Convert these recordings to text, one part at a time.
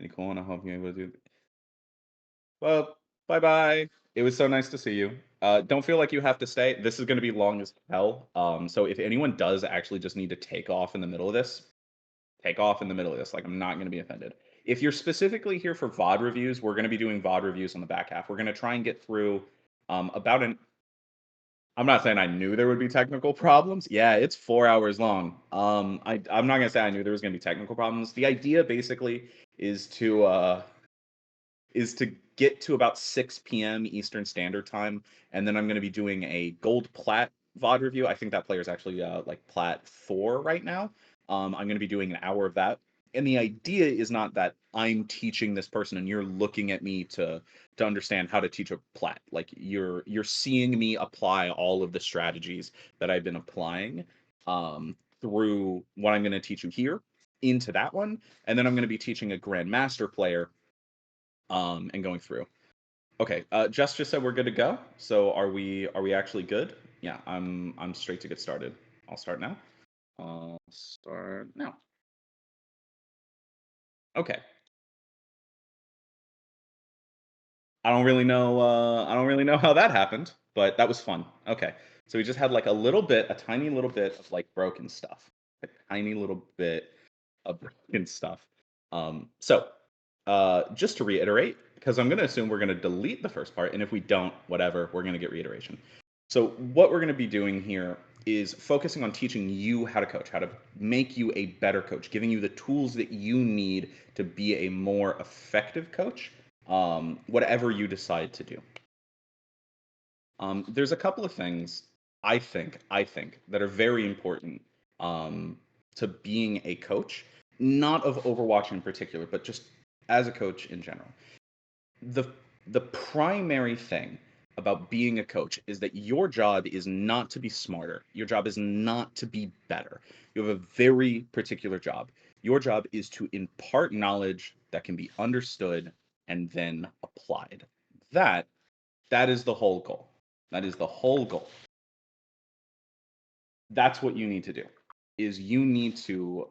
Any cool one? I hope you're able to do. Well, bye bye. It was so nice to see you. Don't feel like you have to stay. This is going to be long as hell. So if anyone does actually just need to take off in the middle of this, take off in the middle of this. Like, I'm not going to be offended. If you're specifically here for VOD reviews, we're going to be doing VOD reviews on the back half. We're going to try and get through about an. I'm not saying I knew there would be technical problems. Yeah, it's 4 hours long. I'm not gonna say I knew there was gonna be technical problems. The idea basically is to uh, is to get to about 6 p.m. Eastern Standard Time, and then I'm going to be doing a gold plat VOD review. I think that player is actually like plat 4 right now. I'm going to be doing an hour of that, and the idea is not that I'm teaching this person and you're looking at me to understand how to teach a plat. Like you're seeing me apply all of the strategies that I've been applying through what I'm going to teach you here into that one, and then I'm going to be teaching a grandmaster player and going through. Okay, Jess just said we're good to go. So are we actually good? Yeah, I'm straight to get started. I'll start now. I'll start now. Okay. I don't really know how that happened, but that was fun. Okay. So we just had like a tiny little bit of like broken stuff. A tiny little bit of broken stuff. Just to reiterate, because I'm going to assume we're going to delete the first part, and if we don't, whatever, we're going to get reiteration. So what we're going to be doing here is focusing on teaching you how to coach, how to make you a better coach, giving you the tools that you need to be a more effective coach, whatever you decide to do. There's a couple of things I think that are very important um, to being a coach, not of Overwatch in particular, but just as a coach in general. The the primary thing about being a coach is that your job is not to be smarter. Your job is not to be better. You have a very particular job. Your job is to impart knowledge that can be understood and then applied. That that is the whole goal. That is the whole goal. That's what you need to do. Is you need to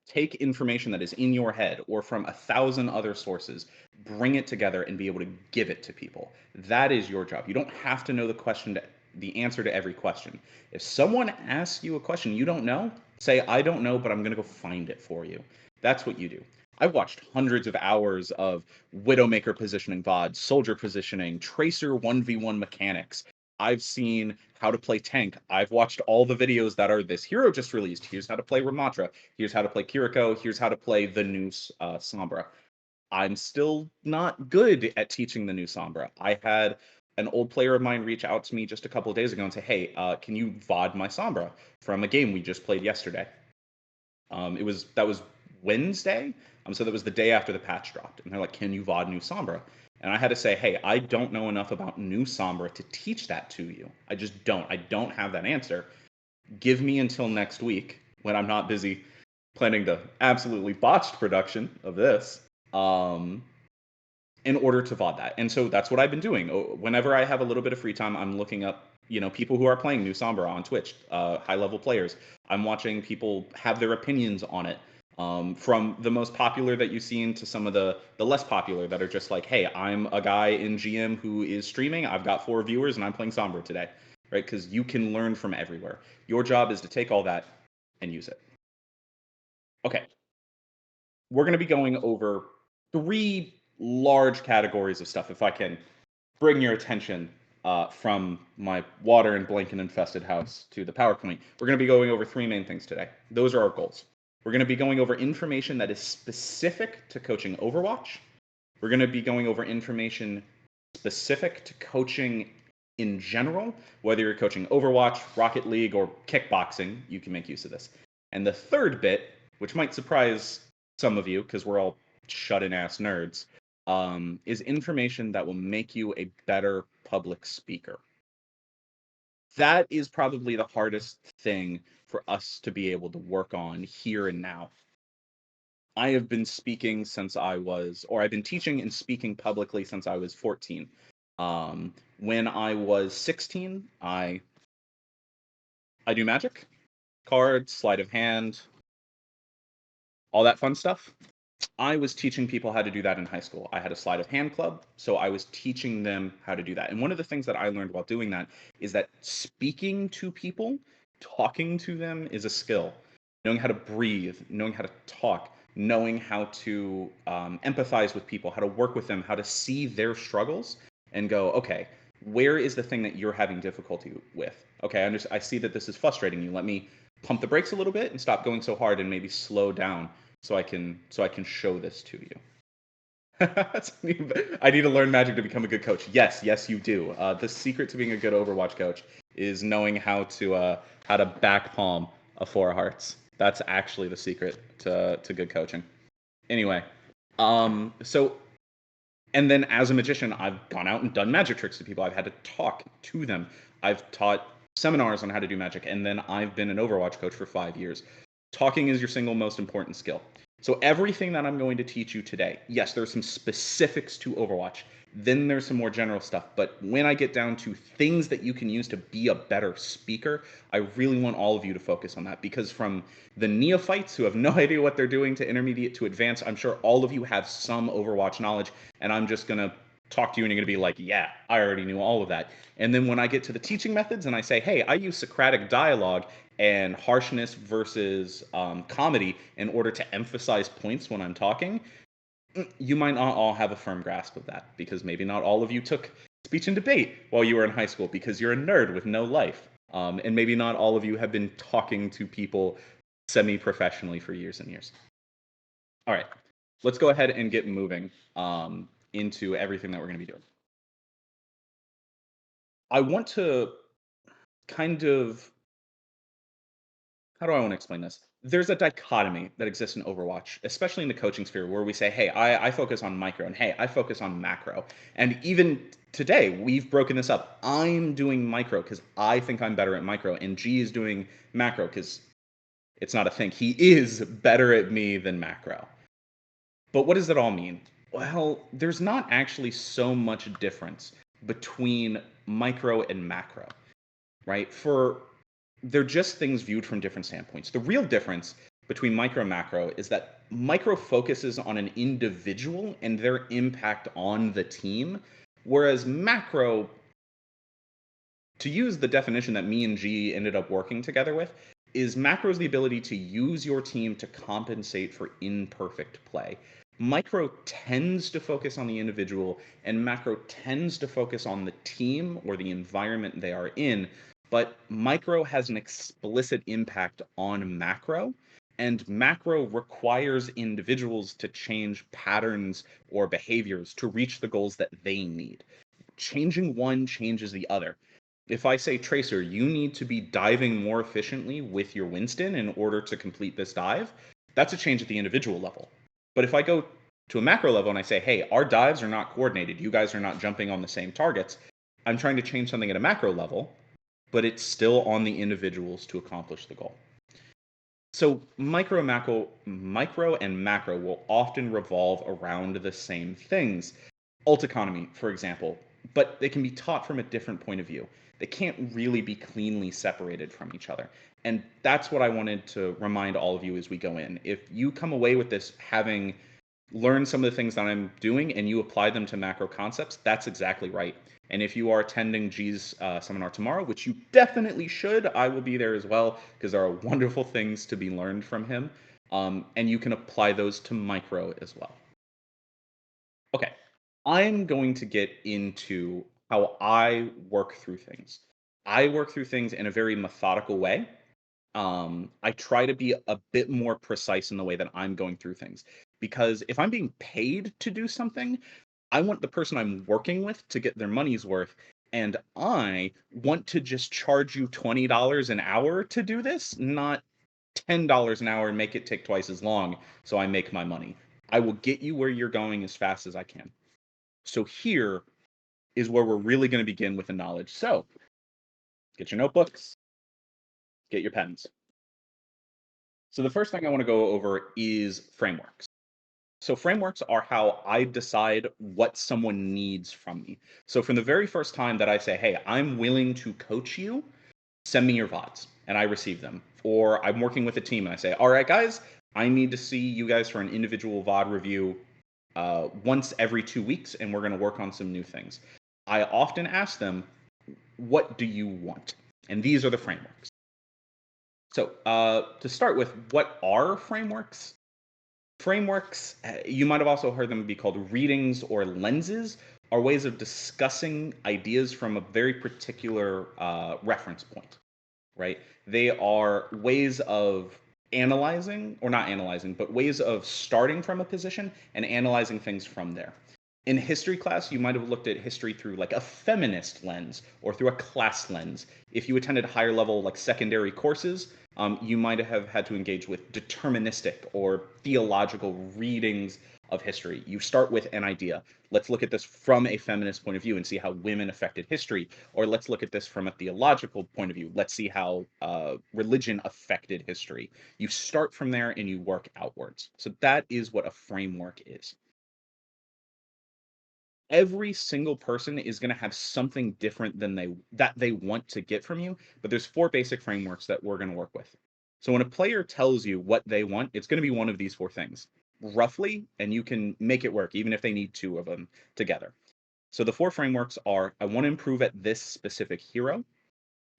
take information that is in your head or from 1,000 other sources, bring it together and be able to give it to people. That is your job. You don't have to know the answer to every question. If someone asks you a question you don't know, say I don't know, but I'm going to go find it for you. That's what you do. I've watched hundreds of hours of Widowmaker positioning VOD, soldier positioning, tracer 1v1 mechanics. I've seen how to play tank. I've watched all the videos that are this hero just released. Here's how to play Ramatra. Here's how to play Kiriko. Here's how to play the new Sombra. I'm still not good at teaching the new Sombra. I had an old player of mine reach out to me just a couple of days ago and say, "Hey, can you VOD my Sombra from a game we just played yesterday?" That was Wednesday. So that was the day after the patch dropped, and they're like, "Can you VOD new Sombra?" And I had to say, "Hey, I don't know enough about new Sombra to teach that to you. I just don't. I don't have that answer. Give me until next week when I'm not busy planning the absolutely botched production of this." In order to VOD that. And so that's what I've been doing. Whenever I have a little bit of free time, I'm looking up, people who are playing New Sombra on Twitch, high level players. I'm watching people have their opinions on it. From the most popular that you've seen to some of the less popular that are just like, hey, I'm a guy in GM who is streaming. I've got 4 viewers and I'm playing Sombra today, right? Because you can learn from everywhere. Your job is to take all that and use it. Okay, we're going to be going over 3 large categories of stuff, if I can bring your attention from my water and blanket infested house to the PowerPoint. We're going to be going over 3 main things today. Those are our goals. We're going to be going over information that is specific to coaching Overwatch. We're going to be going over information specific to coaching in general, whether you're coaching Overwatch, Rocket League, or kickboxing, you can make use of this. And the third bit, which might surprise some of you because we're all shut-in ass nerds, is information that will make you a better public speaker. That is probably the hardest thing for us to be able to work on here and now. I have been speaking since I've been teaching and speaking publicly since I was 14. When I was 16, I do magic, cards, sleight of hand, all that fun stuff. I was teaching people how to do that in high school. I had a sleight of hand club, so I was teaching them how to do that. And one of the things that I learned while doing that is that speaking to people, talking to them is a skill. Knowing how to breathe, knowing how to talk, knowing how to empathize with people, how to work with them, how to see their struggles and go, okay, where is the thing that you're having difficulty with? Okay, I see that this is frustrating you. Let me pump the brakes a little bit and stop going so hard and maybe slow down so I can show this to you. I need to learn magic to become a good coach. Yes, yes, you do. The secret to being a good Overwatch coach is knowing how to back palm a four of hearts. That's actually the secret to good coaching. Anyway, so and then as a magician, I've gone out and done magic tricks to people. I've had to talk to them. I've taught seminars on how to do magic, and then I've been an Overwatch coach for 5 years. Talking is your single most important skill. So everything that I'm going to teach you today, yes, there's some specifics to Overwatch. Then there's some more general stuff. But when I get down to things that you can use to be a better speaker, I really want all of you to focus on that, because from the neophytes who have no idea what they're doing to intermediate to advanced, I'm sure all of you have some Overwatch knowledge, and I'm just going to talk to you and you're going to be like, yeah, I already knew all of that. And then when I get to the teaching methods and I say, hey, I use Socratic dialogue and harshness versus comedy in order to emphasize points when I'm talking, you might not all have a firm grasp of that, because maybe not all of you took speech and debate while you were in high school because you're a nerd with no life. And maybe not all of you have been talking to people semi-professionally for years and years. All right, let's go ahead and get moving into everything that we're going to be doing. I want to kind of, how do I want to explain this? There's a dichotomy that exists in Overwatch, especially in the coaching sphere, where we say, hey, I focus on micro, and hey, I focus on macro. And even today, we've broken this up. I'm doing micro because I think I'm better at micro, and G is doing macro because it's not a thing. He is better at me than macro. But what does that all mean? Well, there's not actually so much difference between micro and macro, right? They're just things viewed from different standpoints. The real difference between micro and macro is that micro focuses on an individual and their impact on the team, whereas macro, to use the definition that me and G ended up working together with, is macro is the ability to use your team to compensate for imperfect play. Micro tends to focus on the individual, and macro tends to focus on the team or the environment they are in. But micro has an explicit impact on macro, and macro requires individuals to change patterns or behaviors to reach the goals that they need. Changing one changes the other. If I say, Tracer, you need to be diving more efficiently with your Winston in order to complete this dive, that's a change at the individual level. But if I go to a macro level and I say, hey, our dives are not coordinated, you guys are not jumping on the same targets, I'm trying to change something at a macro level, but it's still on the individuals to accomplish the goal. So micro and macro will often revolve around the same things. Ult economy, for example, but they can be taught from a different point of view. They can't really be cleanly separated from each other. And that's what I wanted to remind all of you as we go in. If you come away with this having learned some of the things that I'm doing and you apply them to macro concepts, that's exactly right. And if you are attending G's seminar tomorrow, which you definitely should, I will be there as well, because there are wonderful things to be learned from him. And you can apply those to micro as well. Okay, I'm going to get into how I work through things. I work through things in a very methodical way. I try to be a bit more precise in the way that I'm going through things, because if I'm being paid to do something, I want the person I'm working with to get their money's worth. And I want to just charge you $20 an hour to do this, not $10 an hour and make it take twice as long so I make my money. I will get you where you're going as fast as I can. So here is where we're really going to begin with the knowledge. So get your notebooks, get your pens. So the first thing I want to go over is frameworks. So frameworks are how I decide what someone needs from me. So from the very first time that I say, hey, I'm willing to coach you, send me your VODs, and I receive them. Or I'm working with a team and I say, all right, guys, I need to see you guys for an individual VOD review once every 2 weeks, and we're going to work on some new things. I often ask them, what do you want? And these are the frameworks. So to start with, what are frameworks? Frameworks, you might have also heard them be called readings or lenses, are ways of discussing ideas from a very particular reference point, right? They are ways of analyzing, or not analyzing, but ways of starting from a position and analyzing things from there. In history class, you might have looked at history through like a feminist lens or through a class lens. If you attended higher level, like secondary courses, you might have had to engage with deterministic or theological readings of history. You start with an idea. Let's look at this from a feminist point of view and see how women affected history. Or let's look at this from a theological point of view. Let's see how religion affected history. You start from there and you work outwards. So that is what a framework is. Every single person is going to have something different than they want to get from you, but there's four basic frameworks that we're going to work with. So when a player tells you what they want, it's going to be one of these four things roughly, and you can make it work even if they need two of them together. So the four frameworks are: I want to improve at this specific hero,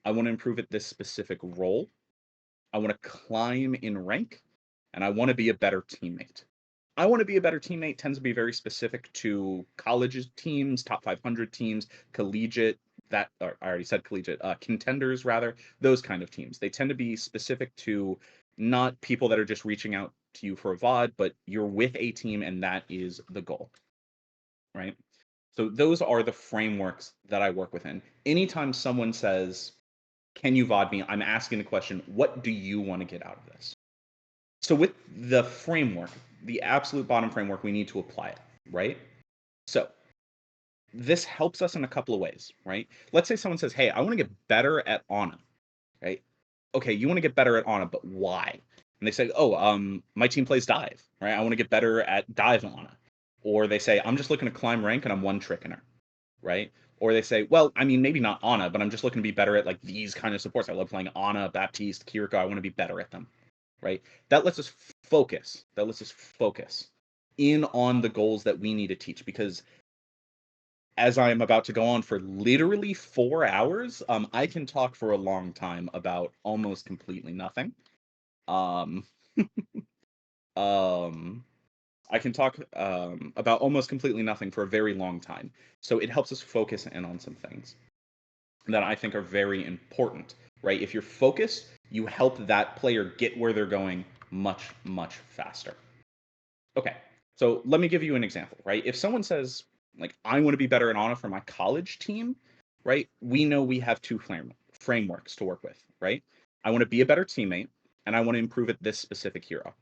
I want to improve at this specific role, I want to climb in rank, and I want to be a better teammate. I want to be a better teammate tends to be very specific to college teams, top 500 teams, collegiate, that, or I already said collegiate, contenders rather, those kind of teams. They tend to be specific to not people that are just reaching out to you for a VOD, but you're with a team and that is the goal, right? So those are the frameworks that I work within. Anytime someone says, can you VOD me? I'm asking the question, what do you want to get out of this? So with the framework, the absolute bottom framework, we need to apply it, right? So this helps us in a couple of ways, right? Let's say someone says, hey, I want to get better at Ana, right? Okay, you want to get better at Ana, but why? And they say, oh, my team plays dive, right? I want to get better at dive Ana. Or they say, I'm just looking to climb rank and I'm one tricking her, right? Or they say, well, I mean, maybe not Ana, but I'm just looking to be better at like these kind of supports. I love playing Ana, Baptiste, Kiriko. I want to be better at them, right? That lets us focus. That lets us focus in on the goals that we need to teach. Because as I am about to go on for literally 4 hours, I can talk for a long time about almost completely nothing. Um, um, I can talk about almost completely nothing for a very long time. So it helps us focus in on some things that I think are very important, right? If you're focused, you help that player get where they're going much, much faster. Okay, so let me give you an example, right? If someone says, like, I want to be better at Ana for my college team, right? We know we have two frameworks to work with, right? I want to be a better teammate, and I want to improve at this specific hero.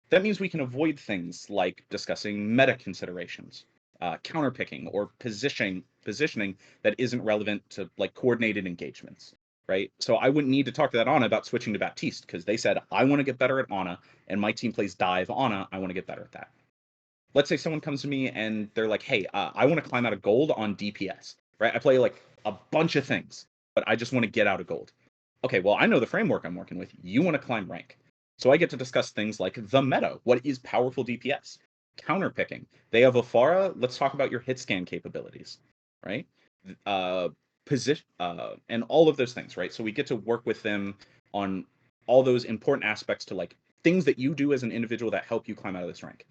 That means we can avoid things like discussing meta considerations, counterpicking, or positioning that isn't relevant to like coordinated engagements, right? So I wouldn't need to talk to that Ana about switching to Baptiste because they said I want to get better at Ana, and my team plays dive Ana. I want to get better at that. Let's say someone comes to me and they're like, "Hey, I want to climb out of gold on DPS, right? I play like a bunch of things, but I just want to get out of gold." Okay, well, I know the framework I'm working with. You want to climb rank. So I get to discuss things like the meta. What is powerful DPS? Counterpicking. They have Afara. Let's talk about your hit scan capabilities, right? Uh, position and all of those things, right? So we get to work with them on all those important aspects to like things that you do as an individual that help you climb out of this rank.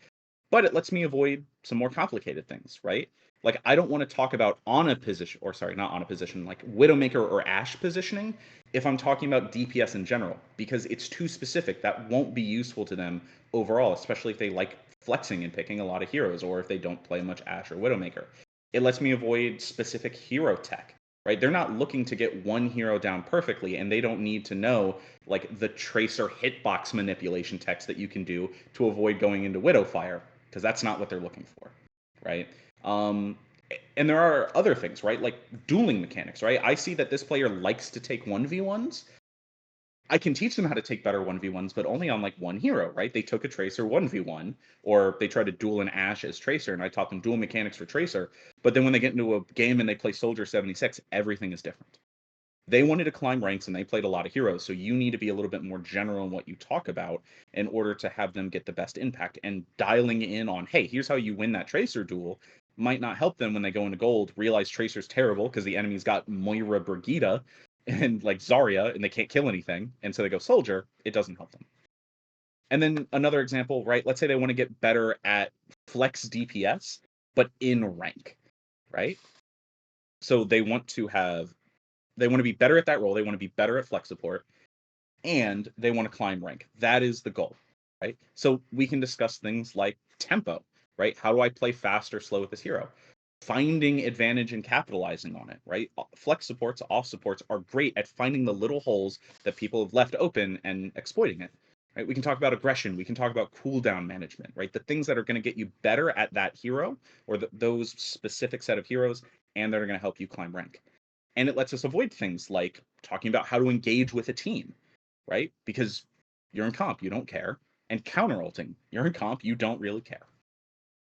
But it lets me avoid some more complicated things, right? Like I don't want to talk about on a position, or sorry, not on a position, like Widowmaker or Ashe positioning if I'm talking about DPS in general, because it's too specific. That won't be useful to them overall, especially if they like flexing and picking a lot of heroes, or if they don't play much Ashe or Widowmaker. It lets me avoid specific hero tech, right? They're not looking to get one hero down perfectly, and they don't need to know like the tracer hitbox manipulation techs that you can do to avoid going into Widowfire, because that's not what they're looking for, right? Um, and there are other things, right? Like dueling mechanics, right? I see that this player likes to take 1v1s. I can teach them how to take better 1v1s, but only on like one hero, right? They took a Tracer 1v1, or they tried to duel an Ashe as Tracer, and I taught them dual mechanics for Tracer. But then when they get into a game and they play Soldier 76, everything is different, They wanted to climb ranks and they played a lot of heroes. So you need to be a little bit more general in what you talk about in order to have them get the best impact. And dialing in on, hey, here's how you win that Tracer duel might not help them when they go into gold, realize Tracer's terrible because the enemy's got Moira Brigida and like Zarya and they can't kill anything. And so they go Soldier. It doesn't help them. And then another example, right? Let's say they want to get better at flex DPS, but in rank, right? So they want to be better at that role. They want to be better at flex support, and they want to climb rank. That is the goal, right? So we can discuss things like tempo, right? How do I play fast or slow with this hero? Finding advantage and capitalizing on it, right? Flex supports, off supports are great at finding the little holes that people have left open and exploiting it. Right? We can talk about aggression. We can talk about cooldown management, right? The things that are going to get you better at that hero or those specific set of heroes, and that are going to help you climb rank. And it lets us avoid things like talking about how to engage with a team, right? Because you're in comp, you don't care. And counter ulting, you're in comp, you don't really care.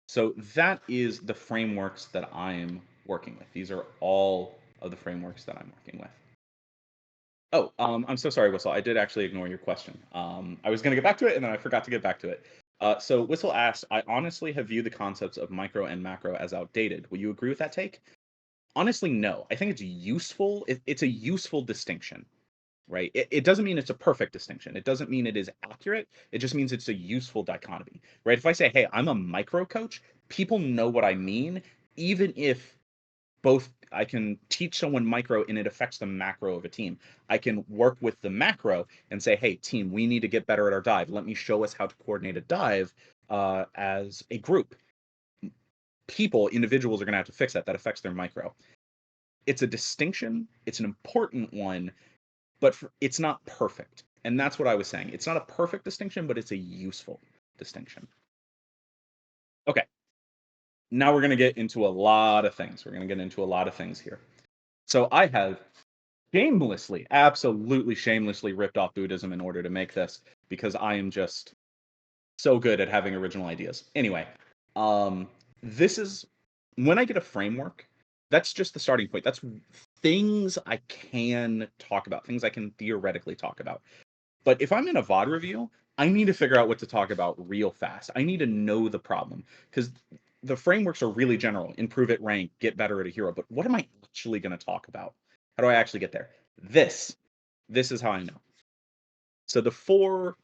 So that is the frameworks that I'm working with. These are all of the frameworks that I'm working with. Oh, I'm so sorry, Whistle. I did actually ignore your question. I was going to get back to it, and then I forgot to get back to it. So Whistle asked, I honestly have viewed the concepts of micro and macro as outdated. Will you agree with that take? Honestly, no. I think it's useful. It's a useful distinction, right? It doesn't mean it's a perfect distinction. It doesn't mean it is accurate. It just means it's a useful dichotomy, right? If I say, hey, I'm a micro coach, people know what I mean, even if both I can teach someone micro and it affects the macro of a team. I can work with the macro and say, hey, team, we need to get better at our dive. Let me show us how to coordinate a dive as a group. Individuals are going to have to fix that. That affects their micro. It's a distinction. It's an important one, but it's not perfect. And that's what I was saying. It's not a perfect distinction, but it's a useful distinction. Okay. Now we're going to get into a lot of things. We're going to get into a lot of things here. So I have shamelessly, absolutely shamelessly ripped off Buddhism in order to make this because I am just so good at having original ideas. Anyway, this is when I get a framework, that's just the starting point. That's things I can talk about, things I can theoretically talk about. But if I'm in a VOD review, I need to figure out what to talk about real fast. I need to know the problem because the frameworks are really general. Improve at rank, get better at a hero. But what am I actually going to talk about? How do I actually get there? This is how I know. So the four,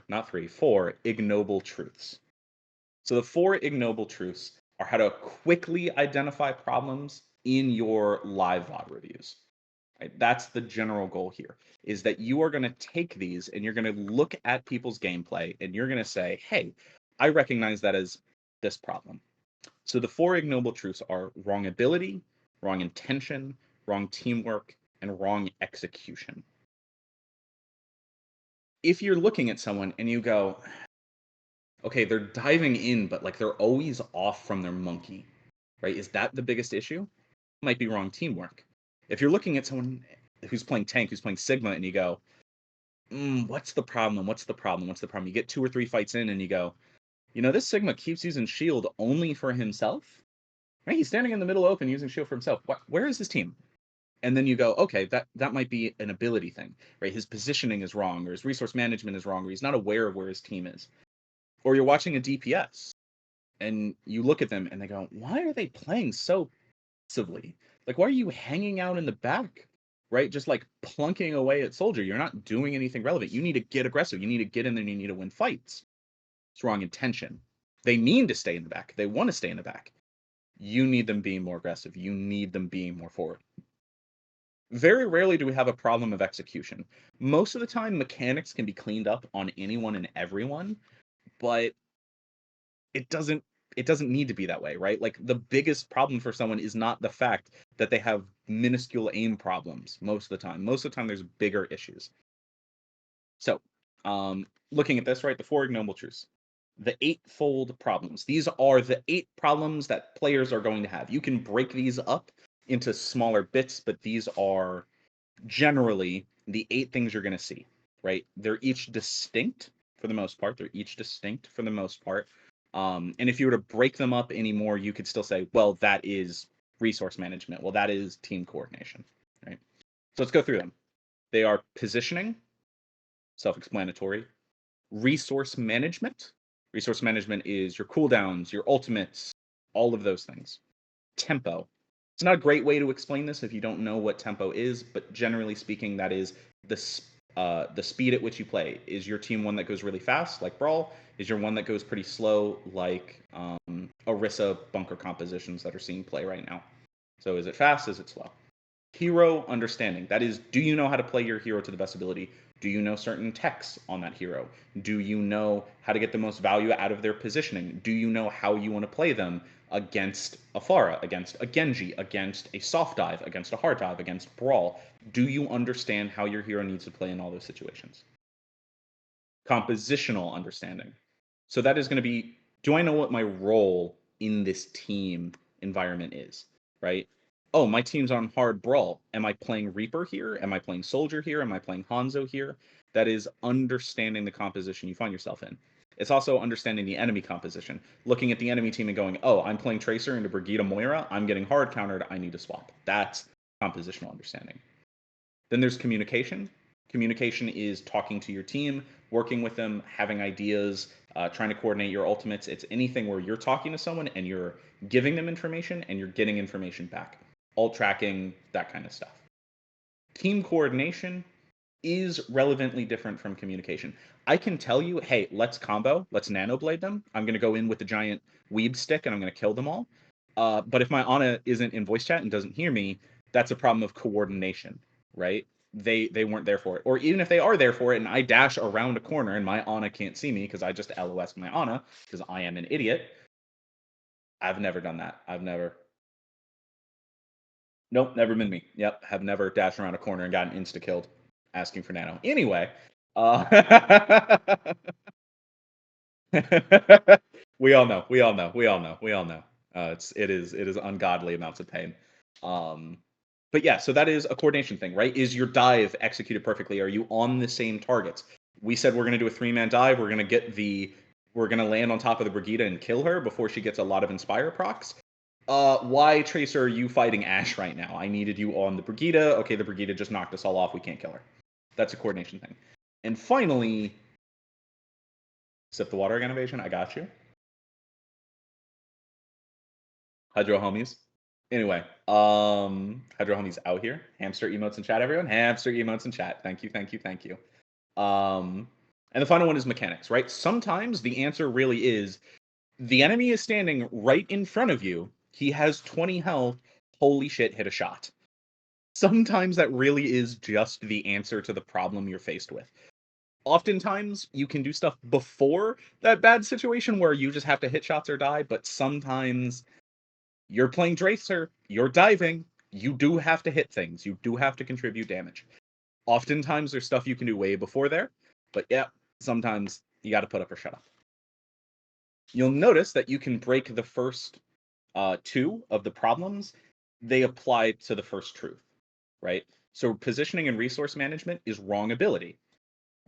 not three, four ignoble truths. So the four ignoble truths are how to quickly identify problems in your live VOD reviews. Right? That's the general goal here, is that you are going to take these and you're going to look at people's gameplay and you're going to say, hey, I recognize that as this problem. So the four ignoble truths are wrong ability, wrong intention, wrong teamwork, and wrong execution. If you're looking at someone and you go, okay, they're diving in, but like they're always off from their monkey, right? Is that the biggest issue? Might be wrong teamwork. If you're looking at someone who's playing tank, who's playing Sigma, and you go, what's the problem? What's the problem? What's the problem? You get 2 or 3 fights in and you go, this Sigma keeps using shield only for himself, right? He's standing in the middle open using shield for himself. Where is his team? And then you go, okay, that might be an ability thing, right? His positioning is wrong, or his resource management is wrong, or he's not aware of where his team is. Or you're watching a DPS and you look at them and they go, why are they playing so passively? Like, why are you hanging out in the back, right? Just like plunking away at soldier. You're not doing anything relevant. You need to get aggressive. You need to get in there and you need to win fights. It's wrong intention. They mean to stay in the back. They want to stay in the back. You need them being more aggressive. You need them being more forward. Very rarely do we have a problem of execution. Most of the time, mechanics can be cleaned up on anyone and everyone, but it doesn't need to be that way, right? Like the biggest problem for someone is not the fact that they have minuscule aim problems most of the time. Most of the time there's bigger issues. So, looking at this, right, the four ignoble truths. The eightfold problems. These are the 8 problems that players are going to have. You can break these up into smaller bits, but these are generally the 8 things you're going to see, right? They're each distinct for the most part. And if you were to break them up anymore, you could still say, well, that is resource management. Well, that is team coordination, right? So let's go through them. They are positioning, self-explanatory. Resource management. Resource management is your cooldowns, your ultimates, all of those things. Tempo. It's not a great way to explain this if you don't know what tempo is, but generally speaking, that is the speed at which you play. Is your team one that goes really fast, like Brawl? Is your one that goes pretty slow, like Orisa bunker compositions that are seeing play right now? So is it fast? Is it slow? Hero understanding. That is, do you know how to play your hero to the best ability? Do you know certain techs on that hero? Do you know how to get the most value out of their positioning? Do you know how you want to play them against a Pharah, against a Genji, against a soft dive, against a hard dive, against Brawl? Do you understand how your hero needs to play in all those situations? Compositional understanding. So that is going to be, do I know what my role in this team environment is, right? Oh, my team's on hard Brawl. Am I playing Reaper here? Am I playing Soldier here? Am I playing Hanzo here? That is understanding the composition you find yourself in. It's also understanding the enemy composition, looking at the enemy team and going, oh, I'm playing Tracer into Brigitte Moira. I'm getting hard countered. I need to swap. That's compositional understanding. Then there's communication. Communication is talking to your team, working with them, having ideas, trying to coordinate your ultimates. It's anything where you're talking to someone and you're giving them information and you're getting information back. Ult tracking, that kind of stuff. Team coordination is relevantly different from communication. I can tell you, hey, let's combo, let's nanoblade them. I'm going to go in with the giant weeb stick and I'm going to kill them all. But if my Ana isn't in voice chat and doesn't hear me, that's a problem of coordination, right? They weren't there for it. Or even if they are there for it and I dash around a corner and my Ana can't see me because I just LOS my Ana because I am an idiot. I've never done that. I've never. Nope, never been me. Yep, have never dashed around a corner and gotten insta killed asking for nano. Anyway, uh, we all know, we all know, we all know, we all know. It is ungodly amounts of pain. Um, but yeah, so that is a coordination thing, right? Is your dive executed perfectly? Are you on the same targets? We said we're gonna do a 3-man dive. We're gonna land on top of the Brigitte and kill her before she gets a lot of Inspire procs. Why, Tracer, are you fighting Ashe right now? I needed you on the Brigitte. Okay, the Brigitte just knocked us all off. We can't kill her. That's a coordination thing. And finally, sip the water again, Evasion. I got you. Hydro homies. Anyway, Hydro homies out here. Hamster emotes in chat, everyone. Hamster emotes in chat. Thank you, thank you, thank you. And the final one is mechanics, right? Sometimes the answer really is the enemy is standing right in front of you. He has 20 health. Holy shit, hit a shot. Sometimes that really is just the answer to the problem you're faced with. Oftentimes, you can do stuff before that bad situation where you just have to hit shots or die, but sometimes you're playing Dracer, you're diving, you do have to hit things, you do have to contribute damage. Oftentimes, there's stuff you can do way before there, but yeah, sometimes you got to put up or shut up. You'll notice that you can break the first two of the problems, they apply to the first truth, right? So positioning and resource management is wrong ability,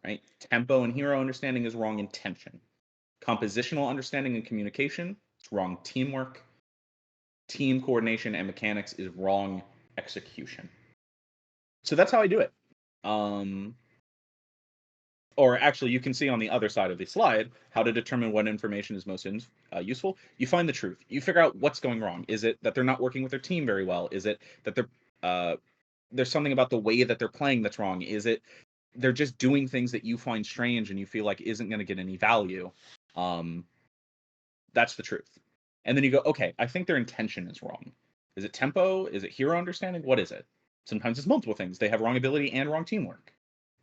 right? Tempo and hero understanding is wrong intention. Compositional understanding and communication is wrong teamwork. Team coordination and mechanics is wrong execution. So that's how I do it. Or actually, you can see on the other side of the slide how to determine what information is most useful. You find the truth. You figure out what's going wrong. Is it that they're not working with their team very well? Is it that there's something about the way that they're playing that's wrong? Is it they're just doing things that you find strange and you feel like isn't going to get any value? That's the truth. And then you go, okay, I think their intention is wrong. Is it tempo? Is it hero understanding? What is it? Sometimes it's multiple things. They have wrong ability and wrong teamwork,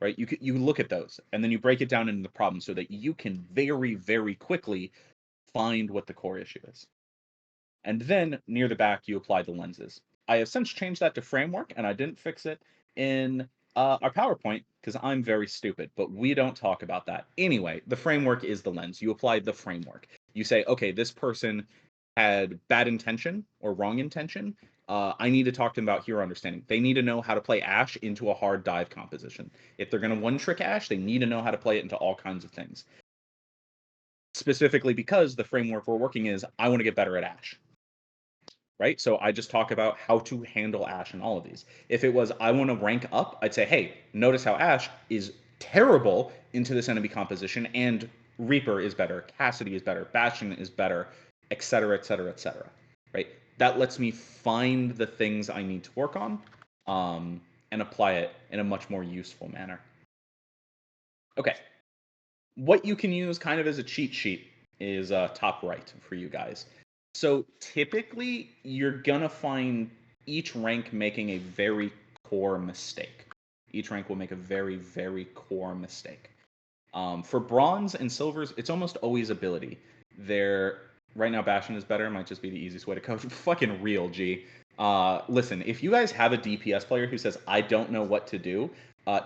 right? You look at those and then you break it down into the problem so that you can very, very quickly find what the core issue is. And then near the back, you apply the lenses. I have since changed that to framework, and I didn't fix it in our PowerPoint because I'm very stupid, but we don't talk about that. Anyway, the framework is the lens. You apply the framework. You say, okay, this person had bad intention or wrong intention. I need to talk to them about hero understanding. They need to know how to play Ashe into a hard dive composition. If they're going to one-trick Ashe, they need to know how to play it into all kinds of things. Specifically because the framework we're working is, I want to get better at Ashe. right? So I just talk about how to handle Ash in all of these. If it was I want to rank up, I'd say, hey, notice how Ash is terrible into this enemy composition, and Reaper is better, Cassidy is better, Bastion is better, etc., etc., etc. Right? That lets me find the things I need to work on, and apply it in a much more useful manner. Okay, what you can use kind of as a cheat sheet is top right for you guys. So typically, you're gonna find each rank making a very core mistake. Each rank will make a very, very core mistake. For bronze and silvers, it's almost always ability. They're right now Bastion is better. Might just be the easiest way to coach. Fucking real, G. Listen, if you guys have a DPS player who says I don't know what to do,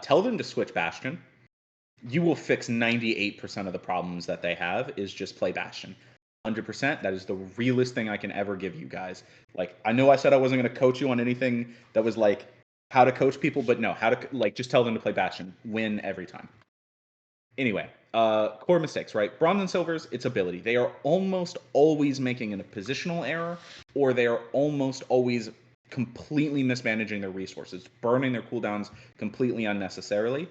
tell them to switch Bastion. You will fix 98% of the problems that they have is just play Bastion. 100%, that is the realest thing I can ever give you guys. Like, I know I said I wasn't going to coach you on anything that was like how to coach people, but no, how to, like, just tell them to play Bastion. Win every time. Anyway, core mistakes, right? Bronze and silvers, it's ability. They are almost always making a positional error, or they are almost always completely mismanaging their resources, burning their cooldowns completely unnecessarily,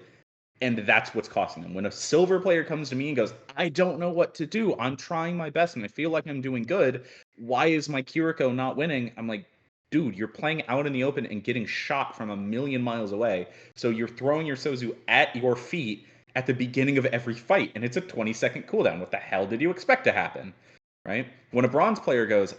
and that's what's costing them. When a silver player comes to me and goes, I don't know what to do. I'm trying my best and I feel like I'm doing good. Why is my Kiriko not winning? I'm like, dude, you're playing out in the open and getting shot from a million miles away. So you're throwing your Sozu at your feet at the beginning of every fight, and it's a 20-second cooldown. What the hell did you expect to happen? Right? When a bronze player goes,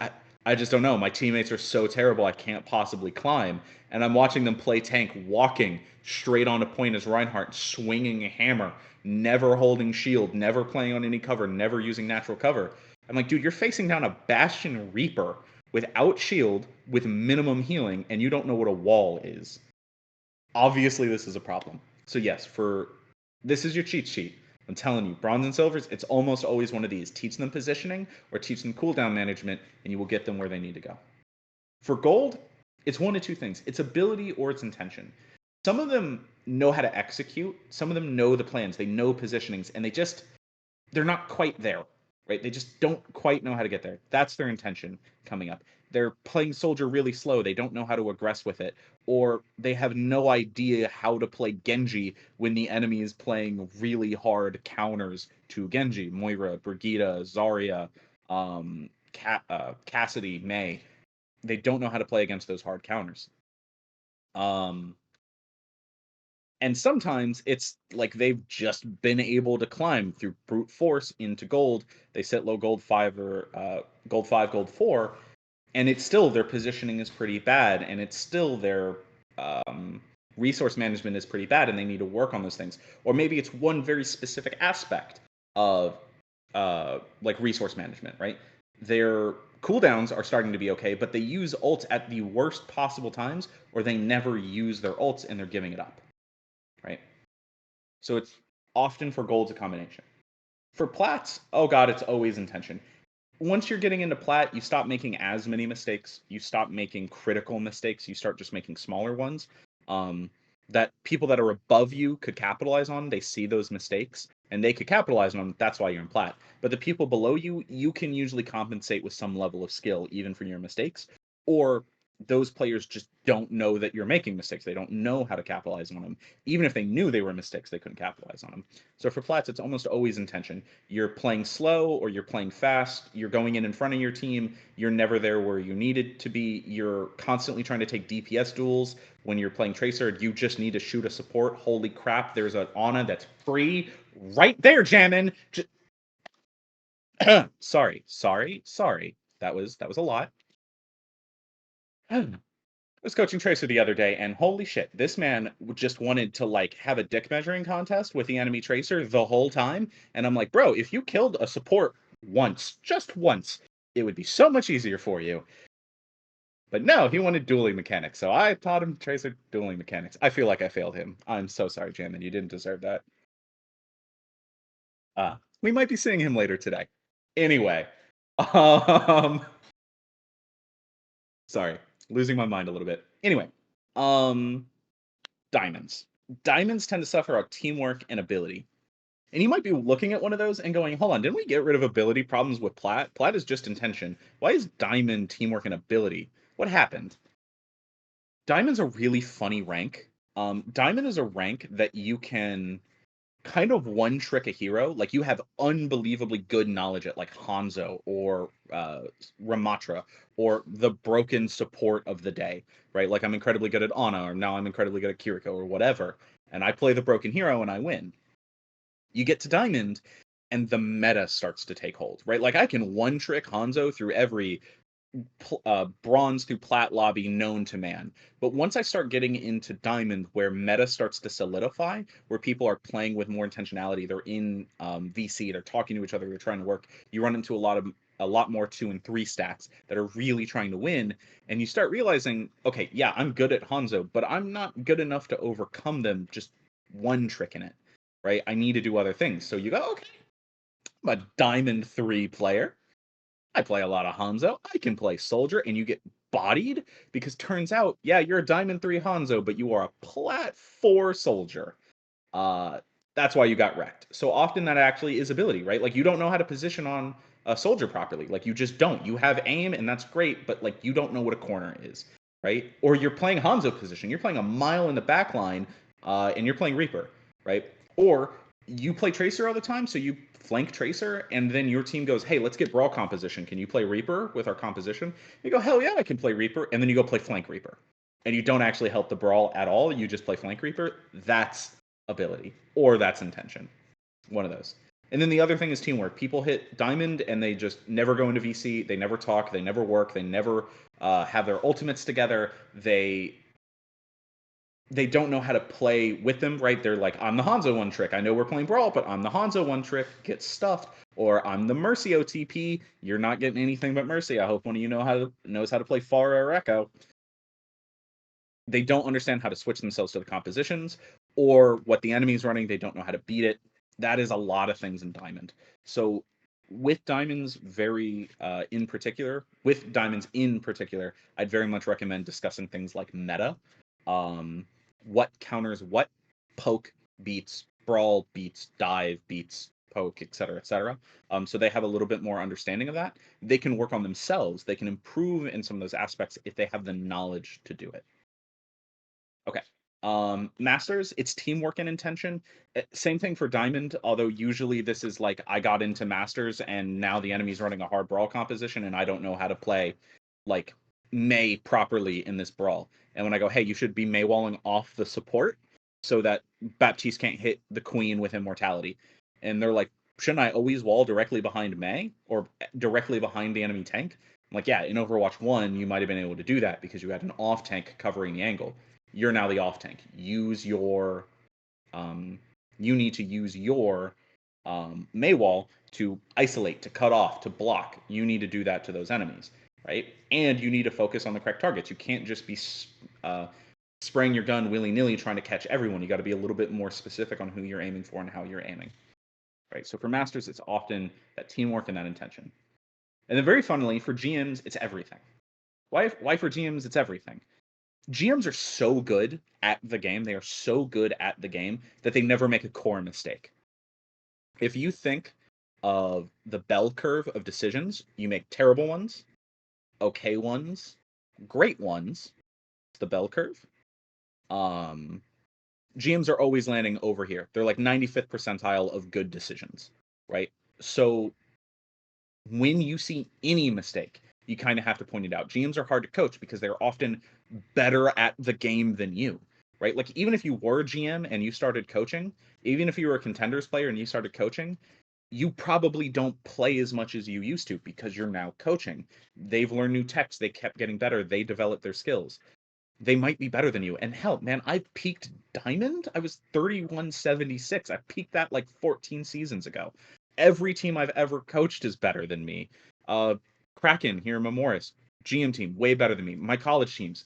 I just don't know. My teammates are so terrible, I can't possibly climb. And I'm watching them play tank, walking straight on a point as Reinhardt, swinging a hammer, never holding shield, never playing on any cover, never using natural cover. I'm like, dude, you're facing down a Bastion Reaper without shield, with minimum healing, and you don't know what a wall is. Obviously, this is a problem. So yes, for this is your cheat sheet. I'm telling you, bronze and silvers, it's almost always one of these. Teach them positioning or teach them cooldown management, and you will get them where they need to go. For gold, it's one of two things. It's ability or it's intention. Some of them know how to execute. Some of them know the plans. They know positionings, and they're not quite there, right? They just don't quite know how to get there. That's their intention coming up. They're playing soldier really slow. They don't know how to aggress with it, or they have no idea how to play Genji when the enemy is playing really hard counters to Genji. Moira, Brigitte, Zarya, Cassidy, May. They don't know how to play against those hard counters. Um, and sometimes it's like they've just been able to climb through brute force into gold. They sit low gold 5 or gold 5, gold 4, and it's still their positioning is pretty bad, and it's still their resource management is pretty bad, and they need to work on those things. Or maybe it's one very specific aspect of like resource management, right? Their cooldowns are starting to be okay, but they use ults at the worst possible times, or they never use their ults and they're giving it up, right? So it's often for gold's a combination. For plats, oh god, it's always intention. Once you're getting into plat, you stop making as many mistakes. You stop making critical mistakes. You start just making smaller ones that people that are above you could capitalize on. They see those mistakes and they could capitalize on them. That's why you're in plat. But the people below you, you can usually compensate with some level of skill, even for your mistakes. Or those players just don't know that you're making mistakes. They don't know how to capitalize on them. Even if they knew they were mistakes, they couldn't capitalize on them. So for plats, it's almost always intention. You're playing slow or you're playing fast. You're going in front of your team. You're never there where you needed to be. You're constantly trying to take DPS duels. When you're playing Tracer, you just need to shoot a support. Holy crap, there's an Ana that's free right there, Jammin. Sorry. That was a lot. I was coaching Tracer the other day, and holy shit, this man just wanted to like have a dick measuring contest with the enemy Tracer the whole time. And I'm like, bro, if you killed a support once, just once, it would be so much easier for you. But no, he wanted dueling mechanics, so I taught him Tracer dueling mechanics. I feel like I failed him. I'm so sorry, Jamin. You didn't deserve that. We might be seeing him later today. Anyway, um, sorry, losing my mind a little bit. Anyway, um, diamonds. Diamonds tend to suffer on teamwork and ability. And you might be looking at one of those and going, hold on, didn't we get rid of ability problems with Plat? Plat is just intention. Why is Diamond teamwork and ability? What happened? Diamond's a really funny rank. Diamond is a rank that you can kind of one trick a hero. Like you have unbelievably good knowledge at like Hanzo or Ramatra or the broken support of the day, right? Like I'm incredibly good at Ana, or now I'm incredibly good at Kiriko or whatever, and I play the broken hero and I win. You get to Diamond, and the meta starts to take hold, right? Like I can one trick Hanzo through every bronze through plat lobby known to man. But once I start getting into diamond, where meta starts to solidify, where people are playing with more intentionality, they're in VC, they're talking to each other, they're trying to work. You run into a lot more 2 and 3 stats that are really trying to win, and you start realizing, okay, yeah, I'm good at Hanzo, but I'm not good enough to overcome them just one trick in it, right? I need to do other things. So you go, okay, I'm a diamond 3 player. I play a lot of Hanzo. I can play soldier, and you get bodied because turns out, yeah, you're a diamond 3 Hanzo, but you are a plat 4 soldier. Uh, that's why you got wrecked. So often that actually is ability, right? Like you don't know how to position on a soldier properly. Like you just don't. You have aim, and that's great, but like you don't know what a corner is, right? Or you're playing Hanzo position. You're playing a mile in the back line, and you're playing Reaper, right? Or you play Tracer all the time, so you flank Tracer, and then your team goes, hey, let's get Brawl composition. Can you play Reaper with our composition? You go, hell yeah, I can play Reaper, and then you go play flank Reaper. And you don't actually help the Brawl at all. You just play flank Reaper. That's ability, or that's intention. One of those. And then the other thing is teamwork. People hit diamond and they just never go into VC. They never talk. They never work. They never have their ultimates together. They don't know how to play with them, right? They're like, I'm the Hanzo one trick. I know we're playing Brawl, but I'm the Hanzo one trick. Get stuffed. Or I'm the Mercy OTP. You're not getting anything but Mercy. I hope one of you knows how to play Pharah or Echo. They don't understand how to switch themselves to the compositions or what the enemy's running. They don't know how to beat it. That is a lot of things in Diamond. So with diamonds with diamonds in particular, I'd very much recommend discussing things like meta, um, what counters what, poke beats brawl, beats dive, beats poke, etc., etc. So they have a little bit more understanding of that. They can work on themselves. They can improve in some of those aspects if they have the knowledge to do it. Okay. Masters, it's teamwork and intention. Same thing for Diamond, although usually this is like I got into Masters and now the enemy's running a hard brawl composition and I don't know how to play like May properly in this brawl. And when I go, hey, you should be May walling off the support so that Baptiste can't hit the queen with immortality. And they're like, shouldn't I always wall directly behind May or directly behind the enemy tank? I'm like, yeah, in Overwatch 1, you might have been able to do that because you had an off tank covering the angle. You're now the off tank. Use your you need to use your Maywall to isolate, to cut off, to block. You need to do that to those enemies, right? And you need to focus on the correct targets. You can't just be spraying your gun willy nilly trying to catch everyone. You got to be a little bit more specific on who you're aiming for and how you're aiming, right? So for masters, it's often that teamwork and that intention. And then very funnily for GMs, it's everything. Why for GMs, it's everything. GMs are so good at the game, they are so good at the game that they never make a core mistake. If you think of the bell curve of decisions, you make terrible ones, okay ones, great ones, the bell curve. GMs are always landing over here. They're like 95th percentile of good decisions, right? So when you see any mistake, you kind of have to point it out. GMs are hard to coach because they're often better at the game than you, right? Like even if you were a GM and you started coaching, even if you were a contenders player and you started coaching, you probably don't play as much as you used to because you're now coaching. They've learned new techs, they kept getting better, they developed their skills. They might be better than you. And hell, man, I peaked diamond. I was 3176. I peaked that like 14 seasons ago. Every team I've ever coached is better than me. Uh, Kraken here in Memoris, GM team, way better than me. My college teams,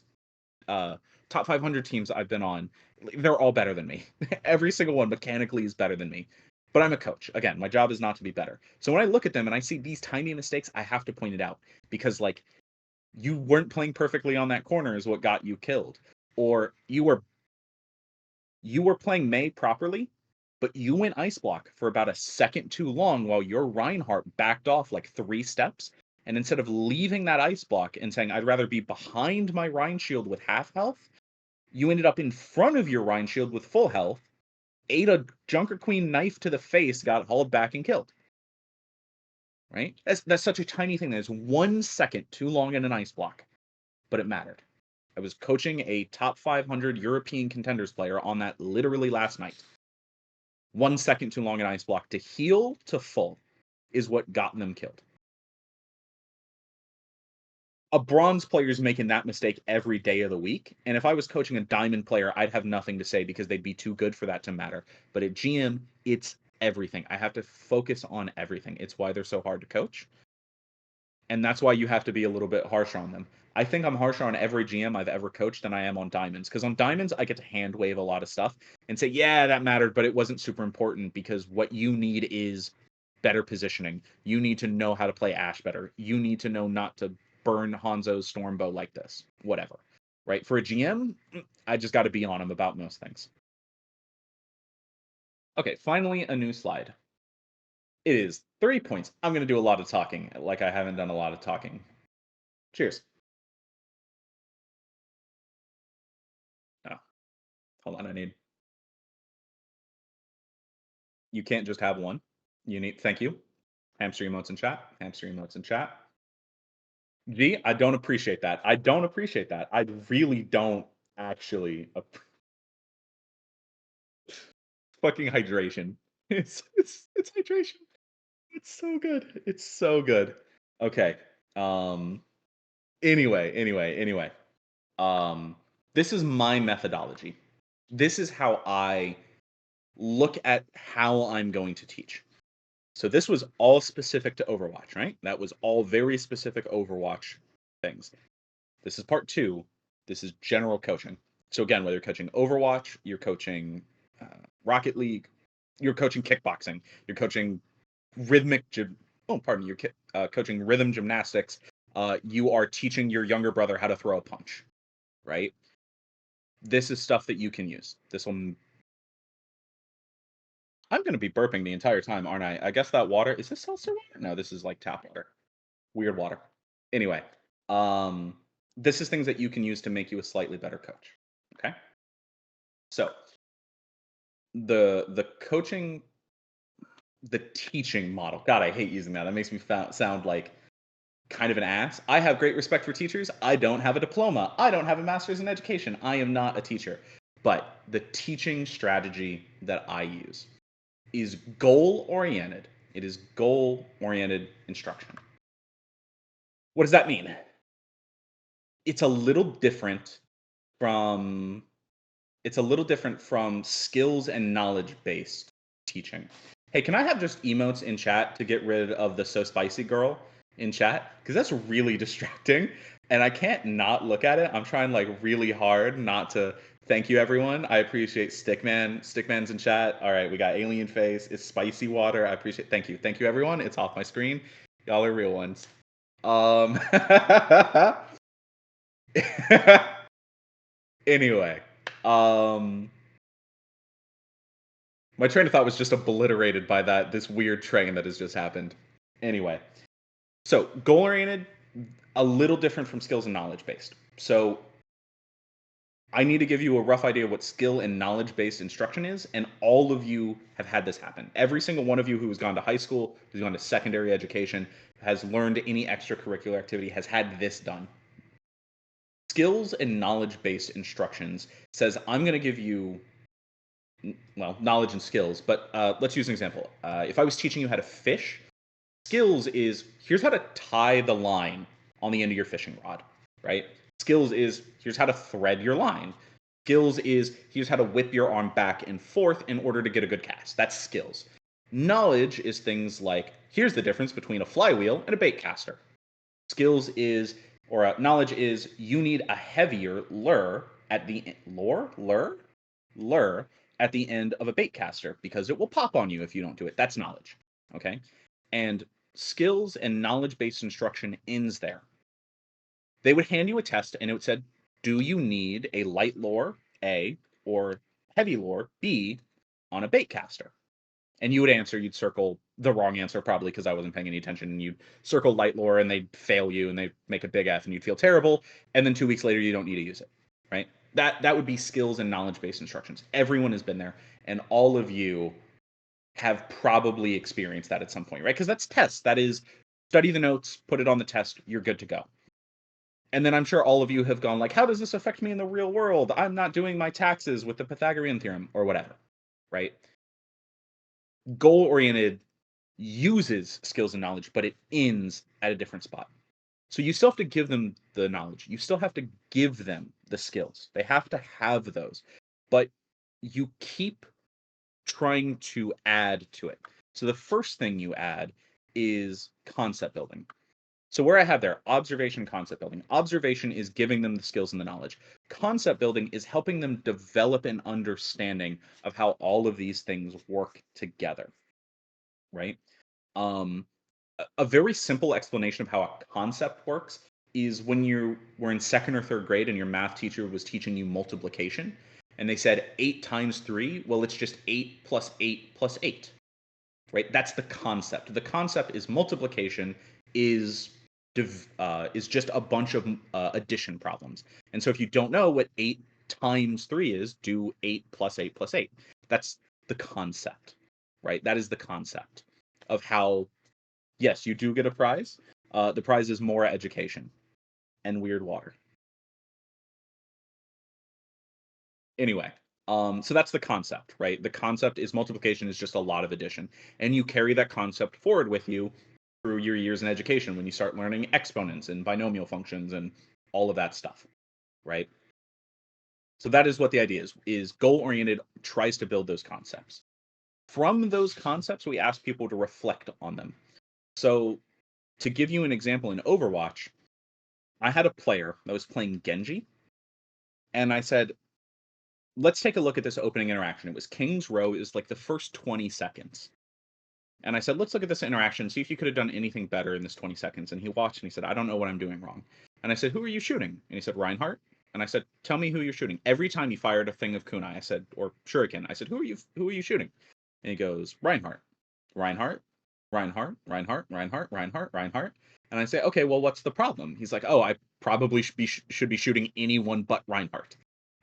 uh, top 500 teams I've been on, they're all better than me. Every single one mechanically is better than me. But I'm a coach. Again, my job is not to be better. So when I look at them and I see these tiny mistakes, I have to point it out because like you weren't playing perfectly on that corner is what got you killed, or you were playing May properly but you went ice block for about a second too long while your Reinhardt backed off like 3 steps. And instead of leaving that ice block and saying, I'd rather be behind my Rein shield with half health, you ended up in front of your Rein shield with full health, ate a Junker Queen knife to the face, got hauled back and killed. Right? That's such a tiny thing. That's 1 second too long in an ice block, but it mattered. I was coaching a top 500 European contenders player on that literally last night. 1 second too long in ice block to heal to full is what got them killed. A bronze player is making that mistake every day of the week. And if I was coaching a diamond player, I'd have nothing to say because they'd be too good for that to matter. But at GM, it's everything. I have to focus on everything. It's why they're so hard to coach. And that's why you have to be a little bit harsher on them. I think I'm harsher on every GM I've ever coached than I am on diamonds. Because on diamonds, I get to hand wave a lot of stuff and say, yeah, that mattered, but it wasn't super important because what you need is better positioning. You need to know how to play Ashe better. You need to know not to burn Hanzo's Stormbow like this. Whatever. Right? For a GM, I just got to be on him about most things. Okay, finally, a new slide. It is 3 points. I'm going to do a lot of talking, like I haven't done a lot of talking. Cheers. Oh, hold on, you can't just have one. You need, thank you. Hamster emotes in chat. Hamster emotes in chat. G, I don't appreciate that. I don't appreciate that. I really don't actually. Fucking hydration. It's hydration. It's so good. It's so good. Okay. Um. Anyway. This is my methodology. This is how I look at how I'm going to teach. So this was all specific to Overwatch, right? That was all very specific Overwatch things. This is part 2. This is general coaching. So again, whether you're coaching Overwatch, you're coaching Rocket League, you're coaching kickboxing, you're coaching you're coaching rhythm gymnastics. You are teaching your younger brother how to throw a punch, right? This is stuff that you can use. This will. I'm going to be burping the entire time, aren't I? I guess that water is this seltzer water? No, this is like tap water. Weird water. Anyway, this is things that you can use to make you a slightly better coach. Okay. So the coaching, the teaching model. God, I hate using that. That makes me sound like kind of an ass. I have great respect for teachers. I don't have a diploma. I don't have a master's in education. I am not a teacher. But the teaching strategy that I use is goal oriented. It is goal oriented instruction. What does that mean? It's a little different from skills and knowledge based teaching. Hey, can I have just emotes in chat to get rid of the so spicy girl in chat? Because that's really distracting and I can't not look at it. I'm trying like really hard not to. Thank you, everyone. I appreciate Stickman. Stickman's in chat. All right, we got Alien Face. It's spicy water. I appreciate. Thank you. Thank you, everyone. It's off my screen. Y'all are real ones. Anyway, my train of thought was just obliterated by this weird train that has just happened. Anyway, so goal oriented, a little different from skills and knowledge based. So I need to give you a rough idea of what skill and knowledge based instruction is, and all of you have had this happen. Every single one of you who has gone to high school, who's gone to secondary education, has learned any extracurricular activity, has had this done. Skills and knowledge based instructions says, I'm going to give you knowledge and skills, but let's use an example. If I was teaching you how to fish, skills is here's how to tie the line on the end of your fishing rod, right? Skills is here's how to thread your line. Skills is here's how to whip your arm back and forth in order to get a good cast. That's skills. Knowledge is things like here's the difference between a flywheel and a bait caster. Skills is knowledge is you need a heavier lure at the lure at the end of a bait caster because it will pop on you if you don't do it. That's knowledge. Okay. And skills and knowledge based instruction ends there. They would hand you a test and it would say, do you need a light lure, A, or heavy lure, B, on a bait caster. And you would answer, you'd circle the wrong answer probably because I wasn't paying any attention, and you'd circle light lore and they'd fail you and they'd make a big F and you'd feel terrible. And then 2 weeks later, you don't need to use it, right? That would be skills and knowledge-based instructions. Everyone has been there, and all of you have probably experienced that at some point, right? Because that's tests. That is, study the notes, put it on the test, you're good to go. And then I'm sure all of you have gone like, how does this affect me in the real world? I'm not doing my taxes with the Pythagorean theorem or whatever, right? Goal-oriented uses skills and knowledge, but it ends at a different spot. So you still have to give them the knowledge. You still have to give them the skills. They have to have those. But you keep trying to add to it. So the first thing you add is concept building. So where I have there, observation, concept building. Observation is giving them the skills and the knowledge. Concept building is helping them develop an understanding of how all of these things work together, right? Um, a very simple explanation of how a concept works is when you were in second or third grade and your math teacher was teaching you multiplication, and they said 8 times 3, well, it's just 8 plus 8 plus 8, right? That's the concept. The concept is multiplication is just a bunch of addition problems. And so if you don't know what 8 times 3 is, do 8 plus 8 plus 8. That's the concept, right? That is the concept of how, yes, you do get a prize. The prize is more education and weird water. Anyway, so that's the concept, right? The concept is multiplication is just a lot of addition, and you carry that concept forward with you through your years in education when you start learning exponents and binomial functions and all of that stuff, right? So that is what the idea is goal oriented, tries to build those concepts. From those concepts, we ask people to reflect on them. So to give you an example, in Overwatch, I had a player that was playing Genji, and I said, let's take a look at this opening interaction. It was King's Row. It was like the first 20 seconds. And I said, let's look at this interaction, see if you could have done anything better in this 20 seconds. And he watched and he said, I don't know what I'm doing wrong. And I said, who are you shooting? And he said, Reinhardt. And I said, tell me who you're shooting. Every time he fired a thing of kunai, I said, or shuriken, I said, who are you shooting? And he goes, Reinhardt. Reinhardt, Reinhardt, Reinhardt, Reinhardt, Reinhardt, Reinhardt. And I say, okay, well, what's the problem? He's like, oh, I probably should be shooting anyone but Reinhardt.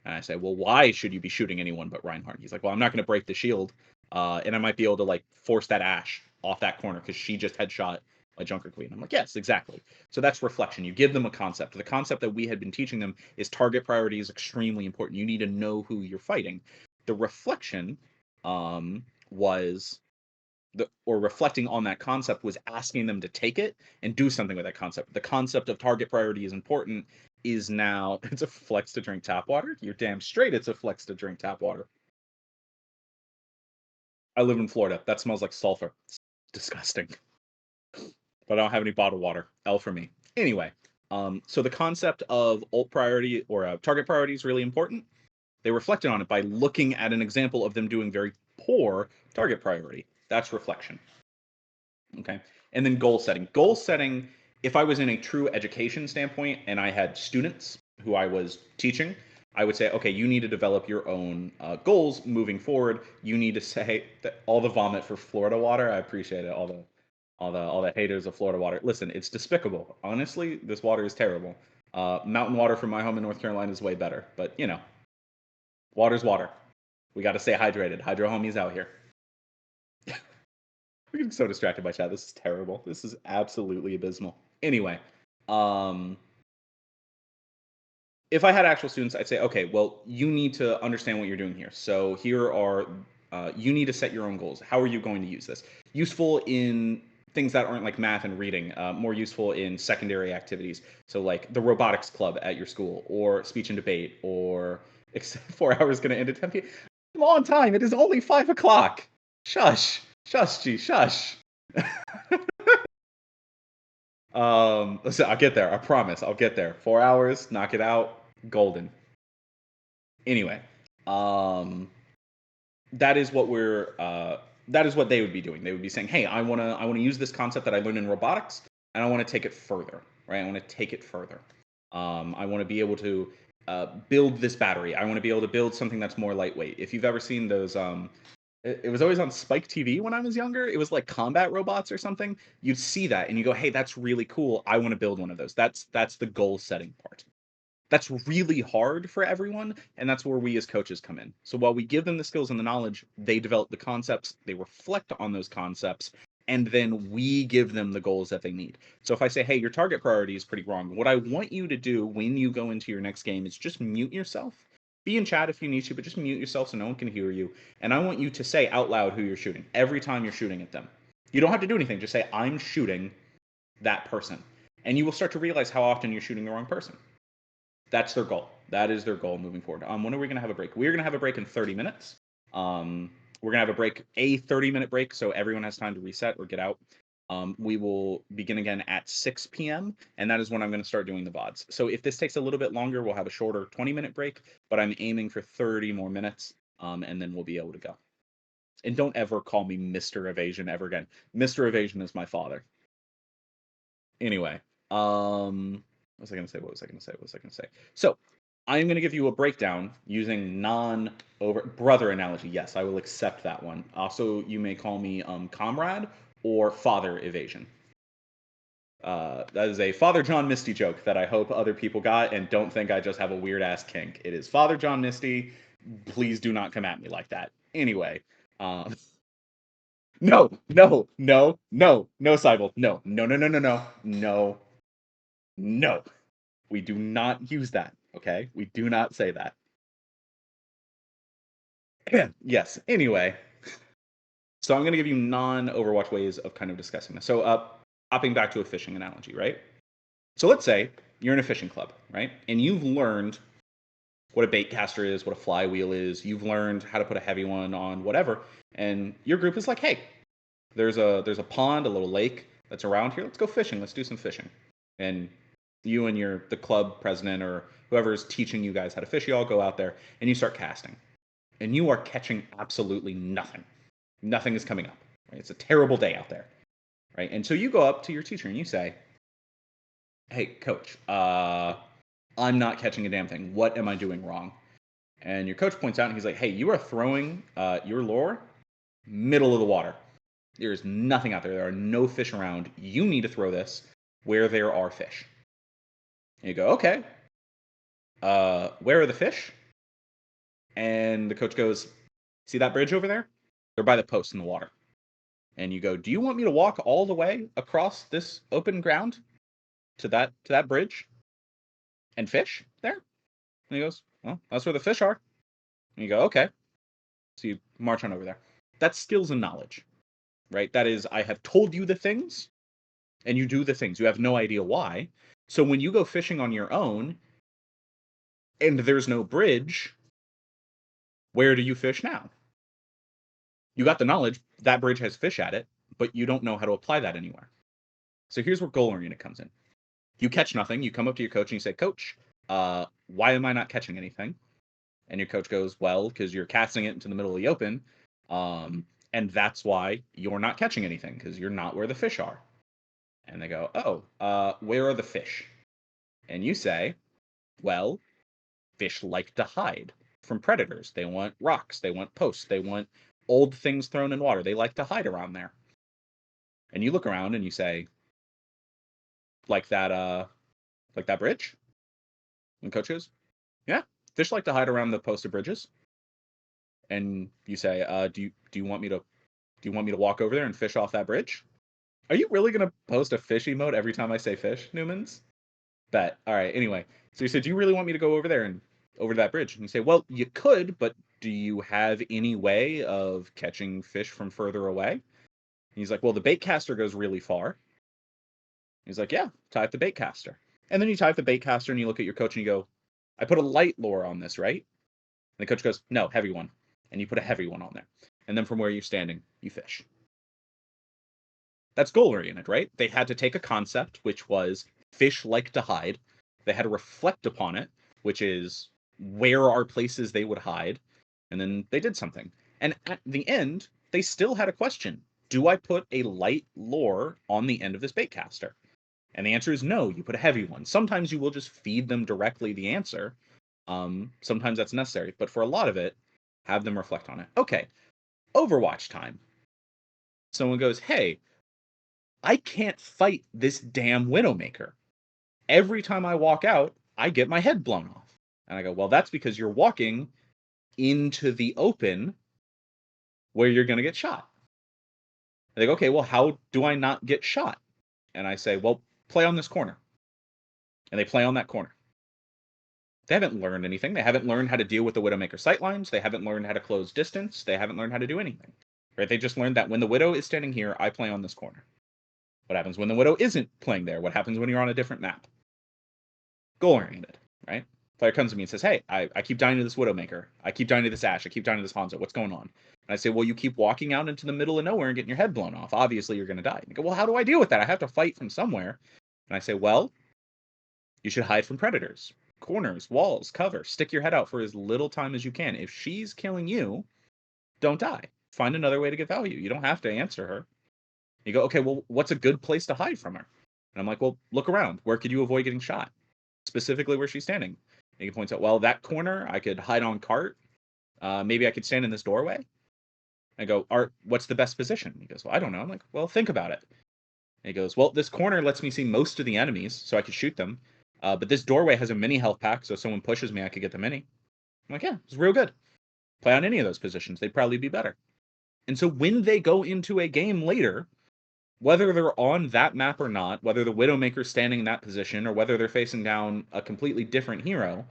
And I say, well, why should you be shooting anyone but Reinhardt? He's like, well, I'm not going to break the shield, and I might be able to like force that Ashe off that corner because she just headshot a Junker Queen. I'm like, yes, exactly. So that's reflection. You give them a concept. The concept that we had been teaching them is target priority is extremely important. You need to know who you're fighting. The reflection was or reflecting on that concept was asking them to take it and do something with that concept. The concept of target priority is important is now it's a flex to drink tap water. You're damn straight it's a flex to drink tap water. I live in Florida. That smells like sulfur. It's disgusting. But I don't have any bottled water. L for me. Anyway, so the concept of ult priority or target priority is really important. They reflected on it by looking at an example of them doing very poor target priority. That's reflection. Okay. And then goal setting. Goal setting, if I was in a true education standpoint and I had students who I was teaching, I would say, okay, you need to develop your own goals moving forward. You need to say that all the vomit for Florida water. I appreciate it. All the haters of Florida water. Listen, it's despicable. Honestly, this water is terrible. Mountain water from my home in North Carolina is way better. But you know, water's water. We got to stay hydrated. Hydro homies out here. We're getting so distracted by chat. This is terrible. This is absolutely abysmal. Anyway, if I had actual students, I'd say, okay, well, you need to understand what you're doing here. So here are, you need to set your own goals. How are you going to use this? Useful in things that aren't like math and reading, more useful in secondary activities. So like the robotics club at your school or speech and debate or 4 hours going to end at 10 p.m. I'm on time. It is only 5 o'clock. Shush. Shush, G, shush. Listen, I'll get there. I promise. I'll get there. 4 hours, knock it out, golden. Anyway, that is what that is what they would be doing. They would be saying, "Hey, I wanna use this concept that I learned in robotics, and I want to take it further. Right? I want to take it further. I want to be able to build this battery. I want to be able to build something that's more lightweight. If you've ever seen those It was always on Spike TV when I was younger. It was like combat robots or something. You'd see that and you go, "Hey, that's really cool. I want to build one of those." That's the goal setting part. That's really hard for everyone, and that's where we as coaches come in. So while we give them the skills and the knowledge, they develop the concepts, they reflect on those concepts, and then we give them the goals that they need. So if I say, hey, your target priority is pretty wrong, what I want you to do when you go into your next game is just mute yourself. Be in chat if you need to, but just mute yourself so no one can hear you. And I want you to say out loud who you're shooting every time you're shooting at them. You don't have to do anything. Just say, I'm shooting that person. And you will start to realize how often you're shooting the wrong person. That's their goal. That is their goal moving forward. When are we going to have a break? We're going to have a break in 30 minutes. We're going to have a break, a 30-minute break, so everyone has time to reset or get out. We will begin again at 6 p.m., and that is when I'm going to start doing the VODs. So if this takes a little bit longer, we'll have a shorter 20-minute break, but I'm aiming for 30 more minutes, and then we'll be able to go. And don't ever call me Mr. Evasion ever again. Mr. Evasion is my father. Anyway, what was I going to say? So I'm going to give you a breakdown using brother analogy. Yes, I will accept that one. Also, you may call me comrade or father evasion. That is a Father John Misty joke that I hope other people got and don't think I just have a weird ass kink. It is Father John Misty. Please do not come at me like that. Anyway, no, Cyborg. No. We do not use that, okay? We do not say that. Yes, anyway. So I'm going to give you non-Overwatch ways of kind of discussing this. So hopping back to a fishing analogy, right? So let's say you're in a fishing club, right? And you've learned what a bait caster is, what a flywheel is. You've learned how to put a heavy one on whatever. And your group is like, hey, there's a pond, a little lake that's around here. Let's go fishing. Let's do some fishing. And you and the club president or whoever's teaching you guys how to fish, you all go out there and you start casting. And you are catching absolutely nothing. Nothing is coming up. Right? It's a terrible day out there. Right? And so you go up to your teacher and you say, hey, coach, I'm not catching a damn thing. What am I doing wrong? And your coach points out and he's like, hey, you are throwing your lure middle of the water. There is nothing out there. There are no fish around. You need to throw this where there are fish. And you go, okay. Where are the fish? And the coach goes, see that bridge over there? They're by the post in the water. And you go, do you want me to walk all the way across this open ground to that bridge and fish there? And he goes, well, that's where the fish are. And you go, okay. So you march on over there. That's skills and knowledge, right? That is, I have told you the things and you do the things. You have no idea why. So when you go fishing on your own and there's no bridge, where do you fish now? You got the knowledge, that bridge has fish at it, but you don't know how to apply that anywhere. So here's where goal-oriented comes in. You catch nothing, you come up to your coach and you say, coach, why am I not catching anything? And your coach goes, well, because you're casting it into the middle of the open, and that's why you're not catching anything, because you're not where the fish are. And they go, oh, where are the fish? And you say, well, fish like to hide from predators. They want rocks, they want posts, they want old things thrown in water. They like to hide around there. And you look around and you say, like that bridge? And coach goes, yeah, fish like to hide around the posted bridges. And you say, do you want me to walk over there and fish off that bridge? Are you really gonna post a fish emote every time I say fish, Newmans? Bet. All right. Anyway, so you said, do you really want me to go over there and over that bridge? And you say, well, you could, but do you have any way of catching fish from further away? And he's like, well, the bait caster goes really far. He's like, yeah, type the bait caster. And then you type the bait caster and you look at your coach and you go, I put a light lure on this, right? And the coach goes, no, heavy one. And you put a heavy one on there. And then from where you're standing, you fish. That's goal-oriented, right? They had to take a concept, which was fish like to hide. They had to reflect upon it, which is where are places they would hide. And then they did something. And at the end, they still had a question. Do I put a light lure on the end of this bait caster? And the answer is no, you put a heavy one. Sometimes you will just feed them directly the answer. Sometimes that's necessary. But for a lot of it, have them reflect on it. Okay, Overwatch time. Someone goes, "Hey, I can't fight this damn Widowmaker. Every time I walk out, I get my head blown off." And I go, "Well, that's because you're walking into the open where you're going to get shot." They go, "Okay, well, how do I not get shot?" And I say, "Well, play on this corner." And they play on that corner. They haven't learned anything. They haven't learned how to deal with the Widowmaker sightlines. They haven't learned how to close distance. They haven't learned how to do anything. Right? They just learned that when the Widow is standing here, I play on this corner. What happens when the Widow isn't playing there? What happens when you're on a different map? Goal oriented, right? Player comes to me and says, "Hey, I keep dying to this Widowmaker. I keep dying to this Ashe. I keep dying to this Hanzo. What's going on?" And I say, "Well, you keep walking out into the middle of nowhere and getting your head blown off. Obviously, you're going to die." And they go, "Well, how do I deal with that? I have to fight from somewhere." And I say, "Well, you should hide from predators. Corners, walls, cover. Stick your head out for as little time as you can. If she's killing you, don't die. Find another way to get value. You don't have to answer her." You go, "Okay, well, what's a good place to hide from her?" And I'm like, "Well, look around. Where could you avoid getting shot? Specifically where she's standing." And he points out, "Well, that corner, I could hide on cart. Maybe I could stand in this doorway." I go, "Art, what's the best position?" He goes, "Well, I don't know." I'm like, "Well, think about it." And he goes, "Well, this corner lets me see most of the enemies, so I could shoot them. But this doorway has a mini health pack, so if someone pushes me, I could get the mini." I'm like, "Yeah, it's real good. Play on any of those positions. They'd probably be better." And so when they go into a game later, whether they're on that map or not, whether the Widowmaker's standing in that position, or whether they're facing down a completely different hero,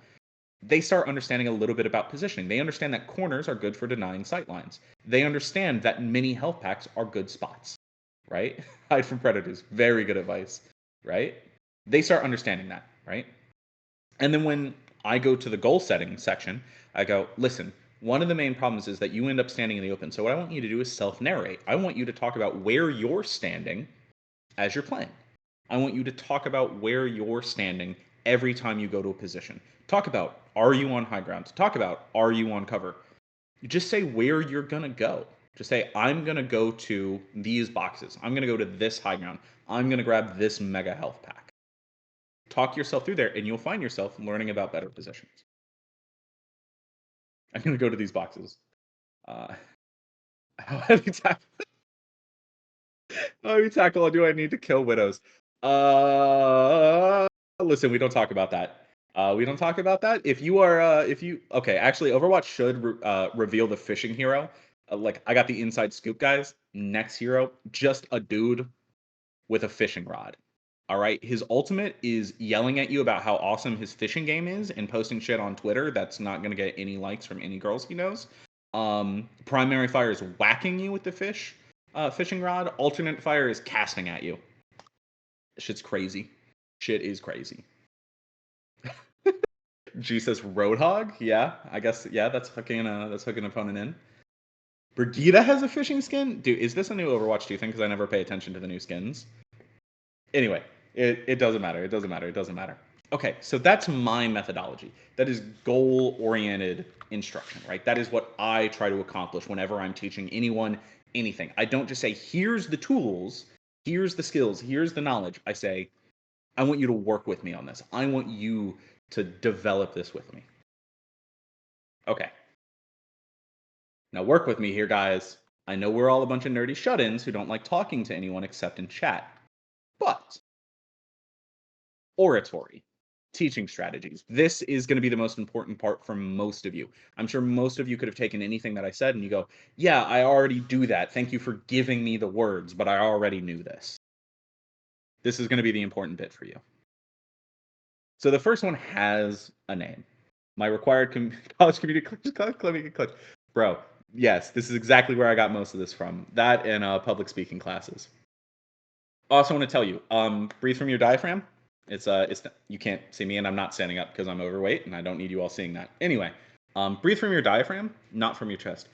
they start understanding a little bit about positioning. They understand that corners are good for denying sightlines. They understand that mini health packs are good spots, right? Hide from predators. Very good advice, right? They start understanding that, right? And then when I go to the goal setting section, I go, "Listen, one of the main problems is that you end up standing in the open. So what I want you to do is self-narrate. I want you to talk about where you're standing as you're playing. I want you to talk about where you're standing every time you go to a position. Talk about, are you on high ground? Talk about, are you on cover? Just say where you're going to go. Just say, I'm going to go to these boxes. I'm going to go to this high ground. I'm going to grab this mega health pack." Talk yourself through there, and you'll find yourself learning about better positions. I'm going to go to these boxes. Uh, how many tackle do I need to kill widows? Listen, we don't talk about that. We don't talk about that. If you are, okay, actually, Overwatch should reveal the fishing hero. Like, I got the inside scoop, guys. Next hero, just a dude with a fishing rod. All right, his ultimate is yelling at you about how awesome his fishing game is and posting shit on Twitter that's not gonna get any likes from any girls he knows. Primary fire is whacking you with the fishing rod. Alternate fire is casting at you. Shit's crazy. Shit is crazy. G says Roadhog. Yeah, I guess. Yeah, that's hooking an opponent in. Brigida has a fishing skin. Dude, is this a new Overwatch 2 thing? Because I never pay attention to the new skins. Anyway, it doesn't matter. It doesn't matter. It doesn't matter. Okay, so that's my methodology. That is goal-oriented instruction, right? That is what I try to accomplish whenever I'm teaching anyone anything. I don't just say, "Here's the tools, here's the skills, here's the knowledge." I say, "I want you to work with me on this. I want you to develop this with me." Okay. Now work with me here, guys. I know we're all a bunch of nerdy shut-ins who don't like talking to anyone except in chat. But oratory, teaching strategies. This is going to be the most important part for most of you. I'm sure most of you could have taken anything that I said and you go, "Yeah, I already do that. Thank you for giving me the words, but I already knew this." This is going to be the important bit for you. So the first one has a name. My required college community clutch. Bro, yes, this is exactly where I got most of this from. That and public speaking classes. Also want to tell you, breathe from your diaphragm. It's you can't see me, and I'm not standing up because I'm overweight, and I don't need you all seeing that. Anyway, breathe from your diaphragm, not from your chest.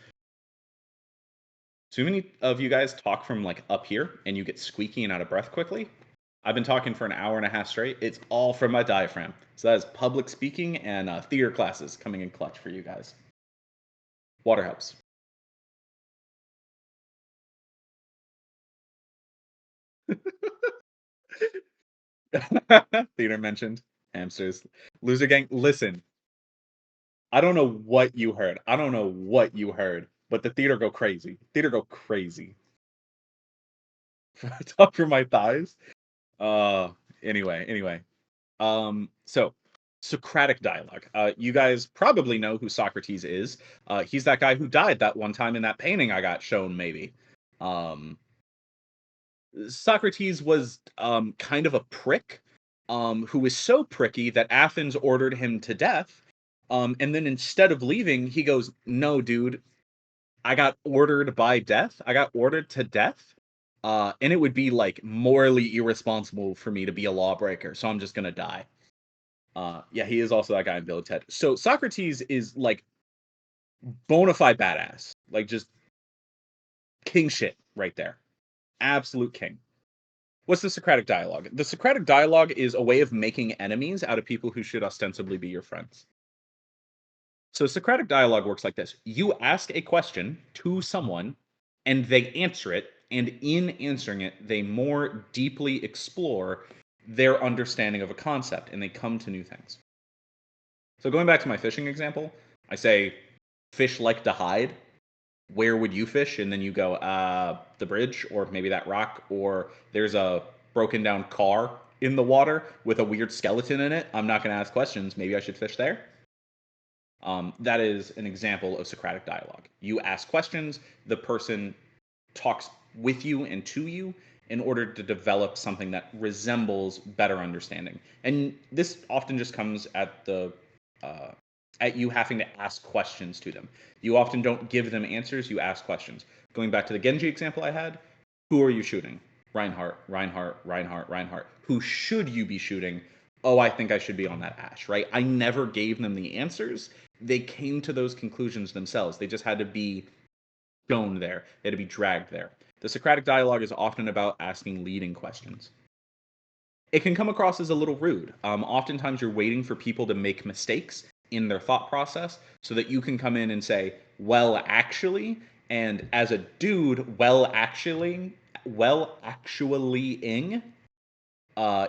Too many of you guys talk from like up here, and you get squeaky and out of breath quickly. I've been talking for an hour and a half straight. It's all from my diaphragm. So that is public speaking and theater classes coming in clutch for you guys. Water helps. Theater mentioned. Hamsters. Loser gang. Listen, I don't know what you heard. I don't know what you heard. but the theater go crazy. Theater go crazy. Top for my thighs. Uh, anyway. So Socratic dialogue. You guys probably know who Socrates is. He's that guy who died that one time in that painting I got shown, maybe. Um, Socrates was kind of a prick, who was so pricky that Athens ordered him to death. And then instead of leaving, he goes, "No, dude, I got ordered by death. I got ordered to death. And it would be like morally irresponsible for me to be a lawbreaker, so I'm just gonna die." Yeah, he is also that guy in Bill and Ted. So Socrates is like bona fide badass, like just king shit right there, absolute king. What's the Socratic dialogue? The Socratic dialogue is a way of making enemies out of people who should ostensibly be your friends. So Socratic dialogue works like this: you ask a question to someone, and they answer it, and in answering it, they more deeply explore their understanding of a concept, and they come to new things. So going back to my fishing example, I say, fish like to hide. Where would you fish? And then you go, the bridge, or maybe that rock, or there's a broken down car in the water with a weird skeleton in it. I'm not going to ask questions. Maybe I should fish there. That is an example of Socratic dialogue. You ask questions, the person talks with you and to you in order to develop something that resembles better understanding. And this often just comes uh, at you having to ask questions to them. You often don't give them answers, you ask questions. Going back to the Genji example I had, who are you shooting? Reinhardt. Who should you be shooting? Oh, I think I should be on that Ash, right? I never gave them the answers. They came to those conclusions themselves. They just had to be shown there. They had to be dragged there. The Socratic dialogue is often about asking leading questions. It can come across as a little rude. Oftentimes, you're waiting for people to make mistakes in their thought process so that you can come in and say, well, actually, and as a dude, well actuallying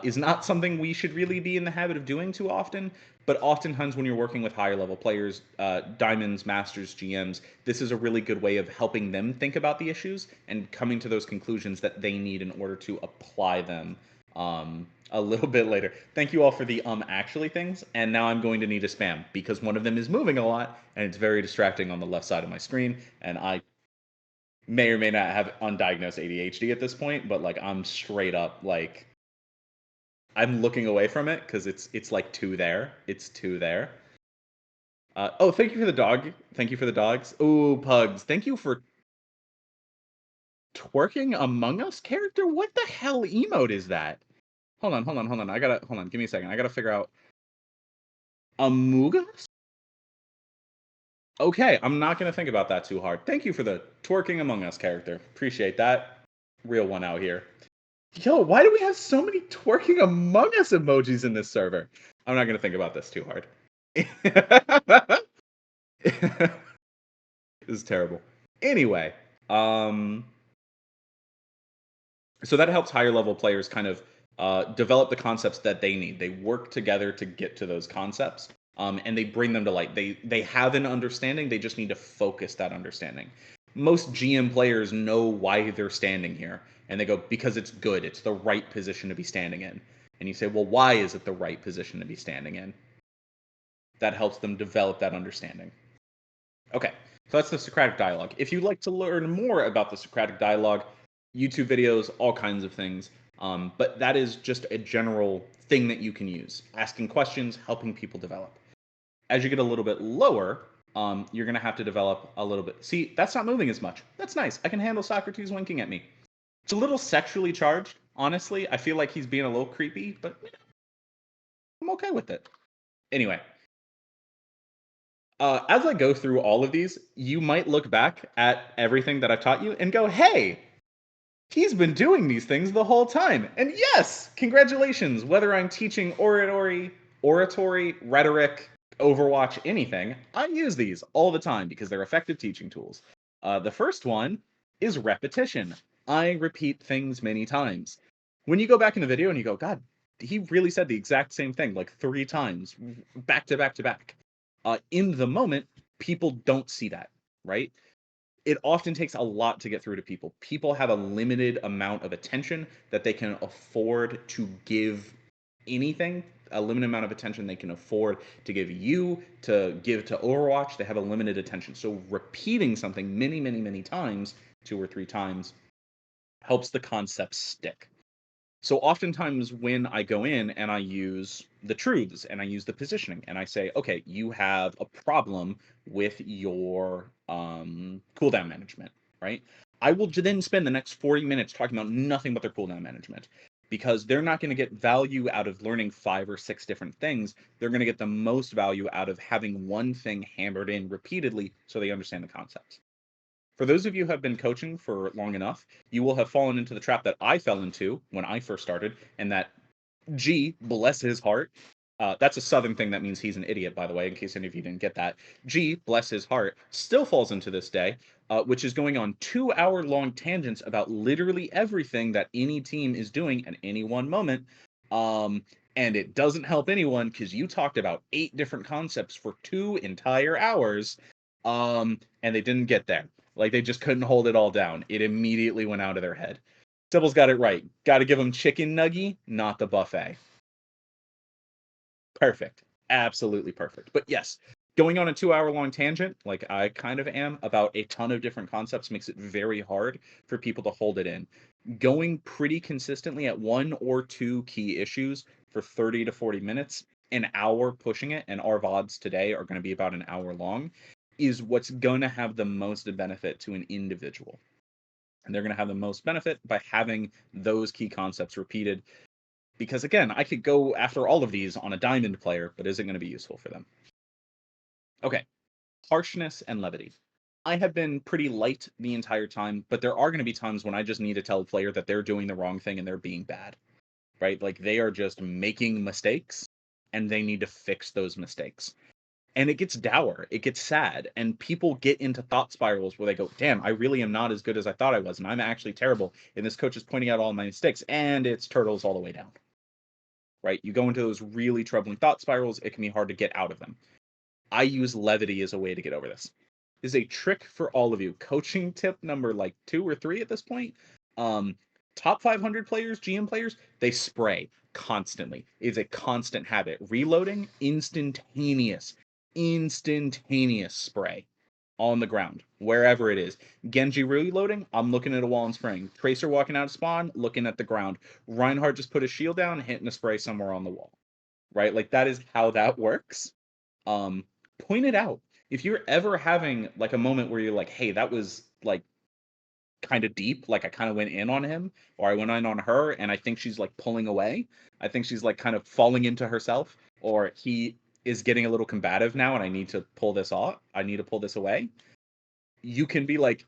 is not something we should really be in the habit of doing too often. But oftentimes, when you're working with higher level players, diamonds, masters, GMs, this is a really good way of helping them think about the issues and coming to those conclusions that they need in order to apply them a little bit later. Thank you all for the actually things. And now I'm going to need a spam because one of them is moving a lot and it's very distracting on the left side of my screen. And I may or may not have undiagnosed ADHD at this point, but like I'm straight up like I'm looking away from it because it's like two there. It's two there. Oh, thank you for the dog. Thank you for the dogs. Ooh, pugs. Thank you for twerking Among Us character. What the hell emote is that? Hold on. Hold on. Give me a second. I gotta figure out Among Us. Okay, I'm not gonna think about that too hard. Thank you for the twerking Among Us character. Appreciate that. Real one out here. Yo, why do we have so many twerking Among Us emojis in this server? I'm not gonna think about this too hard. This is terrible. Anyway, so that helps higher level players kind of develop the concepts that they need. They work together to get to those concepts, and they bring them to light. They have an understanding. They just need to focus that understanding. Most GM players know why they're standing here, and they go because it's good. It's the right position to be standing in. And you say, well, why is it the right position to be standing in? That helps them develop that understanding. Okay, so that's the Socratic dialogue. If you'd like to learn more about the Socratic dialogue, YouTube videos, all kinds of things. But that is just a general thing that you can use. Asking questions, helping people develop. As you get a little bit lower, you're going to have to develop a little bit. See, that's not moving as much. That's nice. I can handle Socrates winking at me. It's a little sexually charged, honestly. I feel like he's being a little creepy, but I'm okay with it. Anyway, as I go through all of these, you might look back at everything that I've taught you and go, hey, he's been doing these things the whole time. And yes, congratulations. Whether I'm teaching oratory, rhetoric, Overwatch, anything, I use these all the time because they're effective teaching tools. The first one is repetition. I repeat things many times. When you go back in the video and you go, God, he really said the exact same thing like 3 times, back to back to back. In the moment, people don't see that, right? it often takes a lot to get through to people. People have a limited amount of attention that they can afford to give anything, a limited amount of attention they can afford to give you, to give to Overwatch. They have a limited attention. So repeating something many, many, many times, 2 or 3 times, helps the concept stick. So oftentimes when I go in and I use the truths and I use the positioning and I say, okay, you have a problem with your cooldown management, right? I will then spend the next 40 minutes talking about nothing but their cooldown management because they're not going to get value out of learning 5 or 6 different things. They're going to get the most value out of having one thing hammered in repeatedly so they understand the concepts. For those of you who have been coaching for long enough, you will have fallen into the trap that I fell into when I first started, and that G, bless his heart, that's a Southern thing that means he's an idiot, by the way, in case any of you didn't get that. G, bless his heart, still falls into this day, which is going on 2-hour-long tangents about literally everything that any team is doing at any one moment. And it doesn't help anyone because you talked about 8 different concepts for 2 entire hours, and they didn't get there. Like, they just couldn't hold it all down. It immediately went out of their head. Sybil's got it right. Got to give them chicken nugget, not the buffet. Perfect. Absolutely perfect. But yes, going on a 2-hour-long tangent, like I kind of am, about a ton of different concepts makes it very hard for people to hold it in. Going pretty consistently at 1 or 2 key issues for 30 to 40 minutes, an hour pushing it, and our VODs today are going to be about an hour long, is what's going to have the most benefit to an individual. And they're going to have the most benefit by having those key concepts repeated. Because again, I could go after all of these on a diamond player, but is it going to be useful for them? Okay, harshness and levity. I have been pretty light the entire time, but there are going to be times when I just need to tell a player that they're doing the wrong thing and they're being bad, right? Like they are just making mistakes and they need to fix those mistakes. And it gets dour, it gets sad, and people get into thought spirals where they go, damn, I really am not as good as I thought I was, and I'm actually terrible. And this coach is pointing out all my mistakes, and it's turtles all the way down. Right? You go into those really troubling thought spirals, it can be hard to get out of them. I use levity as a way to get over this. This is a trick for all of you. Coaching tip number like 2 or 3 at this point. Top 500 players, GM players, they spray constantly. It's a constant habit. Reloading, instantaneous spray on the ground, wherever it is. Genji reloading, I'm looking at a wall and spraying. Tracer walking out of spawn, looking at the ground. Reinhardt just put a shield down, hitting a spray somewhere on the wall. Right? Like that is how that works. Point it out. If you're ever having like a moment where you're like, hey, that was like kind of deep, like I kind of went in on him, or I went in on her, and I think she's like pulling away. I think she's like kind of falling into herself, or he is getting a little combative now, and I need to pull this off. I need to pull this away. You can be like,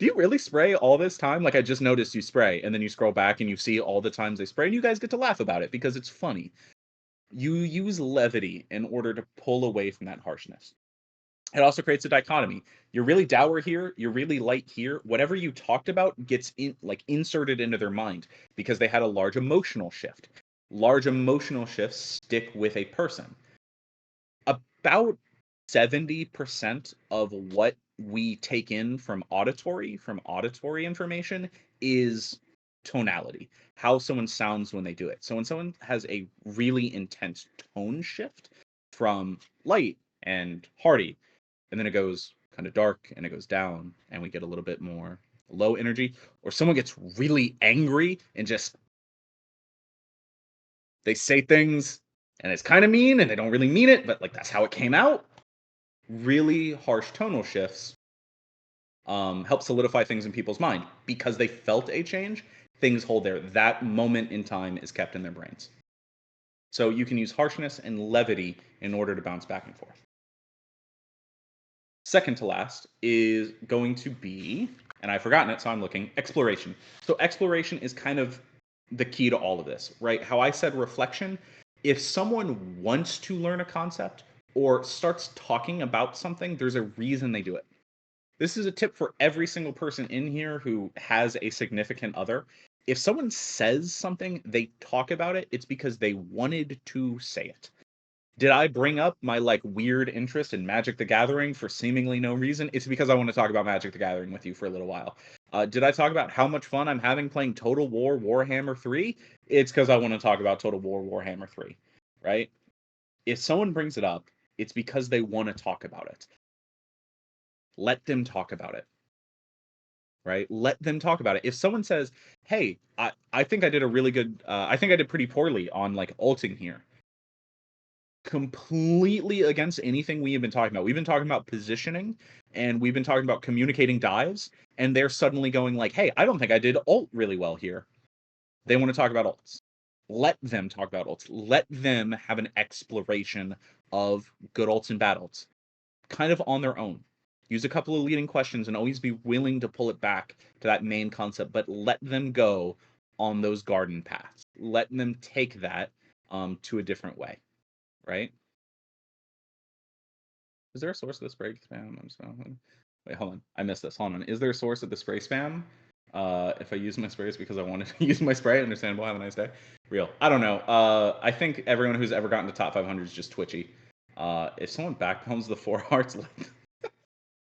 do you really spray all this time? Like, I just noticed you spray, and then you scroll back and you see all the times they spray, and you guys get to laugh about it because it's funny. You use levity in order to pull away from that harshness. It also creates a dichotomy. You're really dour here, you're really light here. Whatever you talked about gets inserted into their mind because they had a large emotional shift. Large emotional shifts stick with a person. About 70% of what we take in from auditory information is tonality, how someone sounds when they do it. So when someone has a really intense tone shift from light and hearty, and then it goes kind of dark and it goes down and we get a little bit more low energy, or someone gets really angry and just they say things and it's kind of mean and they don't really mean it, but like that's how it came out. Really harsh tonal shifts help solidify things in people's mind because they felt a change. Things hold there. That moment in time is kept in their brains. So you can use harshness and levity in order to bounce back and forth. Second to last is going to be, and I've forgotten it, so I'm looking, exploration. So exploration is kind of the key to all of this, right? How I said reflection, if someone wants to learn a concept or starts talking about something, there's a reason they do it. This is a tip for every single person in here who has a significant other. If someone says something, they talk about it, it's because they wanted to say it. Did I bring up my like weird interest in Magic the Gathering for seemingly no reason? It's because I want to talk about Magic the Gathering with you for a little while. Did I talk about how much fun I'm having playing Total War Warhammer 3? It's because I want to talk about Total War Warhammer 3, right? If someone brings it up, it's because they want to talk about it. Let them talk about it, right? Let them talk about it. If someone says, "Hey, I think I did a really good, I think I did pretty poorly on like ulting here," completely against anything we have been talking about. We've been talking about positioning and we've been talking about communicating dives, and they're suddenly going like, "Hey, I don't think I did ult really well here." They want to talk about ults. Let them talk about ults. Let them have an exploration of good ults and bad ults, kind of on their own. Use a couple of leading questions and always be willing to pull it back to that main concept, but let them go on those garden paths. Let them take that to a different way, right? Is there a source of the spray spam? Wait, hold on. I missed this. Hold on. Is there a source of the spray spam? If I use my sprays because I wanted to use my spray, understandable. Have a nice day. Real. I don't know. I think everyone who's ever gotten to top 500 is just twitchy. If someone backbones the 4 hearts,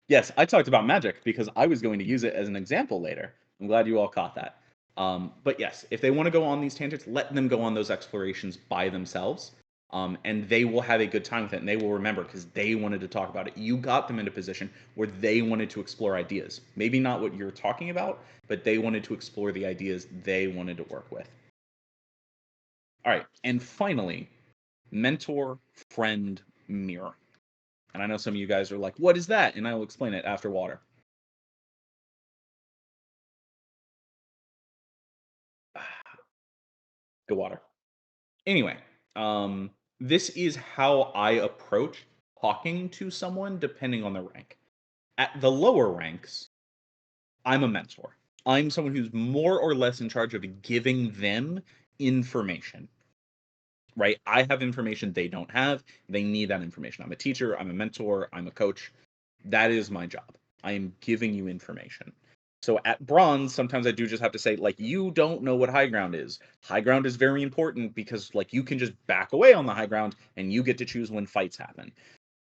yes, I talked about magic because I was going to use it as an example later. I'm glad you all caught that. But yes, if they want to go on these tangents, let them go on those explorations by themselves. And they will have a good time with it and they will remember because they wanted to talk about it. You got them in a position where they wanted to explore ideas. Maybe not what you're talking about, but they wanted to explore the ideas they wanted to work with. All right. And finally, mentor, friend, mirror. And I know some of you guys are like, what is that? And I will explain it after water. Go water. Anyway, this is how I approach talking to someone depending on their rank. At the lower ranks, I'm a mentor. I'm someone who's more or less in charge of giving them information, right? I have information they don't have. They need that information. I'm a teacher, I'm a mentor, I'm a coach. That is my job. I am giving you information. So at bronze, sometimes I do just have to say, like, you don't know what high ground is. High ground is very important because, like, you can just back away on the high ground and you get to choose when fights happen.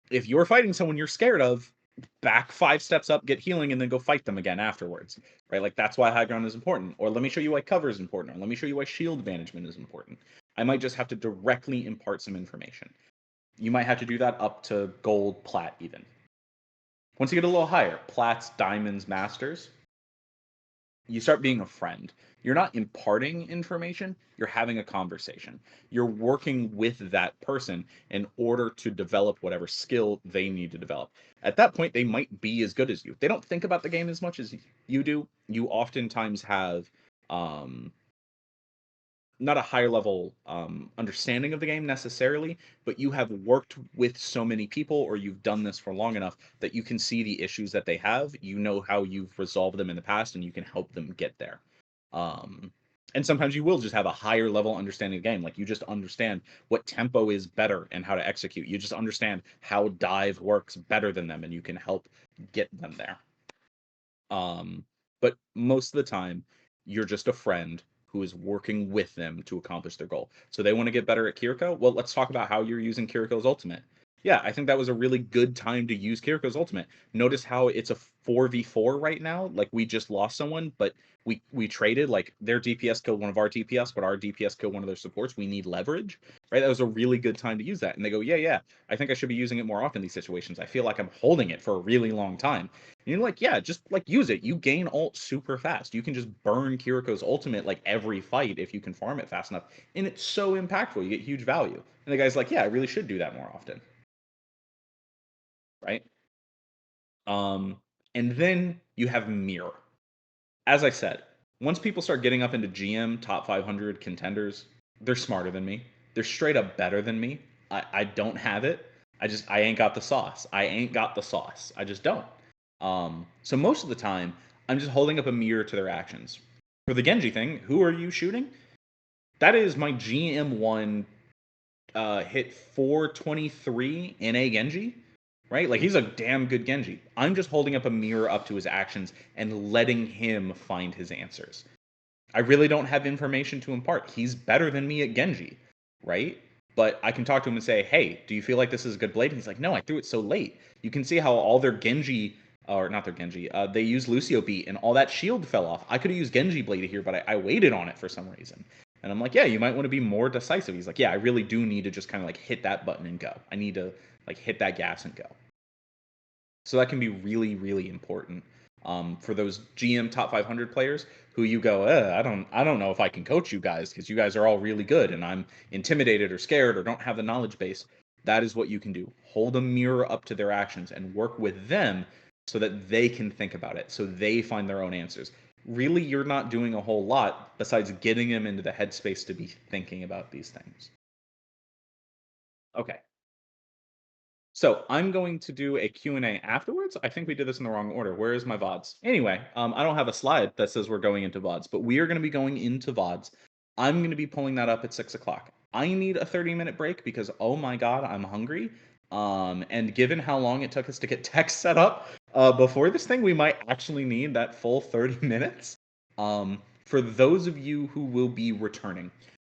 If you're fighting someone you're scared of, back 5 steps up, get healing, and then go fight them again afterwards, right? Like, that's why high ground is important. Or let me show you why cover is important. Or let me show you why shield management is important. I might just have to directly impart some information. You might have to do that up to gold, plat, even. Once you get a little higher, plats, diamonds, masters, you start being a friend. You're not imparting information, you're having a conversation. You're working with that person in order to develop whatever skill they need to develop. At that point, they might be as good as you. They don't think about the game as much as you do. You oftentimes have um, not a higher level understanding of the game necessarily, but you have worked with so many people or you've done this for long enough that you can see the issues that they have. You know how you've resolved them in the past and you can help them get there. Um, and sometimes you will just have a higher level understanding of the game. Like you just understand what tempo is better and how to execute. You just understand how dive works better than them and you can help get them there. But most of the time, you're just a friend who is working with them to accomplish their goal. So they want to get better at Kiriko. Well, let's talk about how you're using Kiriko's ultimate. Yeah, I think that was a really good time to use Kiriko's ultimate. Notice how it's a 4v4 right now. Like we just lost someone, but we traded. Like their DPS killed one of our DPS, but our DPS killed one of their supports. We need leverage, right? That was a really good time to use that. And they go, yeah. I think I should be using it more often in these situations. I feel like I'm holding it for a really long time. And you're like, yeah, just like use it. You gain ult super fast. You can just burn Kiriko's ultimate like every fight if you can farm it fast enough. And it's so impactful. You get huge value. And the guy's like, yeah, I really should do that more often. Right? Um, and then you have mirror. As I said, once people start getting up into GM top 500 contenders, they're smarter than me. They're straight up better than me. I don't have it. I ain't got the sauce. I ain't got the sauce. I just don't. So most of the time, I'm just holding up a mirror to their actions. For the Genji thing, who are you shooting? That is my GM1 hit 423 in a Genji, right? Like he's a damn good Genji. I'm just holding up a mirror up to his actions and letting him find his answers. I really don't have information to impart. He's better than me at Genji, right? but I can talk to him and say, hey, do you feel like this is a good blade? And he's like, no, I threw it so late. You can see how all their Genji, or not their Genji, they used Lucio beat and all that shield fell off. I could have used Genji blade here, but I waited on it for some reason. And I'm like, yeah, you might want to be more decisive. He's like, yeah, I really do need to just kind of like hit that button and go. I need to like hit that gas and go. So that can be really, really important for those GM top 500 players who you go, I don't know if I can coach you guys because you guys are all really good and I'm intimidated or scared or don't have the knowledge base. That is what you can do. Hold a mirror up to their actions and work with them so that they can think about it, so they find their own answers. Really, you're not doing a whole lot besides getting them into the headspace to be thinking about these things. Okay. So I'm going to do a Q&A afterwards. I think we did this in the wrong order. Where is my VODs? Anyway, I don't have a slide that says we're going into VODs, but we are going to be going into VODs. I'm going to be pulling that up at 6 o'clock. I need a 30-minute break because, oh my God, I'm hungry. And given how long it took us to get text set up before this thing, we might actually need that full 30 minutes. For those of you who will be returning,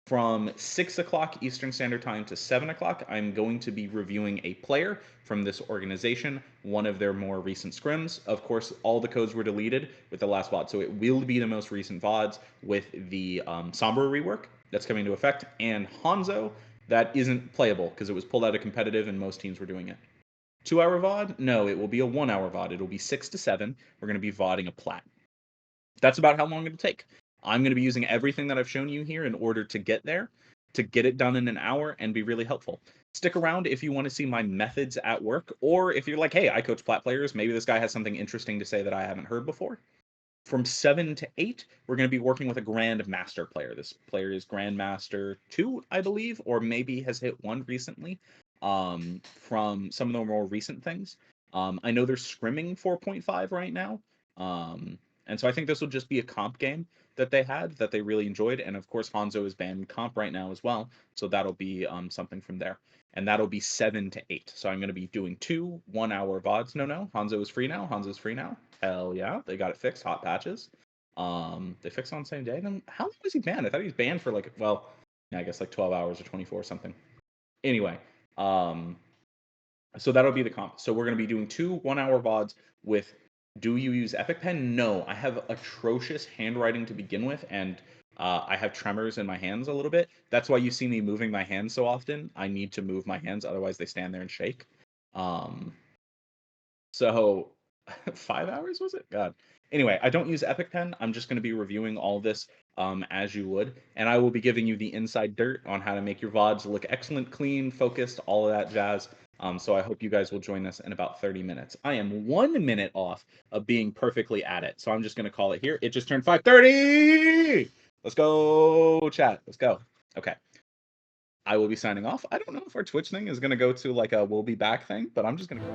from 6 o'clock Eastern Standard Time to 7 o'clock, I'm going to be reviewing a player from this organization, one of their more recent scrims. Of course, all the codes were deleted with the last VOD, so it will be the most recent VODs with the Sombra rework that's coming into effect, and Hanzo that isn't playable because it was pulled out of competitive and most teams were doing it. 2-hour VOD? No, it will be a 1-hour VOD. It'll be 6 to 7. We're going to be VODing a plat. That's about how long it'll take. I'm going to be using everything that I've shown you here in order to get there, to get it done in an hour and be really helpful. Stick around if you want to see my methods at work, or if you're like, hey, I coach plat players, maybe this guy has something interesting to say that I haven't heard before. From 7 to 8, we're going to be working with a Grandmaster player. This player is Grandmaster 2, I believe, or maybe has hit 1 recently from some of the more recent things. I know they're scrimming 4.5 right now. And so I think this will just be a comp game that they had that they really enjoyed. And of course, Hanzo is banned comp right now as well. So that'll be something from there. And that'll be 7 to 8. So I'm going to be doing 2 1-hour VODs. No. Hanzo is free now. Hanzo's free now. Hell yeah. They got it fixed. Hot patches. They fixed on the same day. Then how long was he banned? I thought he was banned for like, well, yeah, I guess like 12 hours or 24 or something. Anyway, so that'll be the comp. So we're going to be doing 2 1-hour VODs with, do you use Epic Pen? No, I have atrocious handwriting to begin with, and I have tremors in my hands a little bit. That's why you see me moving my hands so often. I need to move my hands, otherwise they stand there and shake. So 5 hours was it? God. Anyway, I don't use Epic Pen. I'm just going to be reviewing all this as you would, and I will be giving you the inside dirt on how to make your VODs look excellent, clean, focused, all of that jazz. So I hope you guys will join us in about 30 minutes. I am 1 minute off of being perfectly at it, so I'm just going to call it here. It just turned 5:30. Let's go, chat. Let's go. Okay. I will be signing off. I don't know if our Twitch thing is going to go to like a we'll be back thing, but I'm just going to...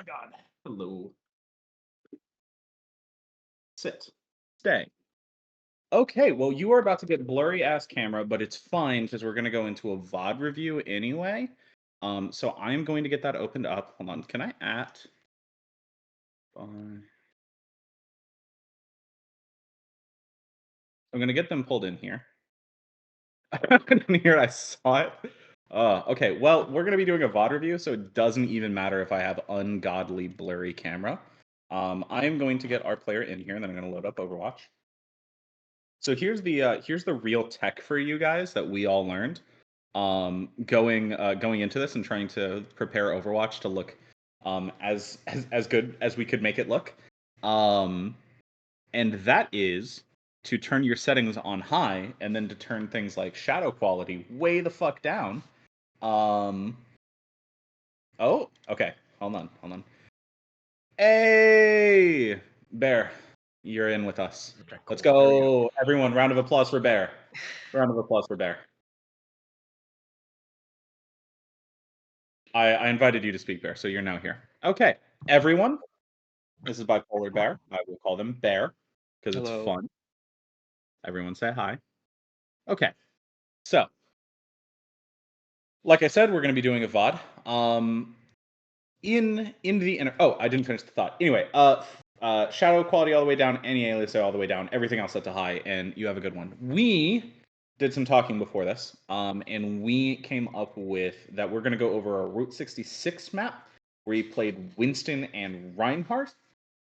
God. Hello. Sit. Stay. Okay, well, you are about to get blurry ass camera, but it's fine because we're gonna go into a VOD review anyway. So I'm going to get that opened up. Hold on. Can I at? I'm gonna get them pulled in here. In here, I saw it. Okay, well, we're gonna be doing a VOD review, so it doesn't even matter if I have ungodly blurry camera. I am going to get our player in here, and then I'm gonna load up Overwatch. So here's the real tech for you guys that we all learned going into this and trying to prepare Overwatch to look as good as we could make it look. Um, and that is to turn your settings on high and then to turn things like shadow quality way the fuck down. Um, oh, okay. Hold on. Hey, Bear, you're in with us. Okay, Let's cool. There we go, everyone. Round of applause for Bear. Round of applause for Bear. I invited you to speak, Bear, so you're now here. Okay, everyone. This is Bipolar Bear. I will call them Bear because it's Hello. fun. Everyone say hi. Okay, so like I said, we're going to be doing a VOD. In the inner. Oh, I didn't finish the thought. Anyway, shadow quality all the way down, anti-alias all the way down, everything else set to high, and you have a good one. We did some talking before this, and we came up with that we're going to go over a Route 66 map where you played Winston and Reinhardt.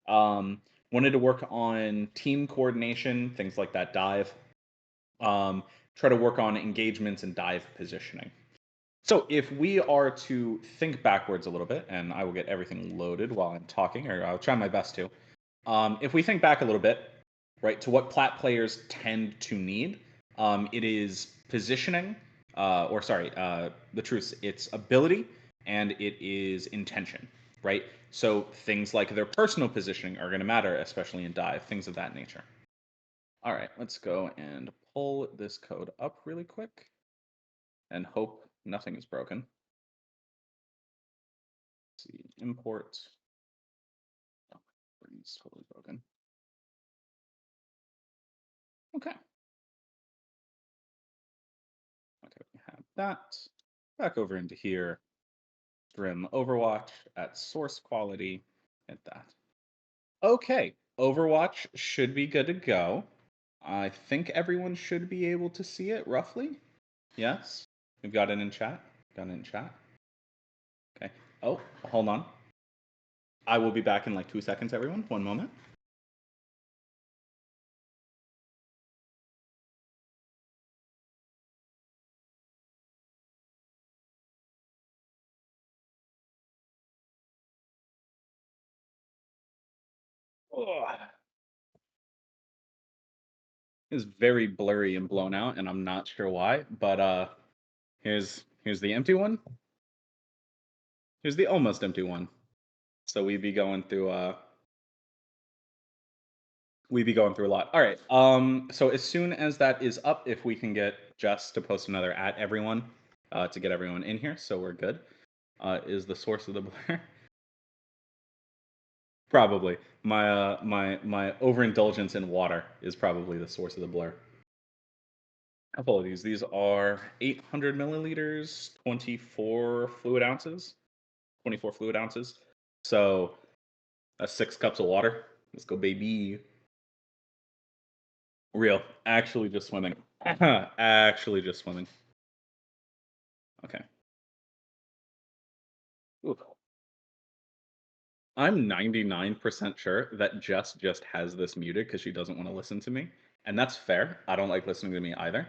Wanted to work on team coordination, things like that dive. Try to work on engagements and dive positioning. So if we are to think backwards a little bit, and I will get everything loaded while I'm talking, or I'll try my best to. If we think back a little bit, right, to what plat players tend to need, it is positioning, the truth, it's ability, and it is intention, right? So things like their personal positioning are going to matter, especially in dive, things of that nature. All right, let's go and pull this code up really quick and hope nothing is broken. Let's see, import. Oh, it's totally broken. Okay. Okay, we have that. Back over into here. Grim Overwatch at source quality. Hit that. Okay, Overwatch should be good to go. I think everyone should be able to see it roughly. Yes. We've got it in chat. Got it in chat. Okay. Oh, hold on. I will be back in like 2 seconds, everyone. One moment. Oh. It's very blurry and blown out, and I'm not sure why. But here's the empty one. Here's the almost empty one. So we'd be going through a lot. All right. So as soon as that is up, if we can get Jess to post another at everyone, to get everyone in here, so we're good. Is the source of the blur? Probably. My overindulgence in water is probably the source of the blur. How full of these? These are 800 milliliters, 24 fluid ounces. 24 fluid ounces. So that's 6 cups of water. Let's go, baby. Real. Actually just swimming. Actually just swimming. Okay. Ooh. I'm 99% sure that Jess just has this muted because she doesn't want to listen to me. And that's fair. I don't like listening to me either.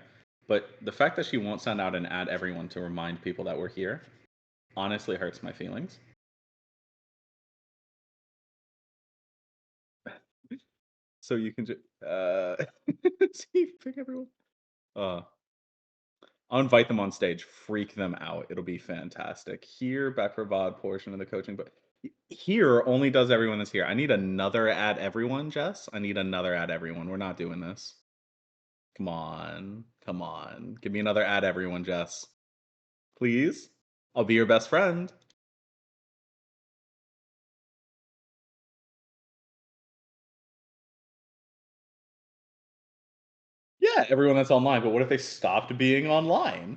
But the fact that she won't send out and add everyone to remind people that we're here honestly hurts my feelings. So you can just see, pick everyone. I'll invite them on stage, freak them out. It'll be fantastic. Here, back for VOD portion of the coaching, but here only does everyone that's here. I need another add everyone, Jess. I need another add everyone. We're not doing this. Come on. Come on. Give me another add everyone, Jess. Please. I'll be your best friend. Yeah, everyone that's online, but what if they stopped being online?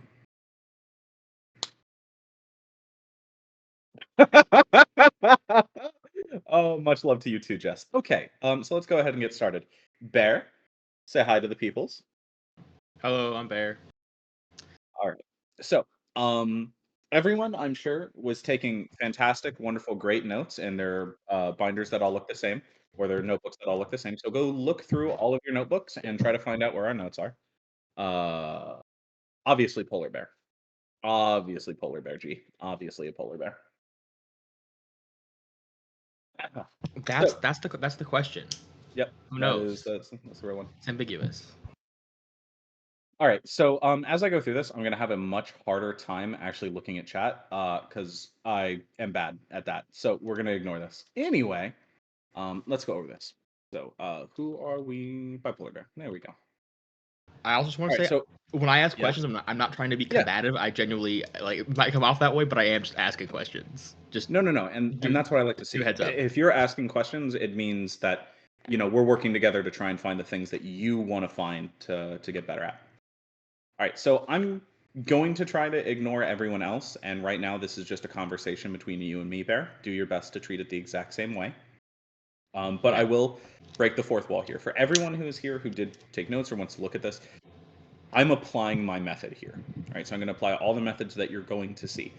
Oh, much love to you too, Jess. Okay, so let's go ahead and get started. Bear, say hi to the peoples. Hello, I'm Bear. All right. So, um, everyone, I'm sure, was taking fantastic, wonderful, great notes in their binders that all look the same, or their notebooks that all look the same. So go look through all of your notebooks and try to find out where our notes are. Uh, obviously, polar bear. Obviously, polar bear. G. Obviously, a polar bear. That's So, that's the that's the question. yep, Who that is knows? that's the real one. It's ambiguous. All right. So as I go through this, I'm gonna have a much harder time actually looking at chat because I am bad at that. So we're gonna ignore this anyway. Let's go over this. So who are we? Bipolar bear. There we go. I also just want All to right. say, So when I ask yeah, questions, I'm not trying to be yeah. combative. I genuinely like it might come off that way, but I am just asking questions. Just No. And give that's what I like to give a see. heads up. If you're asking questions, it means that we're working together to try and find the things that you want to find to get better at. All right, so I'm going to try to ignore everyone else, and right now this is just a conversation between you and me, Bear. Do your best to treat it the exact same way. But Okay. I will break the fourth wall here. For everyone who is here who did take notes or wants to look at this, I'm applying my method here. All right, so I'm going to apply all the methods that you're going to see.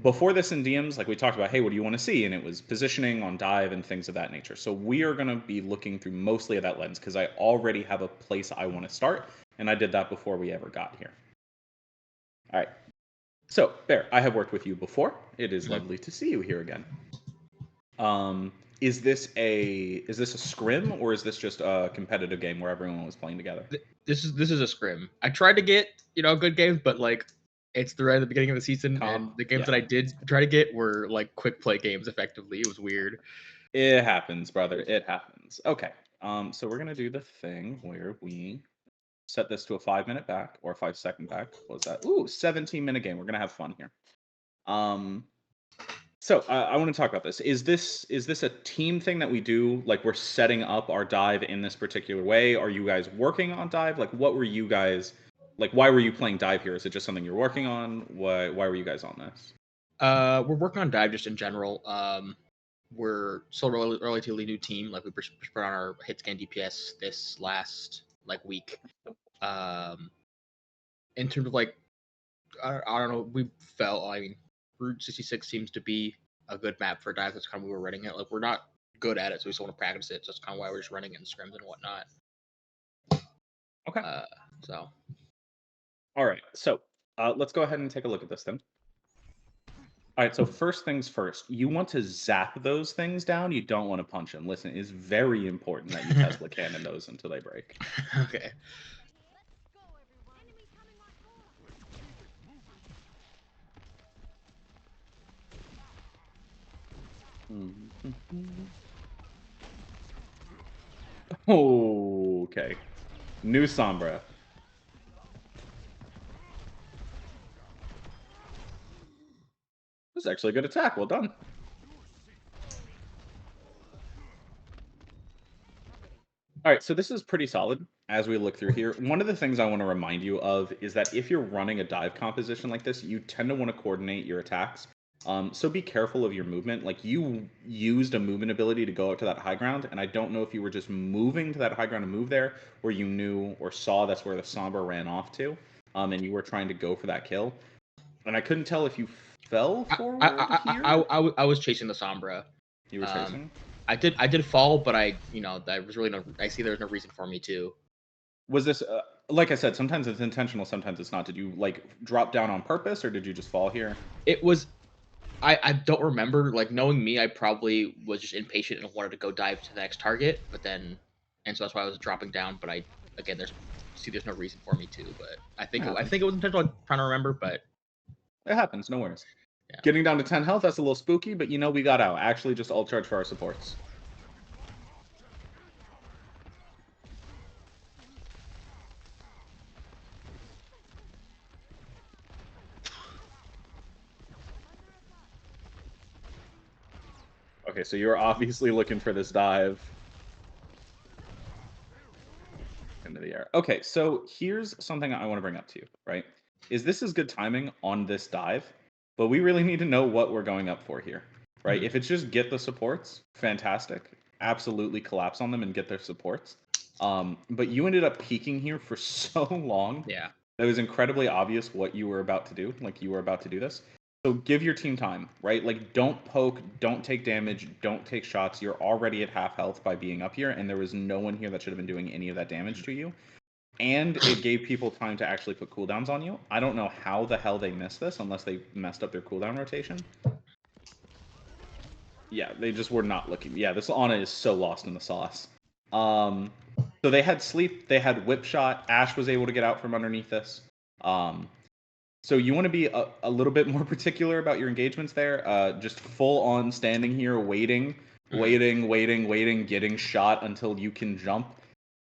Before this in DMs, like we talked about, hey, what do you want to see? And it was positioning on dive and things of that nature. So we are going to be looking through mostly of that lens because I already have a place I want to start, and I did that before we ever got here. All right. So, Bear, I have worked with you before. It is lovely to see you here again. Is this a scrim or is this just a competitive game where everyone was playing together? This is a scrim. I tried to get good games, but like it's right at the beginning of the season, Comp? and the games that Yeah. I did try to get were like quick play games. Effectively, it was weird. It happens, brother. It happens. Okay. So we're gonna do the thing where we set this to a 5 minute back or a 5 second back. What was that? Ooh, 17-minute game. We're gonna have fun here. Um, So I want to talk about this. Is this a team thing that we do? Like we're setting up our dive in this particular way? Are you guys working on dive? Like what were you guys like? Why were you playing dive here? Is it just something you're working on? Why were you guys on this? We're working on dive just in general. We're still a relatively new team. Like we put on our hit scan DPS this last like week. Um, in terms of like, I don't know, we felt. I mean, Route 66 seems to be a good map for dive. That's kind of why we're running it. Like we're not good at it, so we still want to practice it. So that's kind of why we're just running it in scrims and whatnot. Okay. Uh, so All right. So let's go ahead and take a look at this then. All right. So first things first, you want to zap those things down. You don't want to punch them. Listen, it's very important that you Tesla cannon those until they break. okay. Okay. New Sombra. This is actually a good attack. Well done. All right, so this is pretty solid as we look through here. One of the things I want to remind you of is that if you're running a dive composition like this, you tend to want to coordinate your attacks. So be careful of your movement. Like you used a movement ability to go up to that high ground, and I don't know if you were just moving to that high ground to move there, or you knew or saw that's where the Sombra ran off to, and you were trying to go for that kill. And I couldn't tell if you fell forward here. I was chasing the Sombra. You were Um, chasing. I did fall, but there was really no. I see there's no reason for me to. Was this like I said? Sometimes it's intentional, sometimes it's not. Did you like drop down on purpose, or did you just fall here? It was. I don't remember. Like knowing me, I probably was just impatient and wanted to go dive to the next target, but then, and so that's why I was dropping down. But I again, there's no reason for me to. But It I happens. think it was intentional. I'm trying to remember, but It happens. No worries. yeah. Getting down to 10 health, that's a little spooky, but we got out. Actually, just alt charge for our supports. Okay, so you're obviously looking for this dive. And into the air. Okay, so here's something I want to bring up to you, right? This is good timing on this dive, but we really need to know what we're going up for here, right? Mhm. If it's just get the supports, fantastic. Absolutely collapse on them and get their supports. But you ended up peeking here for so long Yeah. that it was incredibly obvious what you were about to do. Like, you were about to do this. So give your team time, right? Like, don't poke, don't take damage, don't take shots. You're already at half health by being up here, and there was no one here that should have been doing any of that damage to you. And it gave people time to actually put cooldowns on you. I don't know how the hell they missed this unless they messed up their cooldown rotation. Yeah, they just were not looking. Yeah, this Ana is so lost in the sauce. So they had sleep, they had whip shot. Ashe was able to get out from underneath this. So you want to be a little bit more particular about your engagements there. Just full on standing here, waiting, getting shot until you can jump.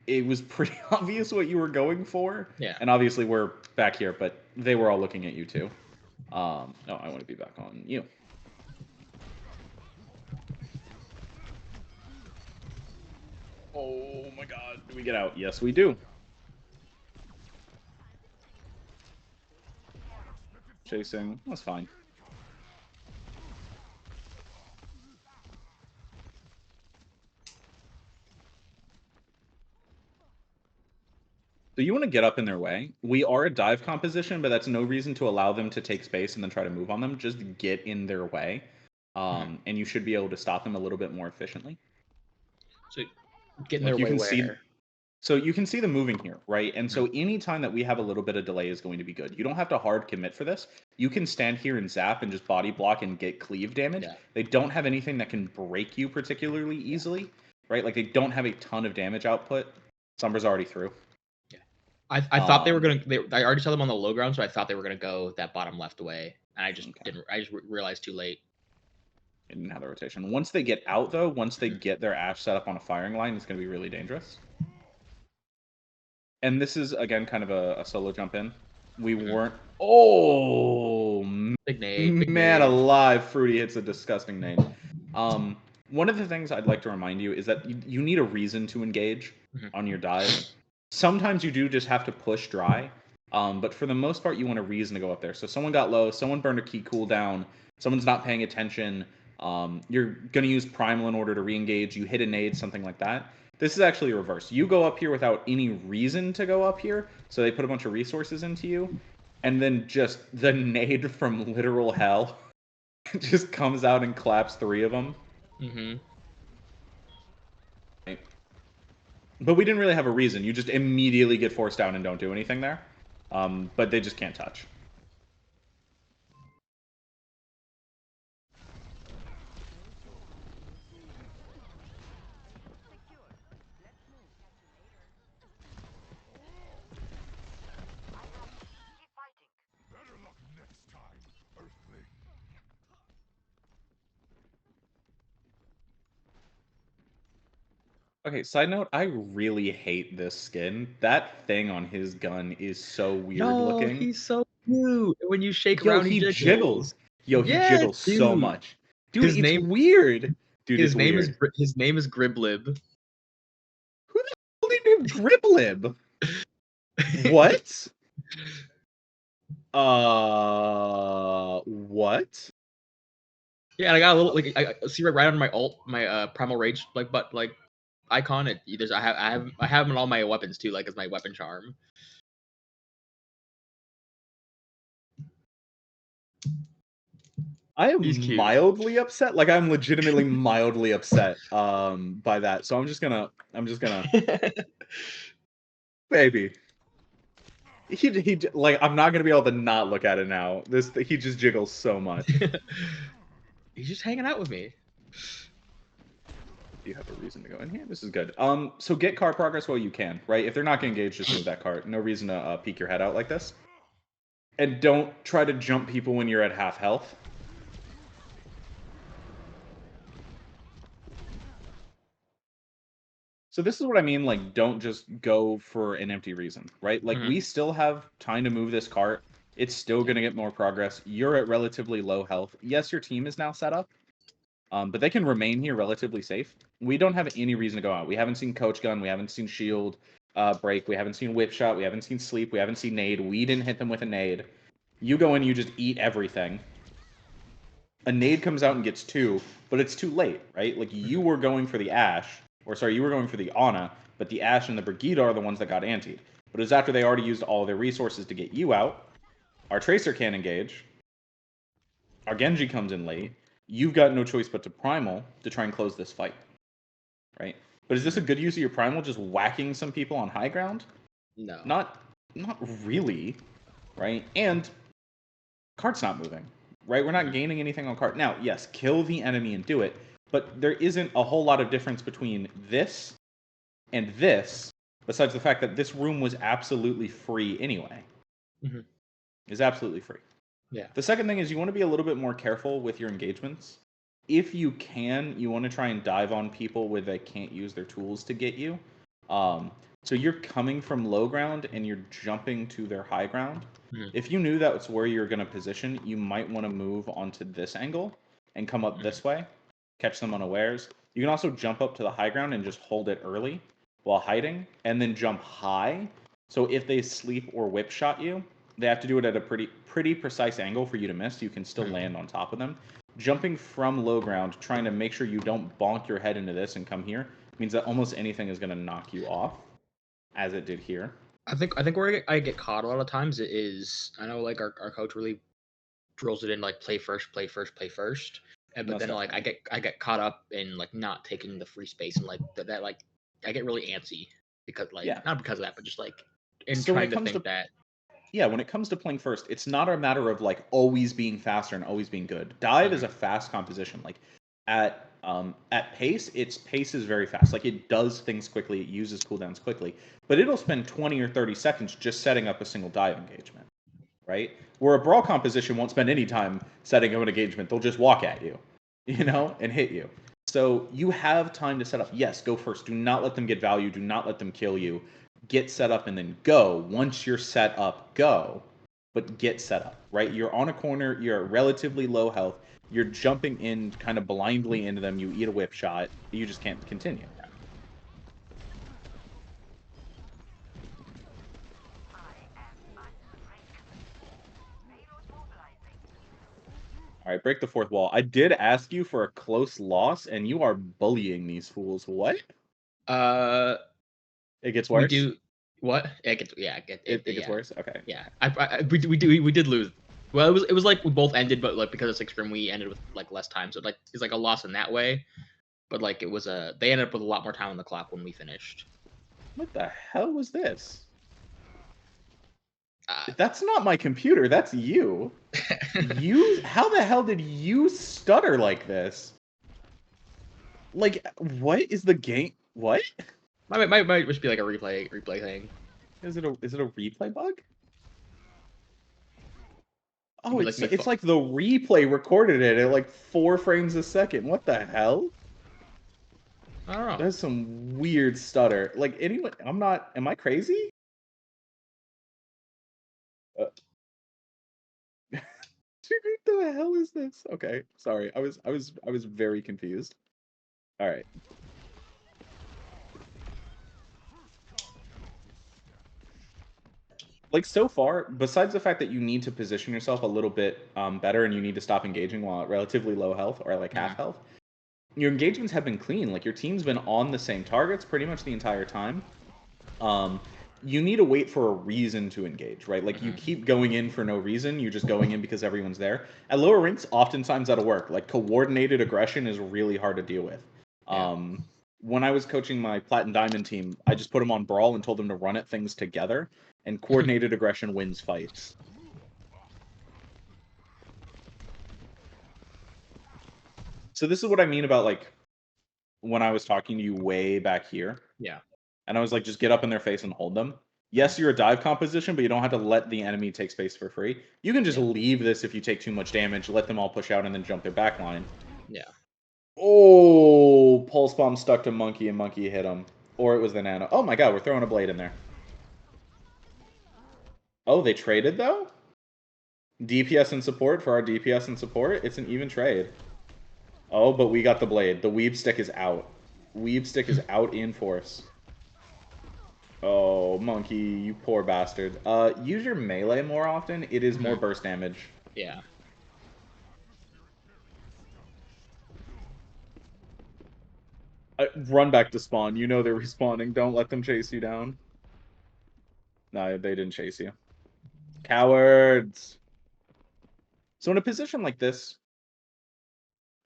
It was pretty obvious what you were going for. Yeah. And obviously we're back here, but they were all looking at you too. No, I want to be back on you. Oh my god, do we get out? Yes, we do. Chasing, that's fine. So you want to get up in their way. We are a dive composition, but that's no reason to allow them to take space and then try to move on them. Just get in their way, and you should be able to stop them a little bit more efficiently. So get in Like their you way can where? see, so you can see them moving here, right? And so any time that we have a little bit of delay is going to be good. You don't have to hard commit for this. You can stand here and zap and just body block and get cleave damage. Yeah. They don't have anything that can break you particularly easily, right? Like they don't have a ton of damage output. Sombra's already through. I thought they were gonna. I already saw them on the low ground, so I thought they were gonna go that bottom left way, and I just didn't. I just realized too late. They didn't have the rotation. Once they get out, though, once they get their Ashe set up on a firing line, it's going to be really dangerous. And this is, again, kind of a solo jump in. We weren't... Oh, Big nade. Big man nade. alive. Fruity hits a disgusting nade. One of the things I'd like to remind you is that you need a reason to engage on your dives. Sometimes you do just have to push dry, but for the most part, you want a reason to go up there. So someone got low, someone burned a key cooldown, someone's not paying attention, you're going to use Primal in order to re-engage, you hit a nade, something like that. This is actually reverse. You go up here without any reason to go up here, so they put a bunch of resources into you, and then just the nade from literal hell just comes out and claps 3 of them. But we didn't really have a reason. You just immediately get forced down and don't do anything there. But they just can't touch. Okay, side note, I really hate this skin. That thing on his gun is so weird looking. He's so cute. When you shake Yo, around, he jiggles. Yo, he Yeah, jiggles so dude. much. Dude, it's weird. Dude, his it's name weird. His name is Griblib. Who the hell named Griblib? What? What? Yeah, and I got a little like I see right on my Primal Rage icon. I have him in all my weapons too, like as my weapon charm. I am He's cute. mildly upset. Like I'm legitimately mildly upset by that. So I'm just gonna baby. He like I'm not gonna be able to not look at it now. He just jiggles so much. He's just hanging out with me. You have a reason to go in here. This is good. So get cart progress while you can, right? If they're not gonna engage, just move that cart. No reason to peek your head out like this. And don't try to jump people when you're at half health. So this is what I mean, like, don't just go for an empty reason, right? Like, we still have time to move this cart. It's still going to get more progress. You're at relatively low health. Yes, your team is now set up, but they can remain here relatively safe. We don't have any reason to go out. We haven't seen Coach Gun. We haven't seen Shield. break. We haven't seen whip shot. We haven't seen sleep. We haven't seen nade. We didn't hit them with a nade. You go in, you just eat everything. A nade comes out and gets 2, but it's too late, right? Like, you were going for the Ashe, or sorry, you were going for the Ana, but the Ashe and the Brigida are the ones that got antied. But it was after they already used all their resources to get you out. Our Tracer can't engage. Our Genji comes in late. You've got no choice but to Primal to try and close this fight, right? But is this a good use of your Primal, just whacking some people on high ground? No. Not really, right? And card's not moving, right? We're not gaining anything on card. Now, yes, kill the enemy and do it, but there isn't a whole lot of difference between this and this, besides the fact that this room was absolutely free anyway. Mm-hmm. It's absolutely free. Yeah. The second thing is you want to be a little bit more careful with your engagements. If you can, you want to try and dive on people where they can't use their tools to get you. So you're coming from low ground and you're jumping to their high ground. Mm-hmm. If you knew that's where you're going to position, you might want to move onto this angle and come up this way, catch them unawares. You can also jump up to the high ground and just hold it early while hiding, and then jump high. So if they sleep or whip shot you, they have to do it at a pretty precise angle for you to miss. You can still land on top of them. Jumping from low ground, trying to make sure you don't bonk your head into this and come here, means that almost anything is going to knock you off, as it did here. I think where I get caught a lot of times is, I know like our coach really drills it in like play first, and but then like I get caught up in like not taking the free space and like that like I get really antsy because like not because of that, but just like in trying to think that. Yeah, when it comes to playing first, it's not a matter of like always being faster and always being good. Dive is a fast composition. Like at pace, its pace is very fast. Like it does things quickly, it uses cooldowns quickly, but it'll spend 20 or 30 seconds just setting up a single dive engagement, right? Where a brawl composition won't spend any time setting up an engagement. They'll just walk at you, you know, and hit you. So you have time to set up. Yes, go first. Do not let them get value. Do not let them kill you. Get set up and then go. Once you're set up, go. But get set up, right? You're on a corner. You're at relatively low health. You're jumping in kind of blindly into them. You eat a whip shot. You just can't continue. All right, break the fourth wall. I did ask you for a close loss, and you are bullying these fools. What? It gets worse. We do what? It gets worse. Okay. Yeah, we did lose. Well, it was like we both ended, but like because of 6 Grim, we ended with like less time. So like it's like a loss in that way, but like it was they ended up with a lot more time on the clock when we finished. What the hell was this? That's not my computer. That's you. How the hell did you stutter like this? Like, what is the game? What? Might just be like a replay thing. Is it a replay bug? Oh, it's like the replay recorded it at like 4 frames a second. What the hell? I don't know. That's some weird stutter. Like anyone, am I crazy? What the hell is this? Okay, sorry. I was very confused. All right. Like so far, besides the fact that you need to position yourself a little bit better and you need to stop engaging while at relatively low health or like half health, your engagements have been clean. Like your team's been on the same targets pretty much the entire time. You need to wait for a reason to engage, right? Like you keep going in for no reason. You're just going in because everyone's there. At lower ranks, oftentimes that'll work. Like coordinated aggression is really hard to deal with. When I was coaching my Plat and Diamond team, I just put them on Brawl and told them to run at things together, and coordinated aggression wins fights. So this is what I mean about like when I was talking to you way back here. Yeah. And I was like, just get up in their face and hold them. Yes, you're a dive composition, but you don't have to let the enemy take space for free. You can just leave this if you take too much damage, let them all push out, and then jump their back line. Yeah. Oh, Pulse Bomb stuck to Monkey, and Monkey hit him. Or it was the Nano. Oh my god, we're throwing a blade in there. Oh, they traded, though? DPS and support for our DPS and support? It's an even trade. Oh, but we got the blade. The Weeb Stick is out. Weeb Stick is out in force. Oh, monkey, you poor bastard. Use your melee more often. It is more burst damage. Yeah. Run back to spawn. You know they're respawning. Don't let them chase you down. No, they didn't chase you. Cowards! So in a position like this,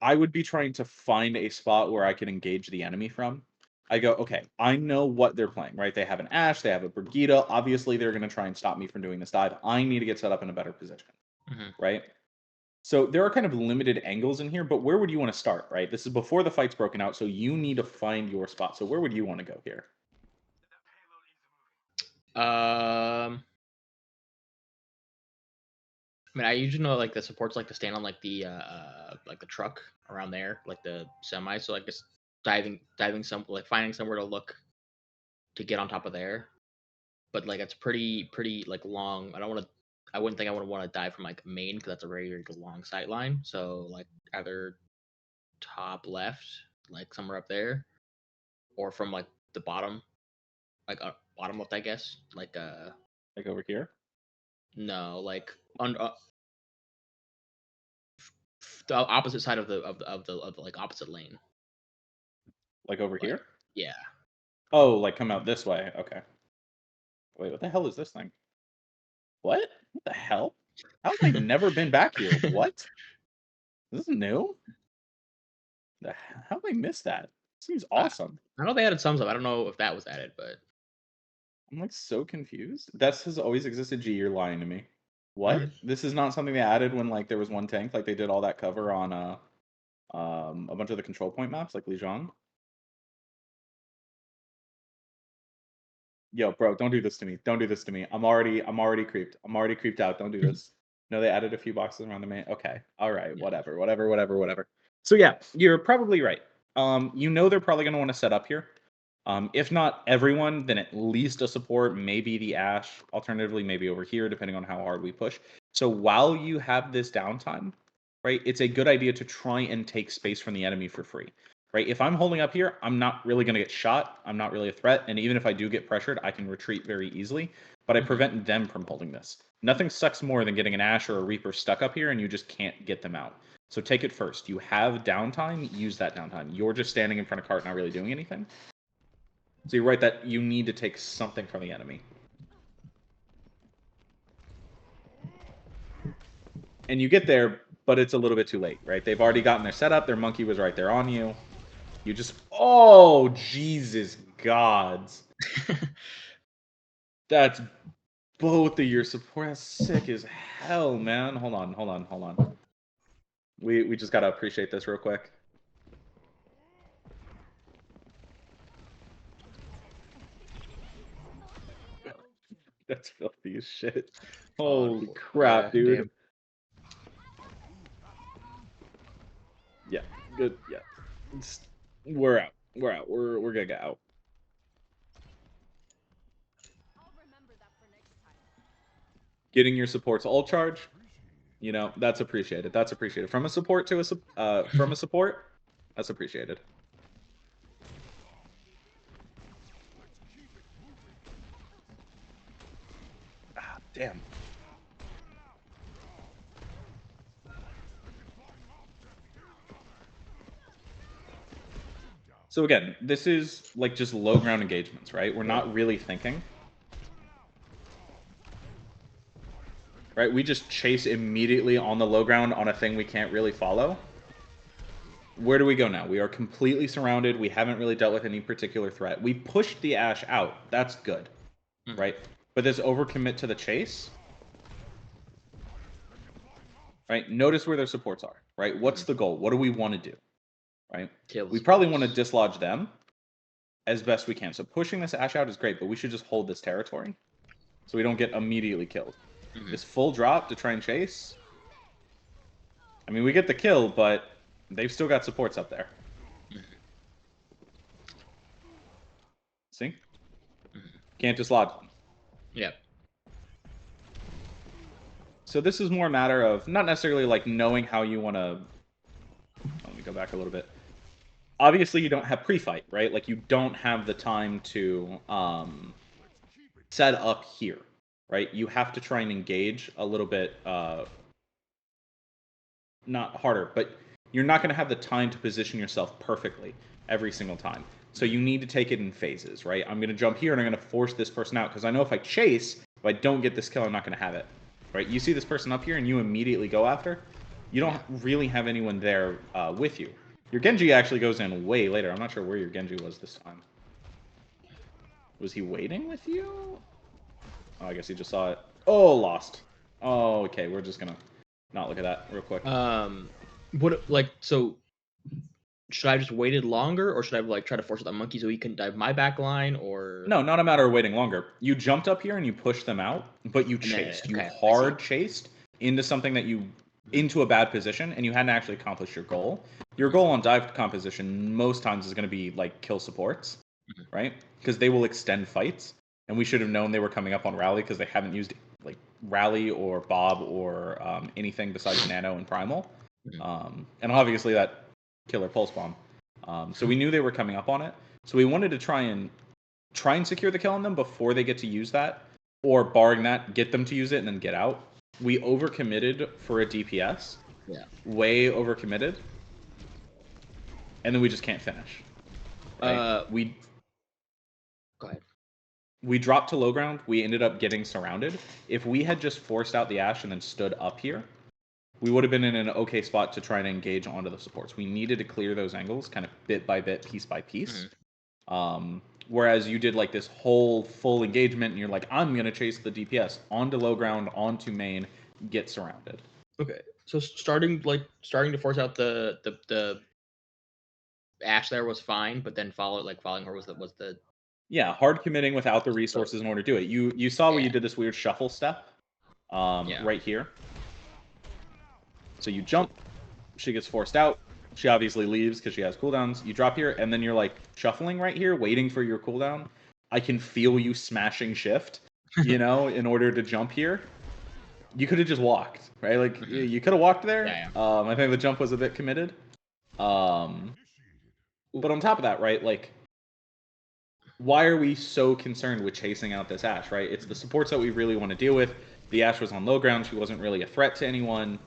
I would be trying to find a spot where I can engage the enemy from. I go, okay, I know what they're playing, right? They have an Ashe, they have a Brigitte. Obviously, they're going to try and stop me from doing this dive. I need to get set up in a better position, right? So there are kind of limited angles in here, but where would you want to start, right? This is before the fight's broken out, so you need to find your spot. So where would you want to go here? I mean, I usually know like the supports like to stand on like the truck around there, like the semi. So like just diving some like finding somewhere to look to get on top of there. But like it's pretty like long. I wouldn't think I would want to dive from like main because that's a very long sight line. So like either top left, like somewhere up there, or from like the bottom, like bottom left, I guess. Like over here? no, like on the opposite side of the like opposite lane. Like over Like here? yeah. Oh, like come out this way. Okay. Wait, what the hell is this thing? What? What the hell? How have I never been back here? What? This is new? How have I missed that? Seems awesome. I know they added some stuff. I don't know if that was added, but I'm like so confused. That has always existed. G, you're lying to me. What? Mhm. This is not something they added when like there was one tank, like they did all that cover on a bunch of the control point maps, like Lijiang. Yo, bro, don't do this to me. Don't do this to me. I'm already creeped. I'm already creeped out. Don't do this. No, they added a few boxes around the main. Okay. All right. Yeah. Whatever. So yeah, you're probably right. You know they're probably gonna want to set up here. If not everyone, then at least a support, maybe the Ashe, alternatively, maybe over here, depending on how hard we push. So while you have this downtime, right, it's a good idea to try and take space from the enemy for free, right? If I'm holding up here, I'm not really going to get shot. I'm not really a threat. And even if I do get pressured, I can retreat very easily, but I prevent them from holding this. Nothing sucks more than getting an Ashe or a Reaper stuck up here and you just can't get them out. So take it first. You have downtime, use that downtime. You're just standing in front of cart, not really doing anything. So you're right that you need to take something from the enemy. And you get there, but it's a little bit too late, right? They've already gotten their setup. Their monkey was right there on you. You just... Oh, Jesus gods. That's both of your support. That's sick as hell, man. Hold on. We just gotta appreciate this real quick. That's filthy as shit. Holy crap, dude. Damn. Yeah, good. Yeah, we're out. We're gonna get out. Getting your supports all charge, you know, that's appreciated. That's appreciated from a support to a support. That's appreciated. Ah, damn. So again, this is like just low ground engagements, right? We're not really thinking. Right? We just chase immediately on the low ground on a thing we can't really follow. Where do we go now? We are completely surrounded. We haven't really dealt with any particular threat. We pushed the Ashe out. That's good. Right? But this overcommit to the chase. Right? Notice where their supports are. Right? What's the goal? What do we want to do? Right? We probably want to dislodge them as best we can. So pushing this Ashe out is great, but we should just hold this territory so we don't get immediately killed. This full drop to try and chase. I mean, we get the kill, but they've still got supports up there. See? Can't dislodge them. Yep. So this is more a matter of not necessarily like knowing how you want to... Let me go back a little bit. Obviously, you don't have pre-fight, right? Like, you don't have the time to set up here, right? You have to try and engage a little bit, not harder, but you're not going to have the time to position yourself perfectly every single time. So you need to take it in phases, right? I'm going to jump here and I'm going to force this person out because I know if I chase, if I don't get this kill, I'm not going to have it, right? You see this person up here and you immediately go after. You don't really have anyone there with you. Your Genji actually goes in way later. I'm not sure where your Genji was this time. Was he waiting with you? Oh, I guess he just saw it. Oh, lost. Oh, okay. We're just going to not look at that real quick. So should I just waited longer, or should I like try to force the monkey so he can dive my back line, or No, not a matter of waiting longer. You jumped up here and you pushed them out, but you chased. You hard chased into something that you into a bad position, and you hadn't actually accomplished your goal. Your goal on dive composition most times is going to be like kill supports, right? Because they will extend fights, and we should have known they were coming up on rally because they haven't used like rally or Bob or anything besides Nano and Primal, and obviously that killer pulse bomb. So we knew they were coming up on it. So we wanted to try and secure the kill on them before they get to use that, or barring that, get them to use it and then get out. We overcommitted for a DPS. Yeah. Way overcommitted. And then we just can't finish. Right? Go ahead. We dropped to low ground. We ended up getting surrounded. If we had just forced out the Ashe and then stood up here, we would have been in an okay spot to try and engage onto the supports. We needed to clear those angles kind of bit by bit, piece by piece. Whereas you did like this whole full engagement and you're like, I'm going to chase the DPS onto low ground, onto main, get surrounded. Okay. So starting to force out the Ashe there was fine, but then following her was the yeah, hard committing without the resources in order to do it. You saw where you did this weird shuffle step right here. So you jump, she gets forced out. She obviously leaves because she has cooldowns. You drop here, and then you're like shuffling right here, waiting for your cooldown. I can feel you smashing shift, in order to jump here. You could have just walked, right? Like you could have walked there. Yeah. I think the jump was a bit committed. But on top of that, right? Like, why are we so concerned with chasing out this Ashe, right? It's the supports that we really want to deal with. The Ashe was on low ground. She wasn't really a threat to anyone.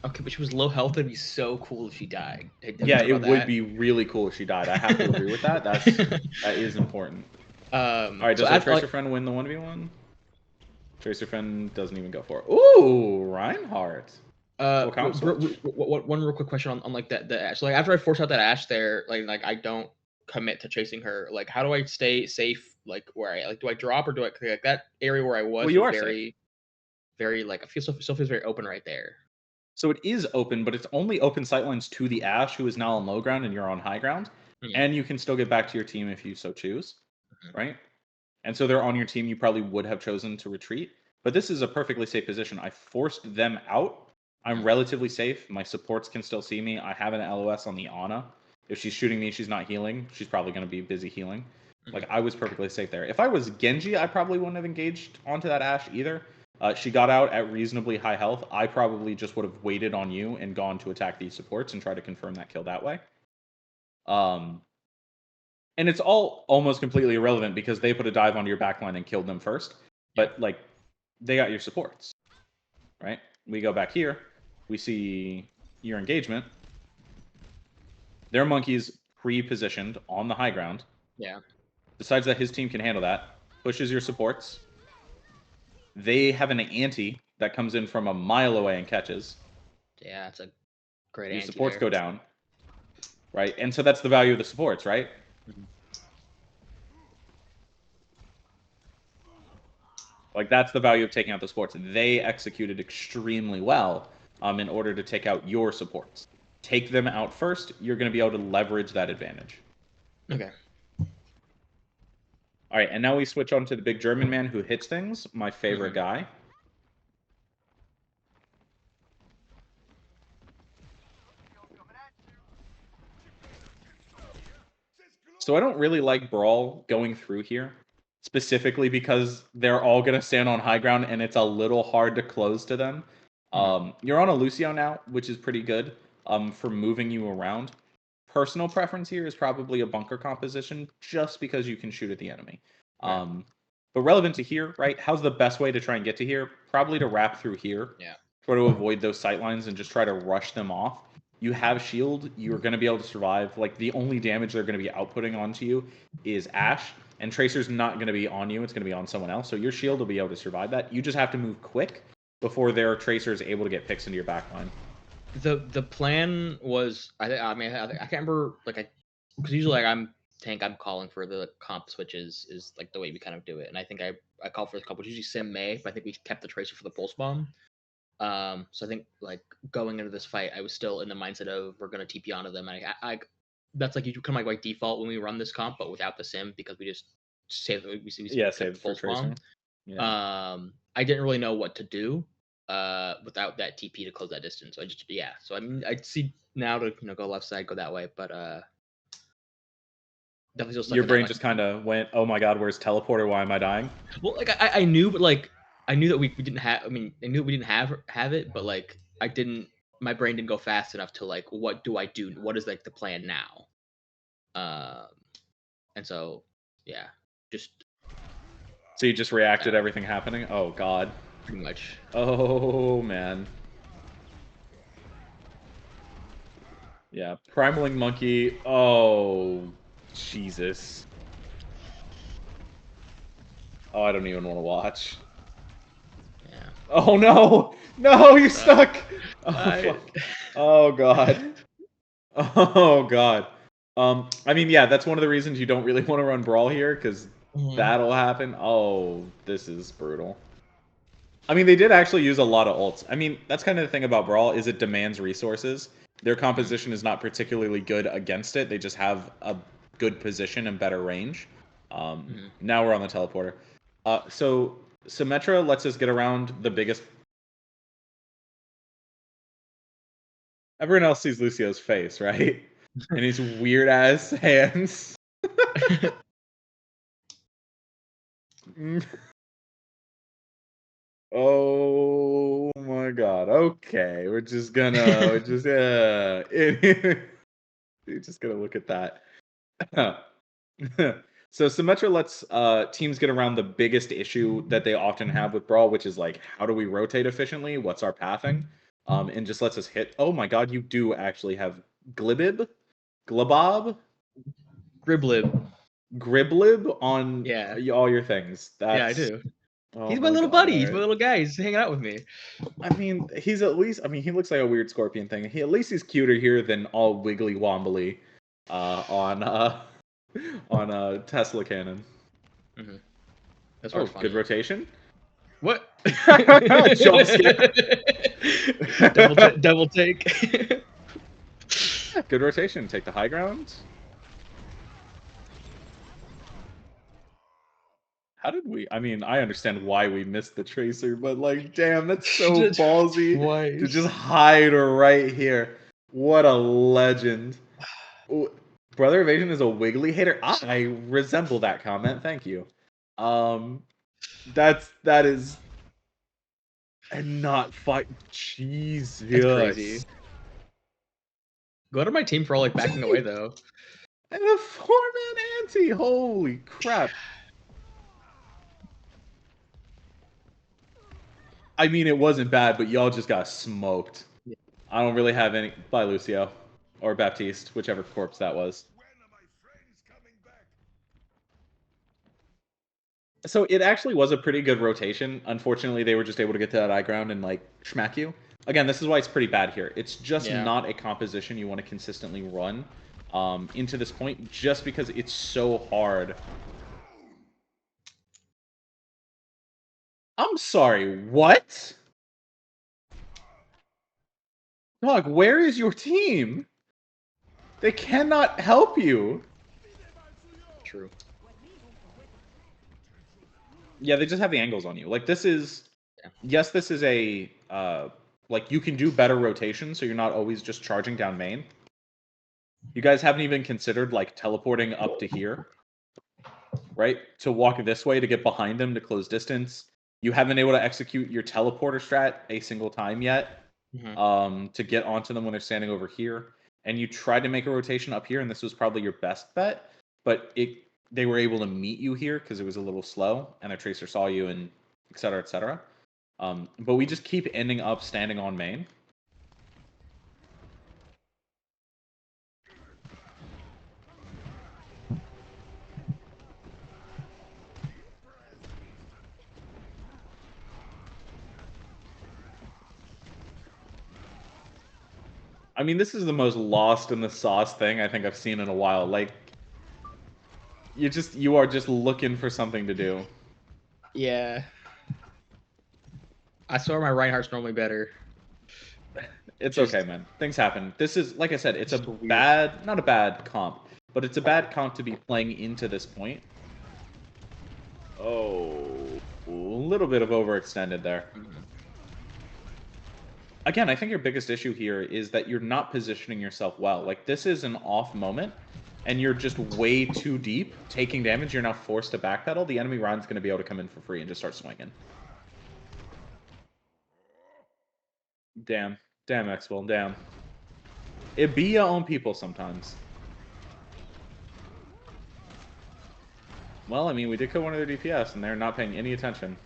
Okay, but she was low health. It'd be so cool if she died. Yeah, it would be really cool if she died. I have to agree with that. That is important. All right, does our Tracer friend win the 1v1? Tracer friend doesn't even go for it. Ooh, Reinhardt. One real quick question on like the Ashe. So, like after I force out that Ashe there, like I don't commit to chasing her. Like, how do I stay safe? Like, where I do I drop or do I like that area where I was? Well, you are very, safe. very like I feel still feels very open right there. So it is open, but it's only open sightlines to the Ashe, who is now on low ground and you're on high ground. And you can still get back to your team if you so choose, right? And so they're on your team. You probably would have chosen to retreat, but this is a perfectly safe position. I forced them out. I'm relatively safe. My supports can still see me. I have an LOS on the Ana. If she's shooting me, she's not healing. She's probably going to be busy healing. Like, I was perfectly safe there. If I was Genji, I probably wouldn't have engaged onto that Ashe either. She got out at reasonably high health. I probably just would have waited on you and gone to attack these supports and try to confirm that kill that way. And it's all almost completely irrelevant because they put a dive onto your backline and killed them first. But, like, they got your supports, right? We go back here. We see your engagement. Their monkey's pre-positioned on the high ground. Yeah. Decides that his team can handle that. Pushes your supports. They have an anti that comes in from a mile away and catches. Yeah, it's a great Your anti supports there. go down. Right? And so that's the value of the supports, right? Like, that's the value of taking out the supports. They executed extremely well in order to take out your supports. Take them out first, you're going to be able to leverage that advantage. Okay. All right, and now we switch on to the big German man who hits things, my favorite guy. So I don't really like Brawl going through here, specifically because they're all going to stand on high ground and it's a little hard to close to them. You're on a Lucio now, which is pretty good for moving you around. Personal preference here is probably a bunker composition just because you can shoot at the enemy. But relevant to here, right? How's the best way to try and get to here? Probably to wrap through here. Yeah. Try to avoid those sight lines and just try to rush them off. You have shield, you're going to be able to survive. Like, the only damage they're going to be outputting onto you is Ash, and Tracer's not going to be on you, it's going to be on someone else. So your shield will be able to survive that. You just have to move quick before their Tracer is able to get picks into your backline. The plan was, I can't remember, like, because usually, like, I'm calling for the comp switches is like the way we kind of do it, and I think I call for the comp, which usually Sim May, but I think we kept the Tracer for the pulse bomb. So I think, like, going into this fight, I was still in the mindset of we're gonna TP onto them, and I that's like you kind of like default when we run this comp, but without the Sim, because we just save we Save the it for pulse Tracer. bomb. Yeah. I didn't really know what to do without that TP to close that distance. So So I mean, I'd see now to go left side, go that way, but definitely still stuck Your in brain that, just kind of went, oh my god, where's teleporter? Why am I dying? well, like I knew, but like I knew that we didn't have. I mean, I knew we didn't have it, but like I didn't. My brain didn't go fast enough to like, what do I do? What is like the plan now? And so yeah, just So you just reacted to everything happening? Oh god. pretty much. Oh man. Yeah, Primaling Monkey. Oh, Jesus. Oh, I don't even want to watch. Yeah. Oh no! No, you're stuck! Oh, fuck. Oh god. Oh god. I mean, yeah, that's one of the reasons you don't really want to run Brawl here, because that'll happen. Oh, this is brutal. I mean, they did actually use a lot of ults. I mean, that's kind of the thing about Brawl, is it demands resources. Their composition is not particularly good against it. They just have a good position and better range. Now we're on the teleporter. So Symmetra lets us get around the biggest... Everyone else sees Lucio's face, right? And his weird-ass hands. Oh my god. Okay, we're just gonna... We're just gonna look at that. So Symmetra lets teams get around the biggest issue that they often have with Brawl, which is like, how do we rotate efficiently? What's our pathing? And just lets us hit. Oh my god, you do actually have Glibib? Glabob? Griblib on all your things. Yeah, I do. Oh He's my little god, buddy. He's right. my little guy. He's hanging out with me. I mean, he's at least... I mean, he looks like a weird scorpion thing. At least he's cuter here than all wiggly wombly on Tesla Cannon. That's oh, good rotation. What? Jump scare. Double take. Good rotation. Take the high ground. How did we... I mean, I understand why we missed the Tracer, but like, damn, that's so ballsy to just hide right here. What a legend. Brother Evasion is a wiggly hater. I resemble that comment. Thank you. That is... And not fight. Jesus. That's crazy. Go to my team for all like backing away though. And a 4-man anti. Holy crap. I mean, it wasn't bad, but y'all just got smoked. Yeah. I don't really have any... Bye, Lucio. Or Baptiste, whichever corpse that was. So it actually was a pretty good rotation. Unfortunately, they were just able to get to that high ground and, like, schmack you. Again, this is why it's pretty bad here. It's just not a composition you want to consistently run into this point, just because it's so hard. I'm sorry, what? Dog, where is your team? They cannot help you. True. Yeah, they just have the angles on you. Like, this is... Yes, this is a... like, you can do better rotation, so you're not always just charging down main. You guys haven't even considered, like, teleporting up to here. Right? To walk this way to get behind them to close distance. You haven't been able to execute your teleporter strat a single time yet. To get onto them when they're standing over here. And you tried to make a rotation up here, and this was probably your best bet. But it they were able to meet you here because it was a little slow, and their tracer saw you, and et cetera, et cetera. But we just keep ending up standing on main. I mean, this is the most lost in the sauce thing I think I've seen in a while. Like, you are just looking for something to do. Yeah. I swear my Reinhardt's normally better. It's Just- okay, man. Things happen. This is, like I said, it's a Just weird. bad, not a bad comp, but it's a bad comp to be playing into this point. Oh, a little bit of overextended there. Again, I think your biggest issue here is that you're not positioning yourself well. Like, this is an off moment, and you're just way too deep, taking damage. You're now forced to backpedal. The enemy Ryan's going to be able to come in for free and just start swinging. Damn. Damn, Exfil. Damn. It be your own people sometimes. Well, I mean, we did kill one of their DPS, and they're not paying any attention.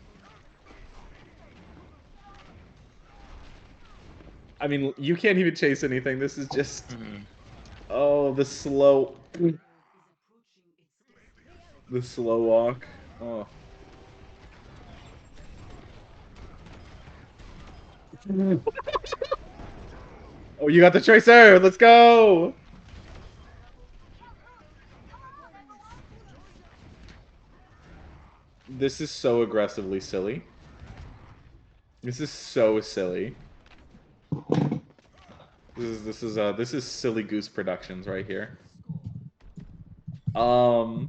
I mean, you can't even chase anything. This is just... Oh, the slow... The slow walk. Oh. Oh, you got the Tracer! Let's go! This is so aggressively silly. This is so silly. This is Silly Goose Productions right here. I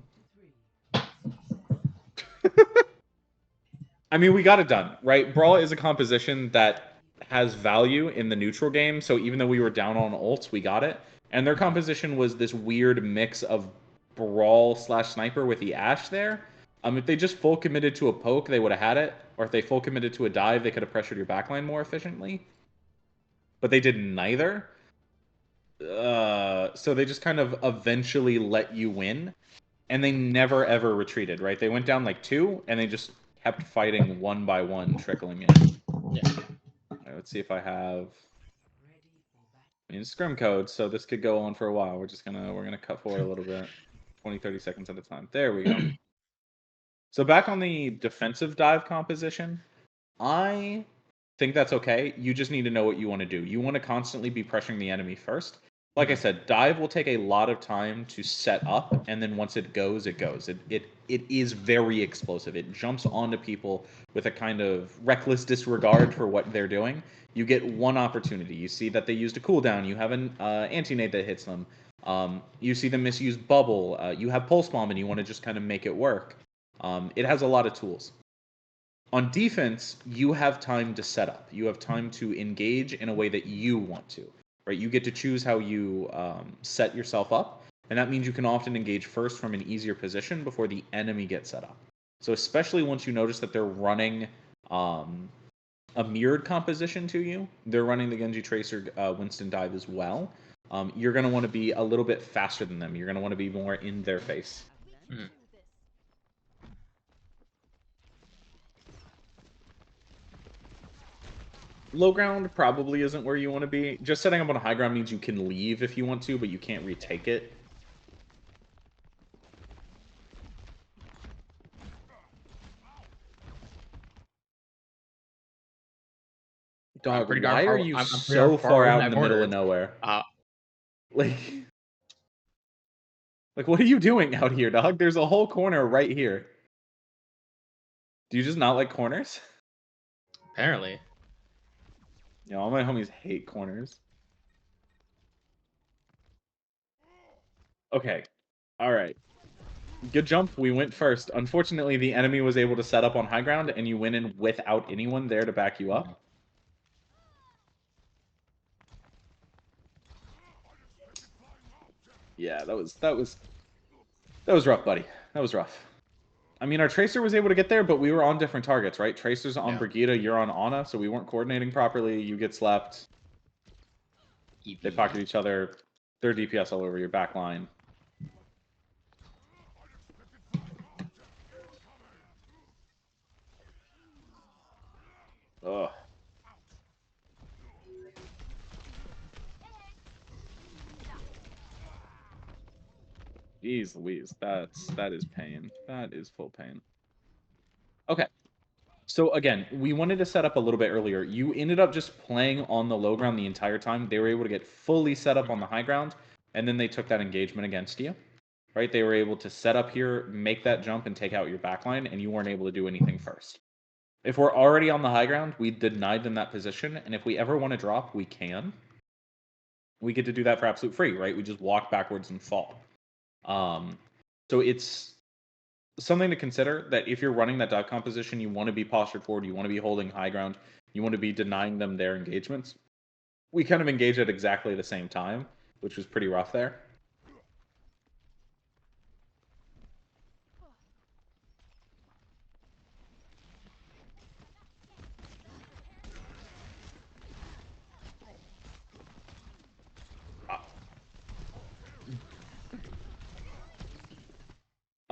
mean, we got it done, right? Brawl is a composition that has value in the neutral game, so even though we were down on ults, we got it. And their composition was this weird mix of Brawl / Sniper with the Ashe there. If they just full committed to a poke, they would have had it. Or if they full committed to a dive, they could have pressured your backline more efficiently. But they did neither. So they just kind of eventually let you win. And they never, ever retreated, right? They went down like 2, and they just kept fighting one by one, trickling in. Yeah. Right, let's see if I have... I mean, scrim code, so this could go on for a while. We're gonna cut forward a little bit. 20, 30 seconds at a time. There we go. So back on the defensive dive composition, I think that's okay. You just need to know what you want to do. You want to constantly be pressuring the enemy first. Like I said, dive will take a lot of time to set up, and then once it goes, it goes. It is very explosive. It jumps onto people with a kind of reckless disregard for what they're doing. You get one opportunity. You see that they used a cooldown. You have an anti-nade that hits them. You see them misuse bubble. You have pulse bomb, and you want to just kind of make it work. It has a lot of tools. On defense, you have time to set up. You have time to engage in a way that you want to. Right? You get to choose how you set yourself up, and that means you can often engage first from an easier position before the enemy gets set up. So especially once you notice that they're running a mirrored composition to you, they're running the Genji Tracer Winston dive as well. You're going to want to be a little bit faster than them. You're going to want to be more in their face. Low ground probably isn't where you want to be. Just setting up on a high ground means you can leave if you want to, but you can't retake it. Dog, why are you so far out in the middle of nowhere? Like, what are you doing out here, dog? There's a whole corner right here. Do you just not like corners? Apparently. Yeah, all my homies hate corners. Okay. All right. Good jump. We went first. Unfortunately, the enemy was able to set up on high ground, and you went in without anyone there to back you up. Yeah, that was rough, buddy. That was rough. I mean, our Tracer was able to get there, but we were on different targets, right? Tracer's on Brigitte, you're on Ana, so we weren't coordinating properly. You get slept. They pocket each other. They're DPS all over your back line. Ugh. Jeez Louise, that is pain. That is full pain. Okay. So again, we wanted to set up a little bit earlier. You ended up just playing on the low ground the entire time. They were able to get fully set up on the high ground, and then they took that engagement against you. Right? They were able to set up here, make that jump, and take out your backline, and you weren't able to do anything first. If we're already on the high ground, we denied them that position, and if we ever want to drop, we can. We get to do that for absolute free, right? We just walk backwards and fall. So it's something to consider that if you're running that dive composition, you want to be postured forward, you want to be holding high ground, you want to be denying them their engagements. We kind of engaged at exactly the same time, which was pretty rough there.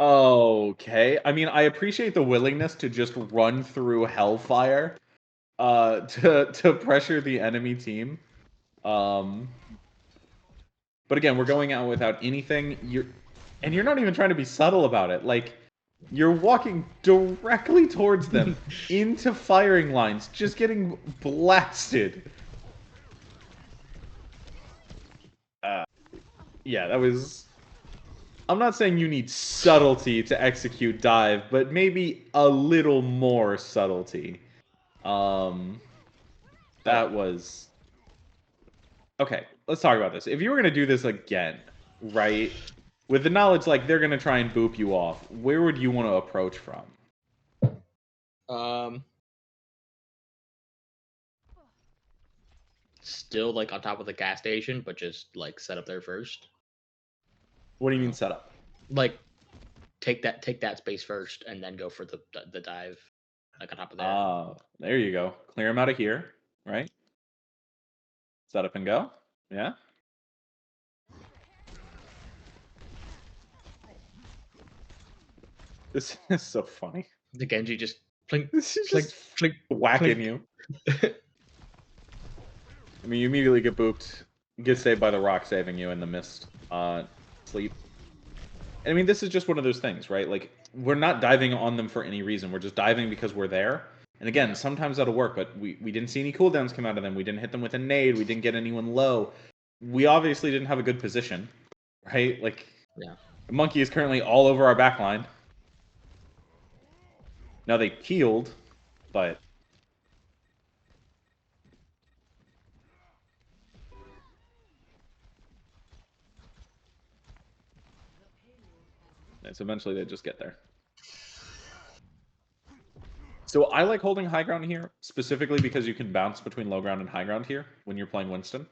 Okay. I mean, I appreciate the willingness to just run through hellfire to pressure the enemy team. But again, we're going out without anything. You're not even trying to be subtle about it. Like you're walking directly towards them into firing lines, just getting blasted. Yeah, that was. I'm not saying you need subtlety to execute dive, but maybe a little more subtlety. That was okay. Let's talk about this. If you were gonna do this again, right, with the knowledge like they're gonna try and boop you off, where would you want to approach from? Still like on top of the gas station, but just like set up there first. What do you mean setup? Like take that space first, and then go for the dive, like on top of there. There you go. Clear them out of here, right? Set up and go. Yeah. This is so funny. The Genji just plink, This is plink, just plink, whacking plink. you. I mean, you immediately get booped, get saved by the rock saving you in the mist, sleep. And I mean, this is just one of those things, right? Like, we're not diving on them for any reason. We're just diving because we're there. And again, sometimes that'll work, but we didn't see any cooldowns come out of them. We didn't hit them with a nade. We didn't get anyone low. We obviously didn't have a good position, right? Like, the monkey is currently all over our backline. Now they healed, but so eventually they just get there. So I like holding high ground here, specifically because you can bounce between low ground and high ground here when you're playing Winston.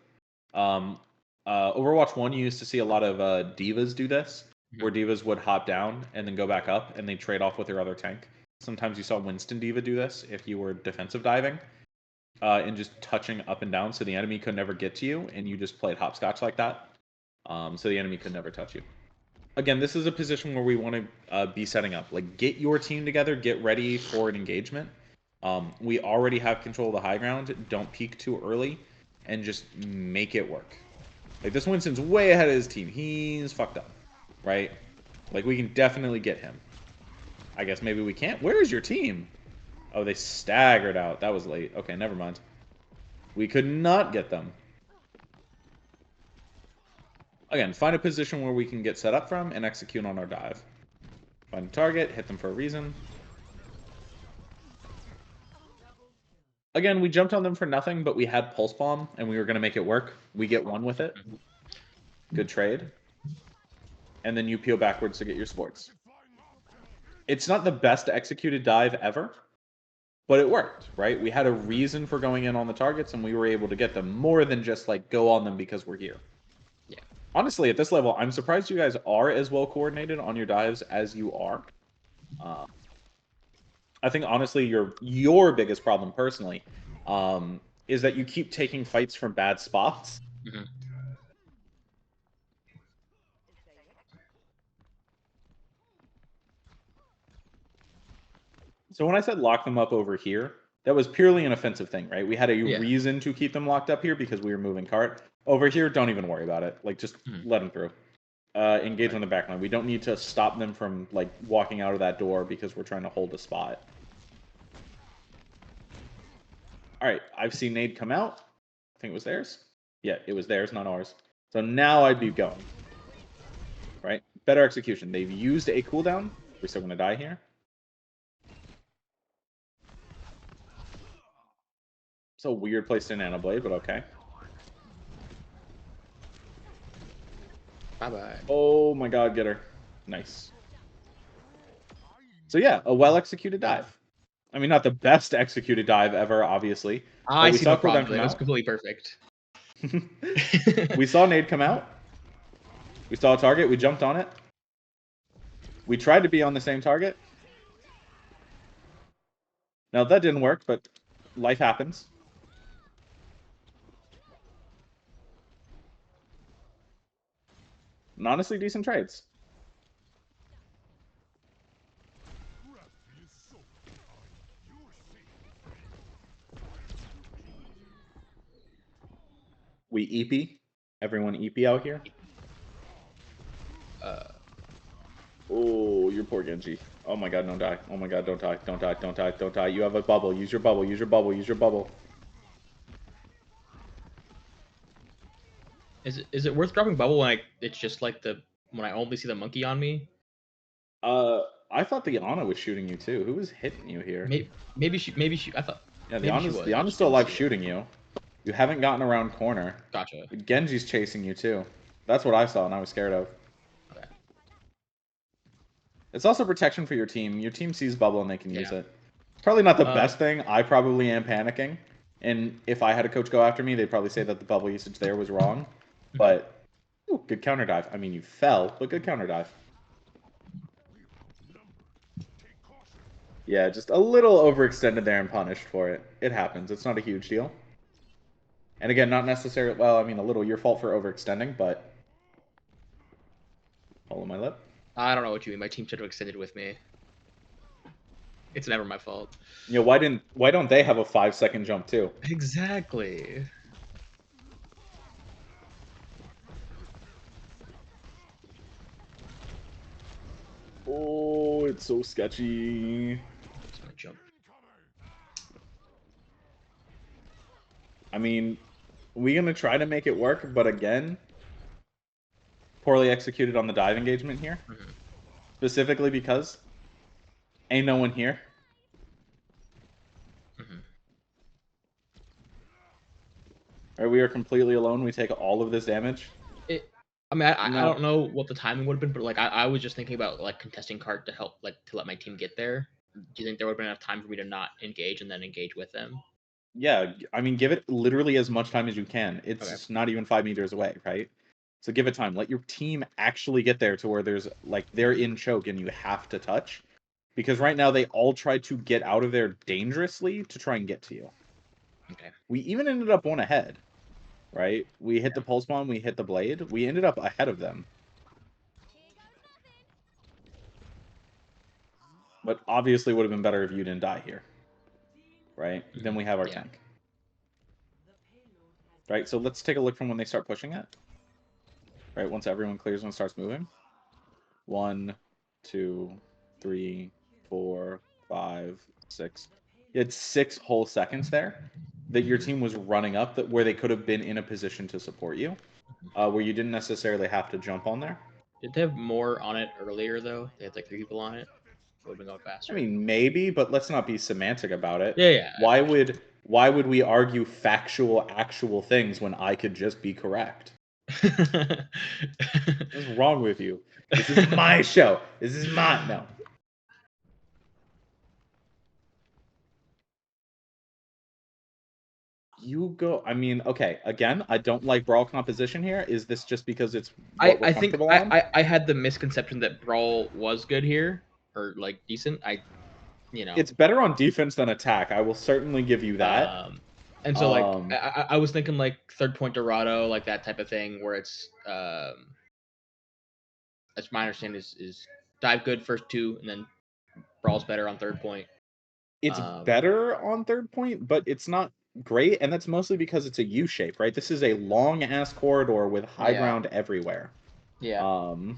Overwatch 1, you used to see a lot of divas do this, where divas would hop down and then go back up, and they trade off with their other tank. Sometimes you saw Winston diva do this if you were defensive diving, and just touching up and down so the enemy could never get to you, and you just played hopscotch like that, so the enemy could never touch you. Again, this is a position where we want to be setting up. Like, get your team together, get ready for an engagement. We already have control of the high ground. Don't peek too early, and just make it work. Like, this Winston's way ahead of his team. He's fucked up, right? Like, we can definitely get him. I guess maybe we can't. Where is your team? Oh, they staggered out. That was late. Okay, never mind. We could not get them. Again, find a position where we can get set up from and execute on our dive. Find a target, hit them for a reason. Again, we jumped on them for nothing, but we had Pulse Bomb, and we were going to make it work. We get one with it. Good trade. And then you peel backwards to get your sports. It's not the best executed dive ever, but it worked, right? We had a reason for going in on the targets, and we were able to get them more than just, like, go on them because we're here. Yeah. Honestly, at this level, I'm surprised you guys are as well coordinated on your dives as you are. I think honestly, your biggest problem personally is that you keep taking fights from bad spots. Mm-hmm. So when I said lock them up over here, That was purely an offensive thing, right? We had a Yeah. reason to keep them locked up here because we were moving cart. Over here, don't even worry about it. Like, just let them through. Engage on the back line. We don't need to stop them from, like, walking out of that door because we're trying to hold a spot. All right, I've seen nade come out. I think it was theirs. Yeah, it was theirs, not ours. So now I'd be going. Right? Better execution. They've used a cooldown. We're still going to die here. It's a weird place to Nano Blade, but okay. Bye-bye. Oh my god, get her. Nice. So yeah, a well-executed dive. I mean, not the best executed dive ever, obviously. I we see saw no problem cooldown with it. come It was out. completely perfect. We saw nade come out. We saw a target. We jumped on it. We tried to be on the same target. Now, that didn't work, but life happens. And honestly, decent trades. We EP. Everyone EP out here. Oh, you're poor Genji. Oh my god, don't die. Oh my god, don't die. Don't die. Don't die. Don't die. You have a bubble. Use your bubble. Use your bubble. Use your bubble. Is it worth dropping bubble when it's just like when I only see the monkey on me? I thought the Ana was shooting you too. Who was hitting you here? Maybe she. I thought. Yeah, maybe she was. the I Ana's just still didn't alive see it. shooting you. You haven't gotten around corner. Gotcha. Genji's chasing you too. That's what I saw and I was scared of. Okay. It's also protection for your team. Your team sees bubble and they can use Yeah. it. Probably not the best thing. I probably am panicking. And if I had a coach go after me, they'd probably say that the bubble usage there was wrong. But, ooh, good counter dive. I mean, you fell, but good counter dive. Yeah, just a little overextended there and punished for it. It happens. It's not a huge deal. And again, not necessarily, well, I mean, a little your fault for overextending, but... Follow my lip. I don't know what you mean. My team should have extended with me. It's never my fault. You know, why don't they have a 5-second jump too? Exactly. Oh, it's so sketchy. It's my jump. I mean, we're gonna try to make it work, but again, poorly executed on the dive engagement here. Specifically because ain't no one here. Right, we are completely alone. We take all of this damage. I don't know what the timing would have been, but like I was just thinking about like contesting cart to help to let my team get there. Do you think there would have been enough time for me to not engage and then engage with them? Yeah, I mean, give it literally as much time as you can. It's not even 5 meters away, right? So give it time. Let your team actually get there to where there's like they're in choke and you have to touch. Because right now they all tried to get out of there dangerously to try and get to you. Okay. We even ended up one ahead, right? We hit the pulse bomb, we hit the blade. We ended up ahead of them. But obviously would have been better if you didn't die here. Right? Then we have our tank. Right, so let's take a look from when they start pushing it. Right, once everyone clears and starts moving. 1, 2, 3, 4, 5, 6. It's 6 whole seconds there that your team was running up where they could have been in a position to support you, where you didn't necessarily have to jump on there. Did they have more on it earlier though? They had like 3 people on it. Would have been going faster. I mean, maybe, but let's not be semantic about it. Yeah. Why would we argue factual, actual things when I could just be correct? What's wrong with you? This is my show. This is my no. You go. I mean, okay. Again, I don't like brawl composition here. Is this just because it's what we're comfortable on? I had the misconception that brawl was good here or like decent. It's better on defense than attack. I will certainly give you that. And so like I was thinking like third point Dorado, like that type of thing where it's that's my understanding is dive good first 2 and then brawl's better on third point. It's better on third point, but it's not great, and that's mostly because it's a U shape, right? This is a long ass corridor with high ground everywhere. Yeah. Well,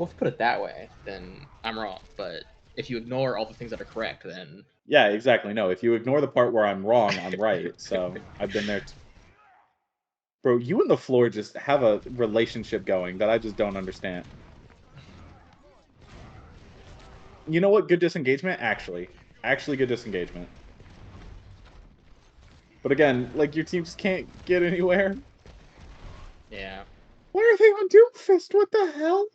if you put it that way, then I'm wrong. But if you ignore all the things that are correct, then yeah, exactly. No, if you ignore the part where I'm wrong, I'm right. So I've been there. Bro, you and the floor just have a relationship going that I just don't understand. You know what? Good disengagement, actually good disengagement. But again, like your team just can't get anywhere. Yeah. Why are they on Doomfist? What the hell?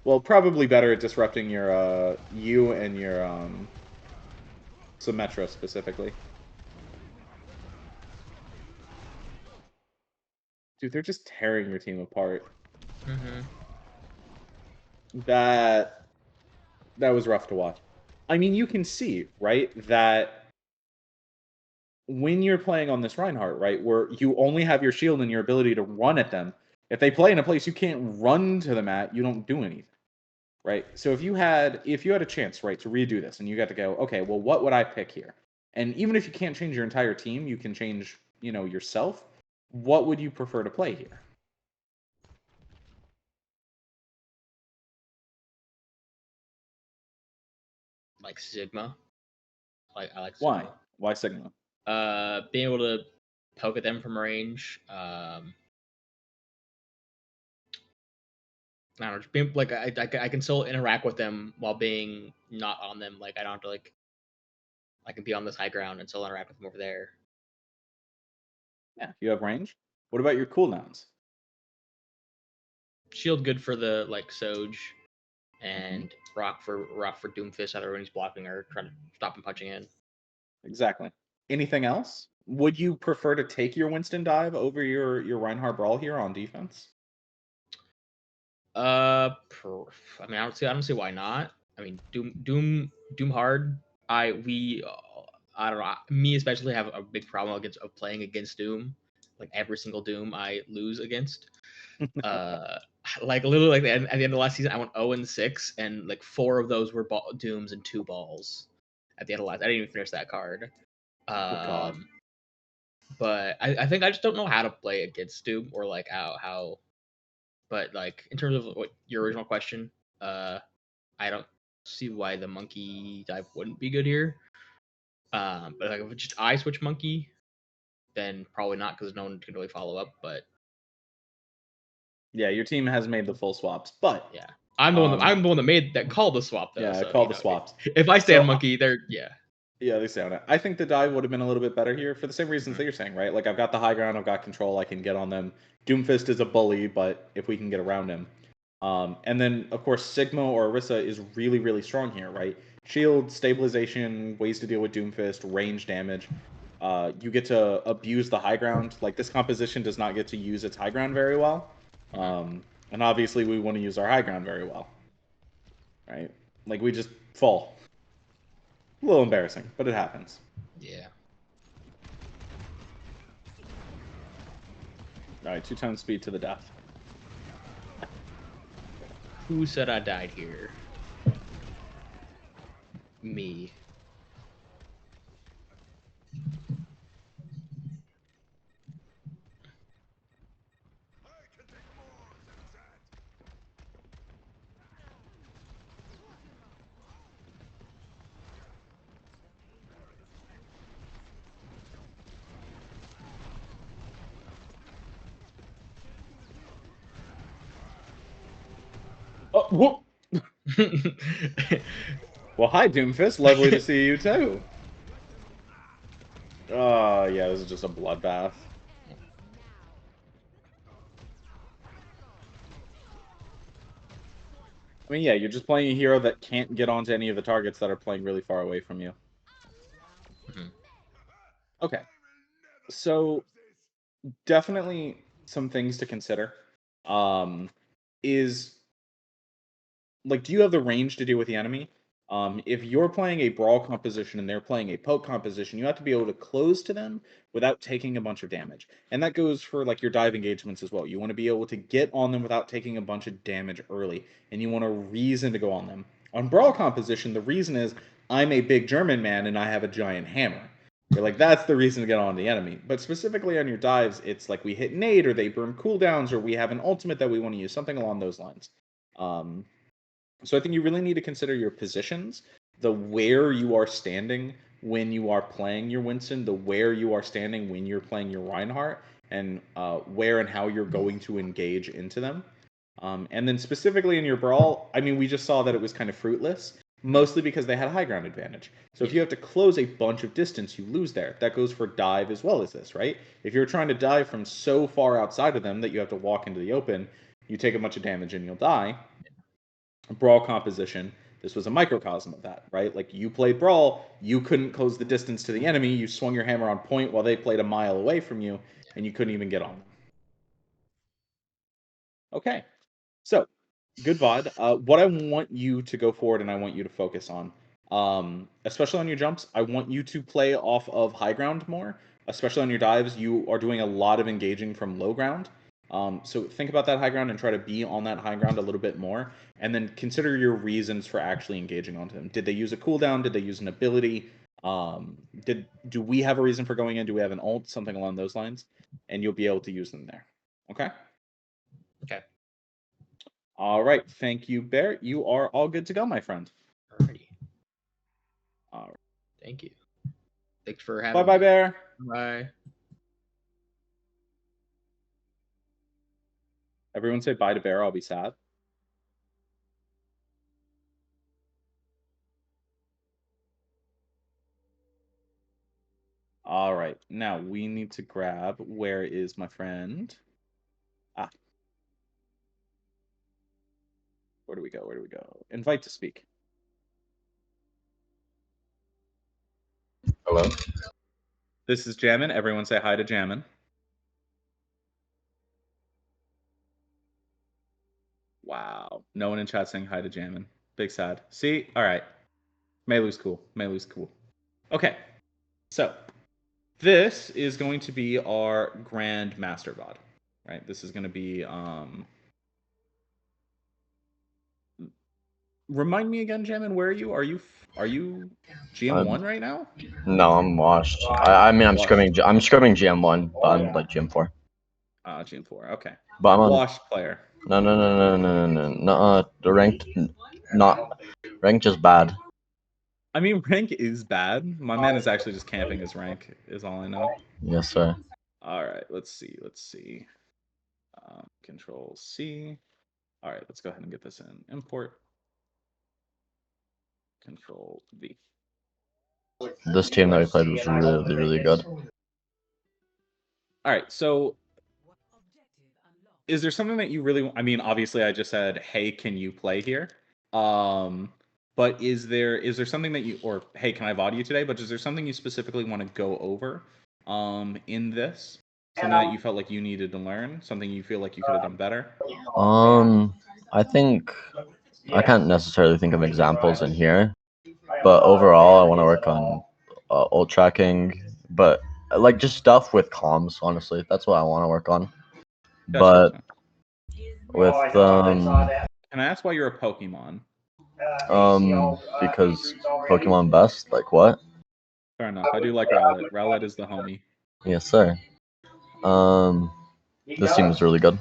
Well, probably better at disrupting your you and your Symmetra specifically. Dude, they're just tearing your team apart. That was rough to watch. I mean, you can see, right, that when you're playing on this Reinhardt, right, where you only have your shield and your ability to run at them, if they play in a place you can't run to them at, you don't do anything, right? So if you had a chance, right, to redo this and you got to go, okay, well, what would I pick here? And even if you can't change your entire team, you can change, yourself. What would you prefer to play here? Like Sigma. I like Why? Sigma. Why Sigma? Being able to poke at them from range. I don't know, just being like I can still interact with them while being not on them. Like I don't have to I can be on this high ground and still interact with them over there. Yeah, you have range. What about your cooldowns? Shield good for the Soj, and rock for Doomfist either when he's blocking or trying to stop him punching in. Exactly. Anything else? Would you prefer to take your Winston dive over your Reinhardt brawl here on defense? I mean, I don't see why not. I mean, Doom hard. I don't know. Me especially have a big problem of playing against Doom. Like every single Doom I lose against. Literally, at the end of the last season, I went 0-6, and 4 of those were Dooms and 2 balls. At the end of last, I didn't even finish that card. God. But I think I just don't know how to play against Doom or how. But in terms of what your original question, I don't see why the monkey dive wouldn't be good here. But if it's just I switch monkey, then probably not because no one can really follow up. But yeah, your team has made the full swaps, but yeah, I'm the one that called the swap though. Yeah, so, called the swaps. If I stay on monkey, they're Yeah, they stay on it. I think the dive would have been a little bit better here for the same reasons that you're saying, right? Like I've got the high ground, I've got control, I can get on them. Doomfist is a bully, but if we can get around him. And then of course Sigma or Orisa is really, really strong here, right? Shield, stabilization, ways to deal with Doomfist, range damage. You get to abuse the high ground. Like this composition does not get to use its high ground very well. And obviously we want to use our high ground very well. Right? Like we just fall. A little embarrassing, but it happens. Yeah. Alright, 2 times speed to the death. Who said I died here? Me. Oh, whoop! Well, hi, Doomfist. Lovely to see you, too. Oh, yeah, this is just a bloodbath. I mean, yeah, you're just playing a hero that can't get onto any of the targets that are playing really far away from you. Okay. So, definitely some things to consider. Is do you have the range to deal with the enemy? If you're playing a brawl composition and they're playing a poke composition, you have to be able to close to them without taking a bunch of damage. And that goes for your dive engagements as well. You want to be able to get on them without taking a bunch of damage early, and you want a reason to go on them. On Brawl composition, the reason is I'm a big German man and I have a giant hammer. You're like, that's the reason to get on the enemy. But specifically on your dives, it's like we hit nade or they burn cooldowns or we have an ultimate that we want to use, something along those lines. So I think you really need to consider your positions, the where you are standing when you are playing your Winston, the where you are standing when you're playing your Reinhardt, and where and how you're going to engage into them. And then specifically in your Brawl, I mean, we just saw that it was kind of fruitless, mostly because they had high ground advantage. So if you have to close a bunch of distance, you lose there. That goes for dive as well as this, right? If you're trying to dive from so far outside of them that you have to walk into the open, you take a bunch of damage and you'll die. Brawl composition, this was a microcosm of that, right? Like you played Brawl, you couldn't close the distance to the enemy, you swung your hammer on point while they played a mile away from you, and you couldn't even get on them. Okay, so good VOD. What I want you to go forward and I want you to focus on, especially on your jumps, I want you to play off of high ground more, especially on your dives. You are doing a lot of engaging from low ground. So think about that high ground and try to be on that high ground a little bit more. And then consider your reasons for actually engaging onto them. Did they use a cooldown? Did they use an ability? Do we have a reason for going in? Do we have an ult? Something along those lines. And you'll be able to use them there. Okay? Okay. All right. Thank you, Bear. You are all good to go, my friend. Alrighty. All right. Thank you. Thanks for having Bye-bye, me. Bear. Bye. Everyone say bye to Bear. I'll be sad. All right. Now we need to grab. Where is my friend? Ah. Where do we go? Where do we go? Invite to speak. Hello. This is Jammin. Everyone say hi to Jammin. Wow. No one in chat saying hi to Jammin. Big sad. See? All right. Meilu's cool. Meilu's cool. Okay. So this is going to be our Grand Master VOD. Right? This is going to be remind me again, Jammin, where are you? Are you GM1 right now? No, I'm washed. I mean, I'm Washed. scrimming GM1, but I'm like GM4. GM4. Okay. But I'm on. Washed player. No. The ranked, not ranked, just bad. I mean, rank is bad. My man is actually just camping his rank, is all I know. Yes, sir. All right, let's see. Control C. All right, let's go ahead and get this in. Import. Control V. This team that we played was really, really good. All right, so is there something that you really? I mean, obviously, I just said, "Hey, can you play here?" But is there something that you, or hey, can I VOD you today? But is there something you specifically want to go over in this? Something that you felt like you needed to learn? Something you feel like you could have done better? I think I can't necessarily think of examples in here, but overall, I want to work on ult tracking, but like just stuff with comms. Honestly, that's what I want to work on. Gotcha. But with Can I ask why you're a Pokemon? Because Pokemon best. Like what? Fair enough. I do like Rowlet. Rowlet is the homie. Yes, sir. This team is really good.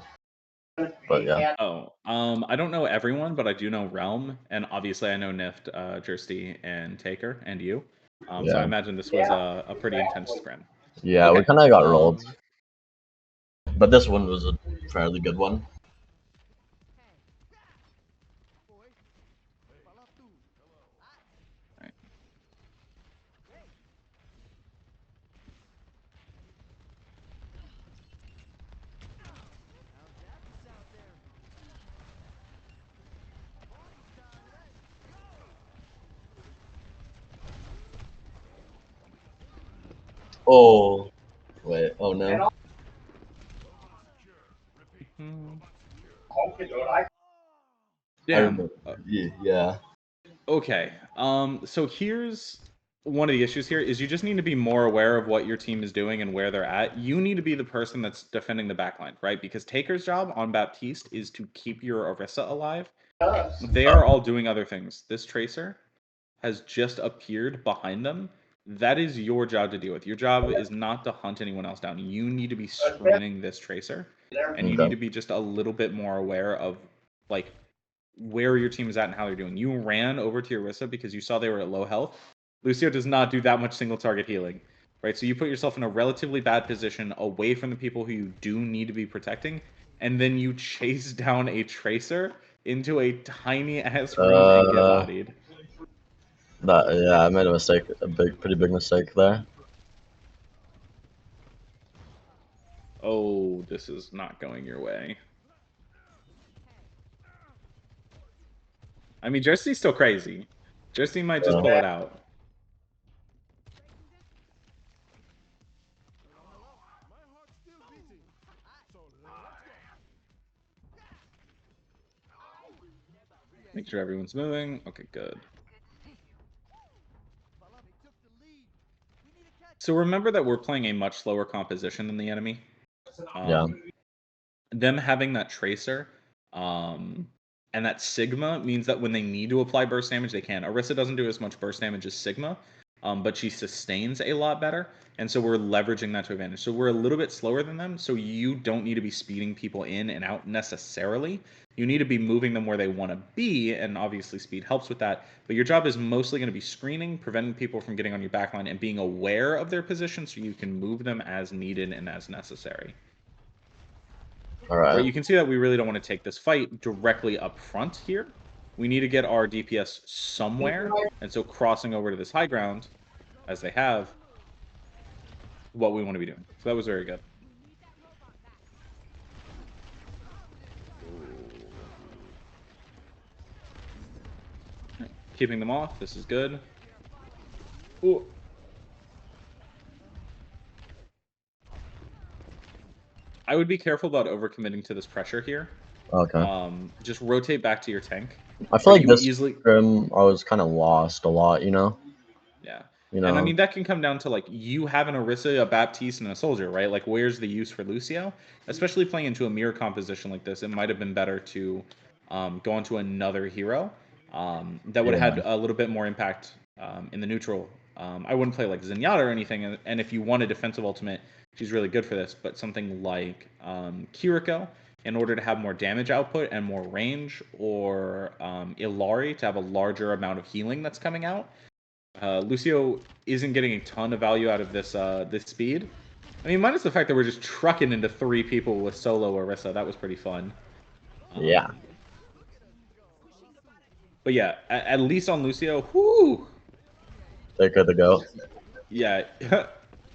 But yeah. Oh, I don't know everyone, but I do know Realm, and obviously I know Nift, Jersty, and Taker, and you. So I imagine this was a pretty intense scrim. Yeah, Okay. we kind of got rolled. But this one was a fairly good one. Oh, wait. Oh no. Damn. Yeah. Okay. So here's one of the issues here is you just need to be more aware of what your team is doing and where they're at. You need to be the person that's defending the backline, right? Because Taker's job on Baptiste is to keep your Orisa alive They are all doing other things. This tracer has just appeared behind them. That is your job to deal with. Your job is not to hunt anyone else down. You need to be screening this tracer, and you need to be just a little bit more aware of like where your team is at and how they're doing. You ran over to Orisa because you saw they were at low health. Lucio does not do that much single target healing, right? So you put yourself in a relatively bad position away from the people who you do need to be protecting, and then you chase down a tracer into a tiny ass room and get bodied. Yeah, I made a mistake, pretty big mistake there. Oh, this is not going your way. I mean, Jesse's still crazy. Jesse might just pull it out. Make sure everyone's moving. Okay, good. So remember that we're playing a much slower composition than the enemy. Yeah. Them having that tracer and that Sigma means that when they need to apply burst damage, they can. Orisa doesn't do as much burst damage as Sigma, but she sustains a lot better. And so we're leveraging that to advantage. So we're a little bit slower than them, so you don't need to be speeding people in and out necessarily. You need to be moving them where they want to be, and obviously speed helps with that. But your job is mostly going to be screening, preventing people from getting on your backline, and being aware of their position so you can move them as needed and as necessary. All right. Right, you can see that we really don't want to take this fight directly up front here. We need to get our DPS somewhere, and so crossing over to this high ground, as they have, what we want to be doing. So that was very good. Keeping them off, this is good. Ooh. I would be careful about overcommitting to this pressure here. Okay. Just rotate back to your tank. I feel like this easily... scrim, I was kind of lost a lot, you know? Yeah. You know? And I mean, that can come down to, like, you have an Orisa, a Baptiste, and a Soldier, right? Like, where's the use for Lucio? Especially playing into a mirror composition like this, it might have been better to go onto another hero that would have had a little bit more impact in the neutral. I wouldn't play, like, Zenyatta or anything, and if you want a defensive ultimate, she's really good for this, but something like Kiriko, in order to have more damage output and more range, or Illari to have a larger amount of healing that's coming out. Lucio isn't getting a ton of value out of this this speed. I mean, minus the fact that we're just trucking into 3 people with solo Orisa. That was pretty fun. Yeah. But yeah, at least on Lucio, whoo! They're good to go. Yeah,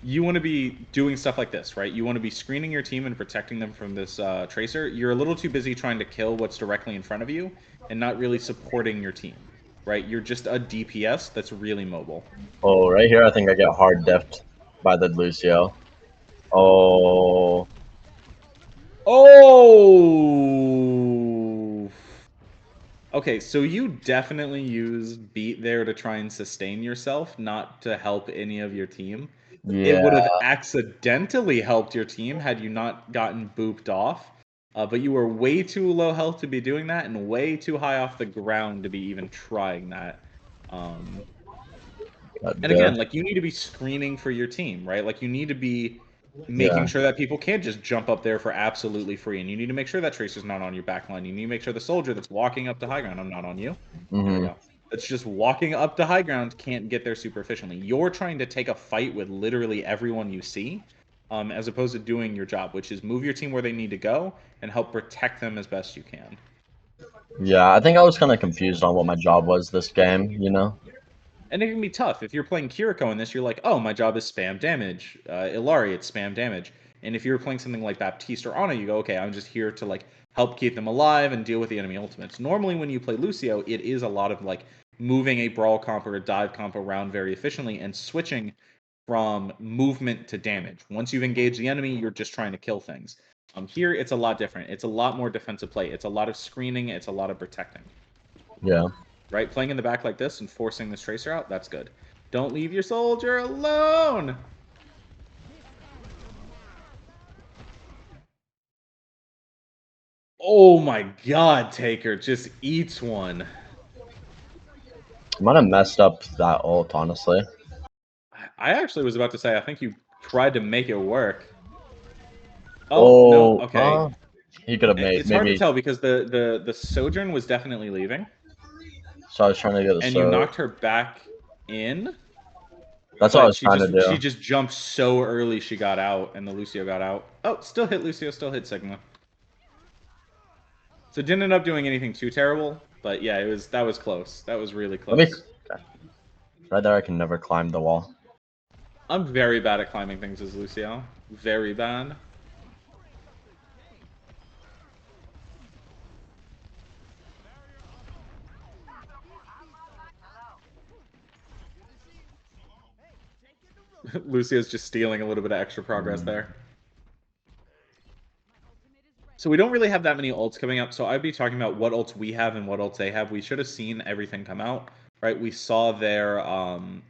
you want to be doing stuff like this, right? You want to be screening your team and protecting them from this tracer. You're a little too busy trying to kill what's directly in front of you and not really supporting your team, right? You're just a DPS that's really mobile. Oh, right here, I think I get hard deffed by the Lucio. Oh. Oh! Okay, so you definitely use beat there to try and sustain yourself, not to help any of your team. Yeah. It would have accidentally helped your team had you not gotten booped off. But you were way too low health to be doing that, and way too high off the ground to be even trying that. And again, like, you need to be screening for your team, right? Like, you need to be making sure that people can't just jump up there for absolutely free, and you need to make sure that Tracer's not on your backline. You need to make sure the soldier that's walking up to high ground, I'm not on you. There we go. That's just walking up to high ground can't get there super efficiently. You're trying to take a fight with literally everyone you see, as opposed to doing your job, which is move your team where they need to go and help protect them as best you can. Yeah, I think I was kind of confused on what my job was this game, you know? And it can be tough. If you're playing Kiriko in this, you're like, oh, my job is spam damage. Illari, it's spam damage. And if you're playing something like Baptiste or Ana, you go, okay, I'm just here to, like, help keep them alive and deal with the enemy ultimates. Normally, when you play Lucio, it is a lot of, like, moving a brawl comp or a dive comp around very efficiently and switching from movement to damage. Once you've engaged the enemy, you're just trying to kill things. Here, it's a lot different. It's a lot more defensive play. It's a lot of screening. It's a lot of protecting. Yeah. Right? Playing in the back like this and forcing this tracer out, that's good. Don't leave your soldier alone! Oh my god, Taker just eats one. I might have messed up that ult, honestly. I actually was about to say, I think you tried to make it work. Oh, no, okay. He could have made It's hard to maybe. tell because the Sojourn was definitely leaving, So I was trying to get the and you serve. knocked her back in. That's what I But was trying to she do. just jumped so early she got out, and the Lucio got out. Oh, still hit Lucio, still hit Sigma. So it didn't end up doing anything too terrible, but yeah, that was close. That was really close. Right there, I can never climb the wall. I'm very bad at climbing things as Lucio. Very bad. Lucio's just stealing a little bit of extra progress there. So we don't really have that many ults coming up, so I'd be talking about what ults we have and what ults they have. We should have seen everything come out, right? We saw their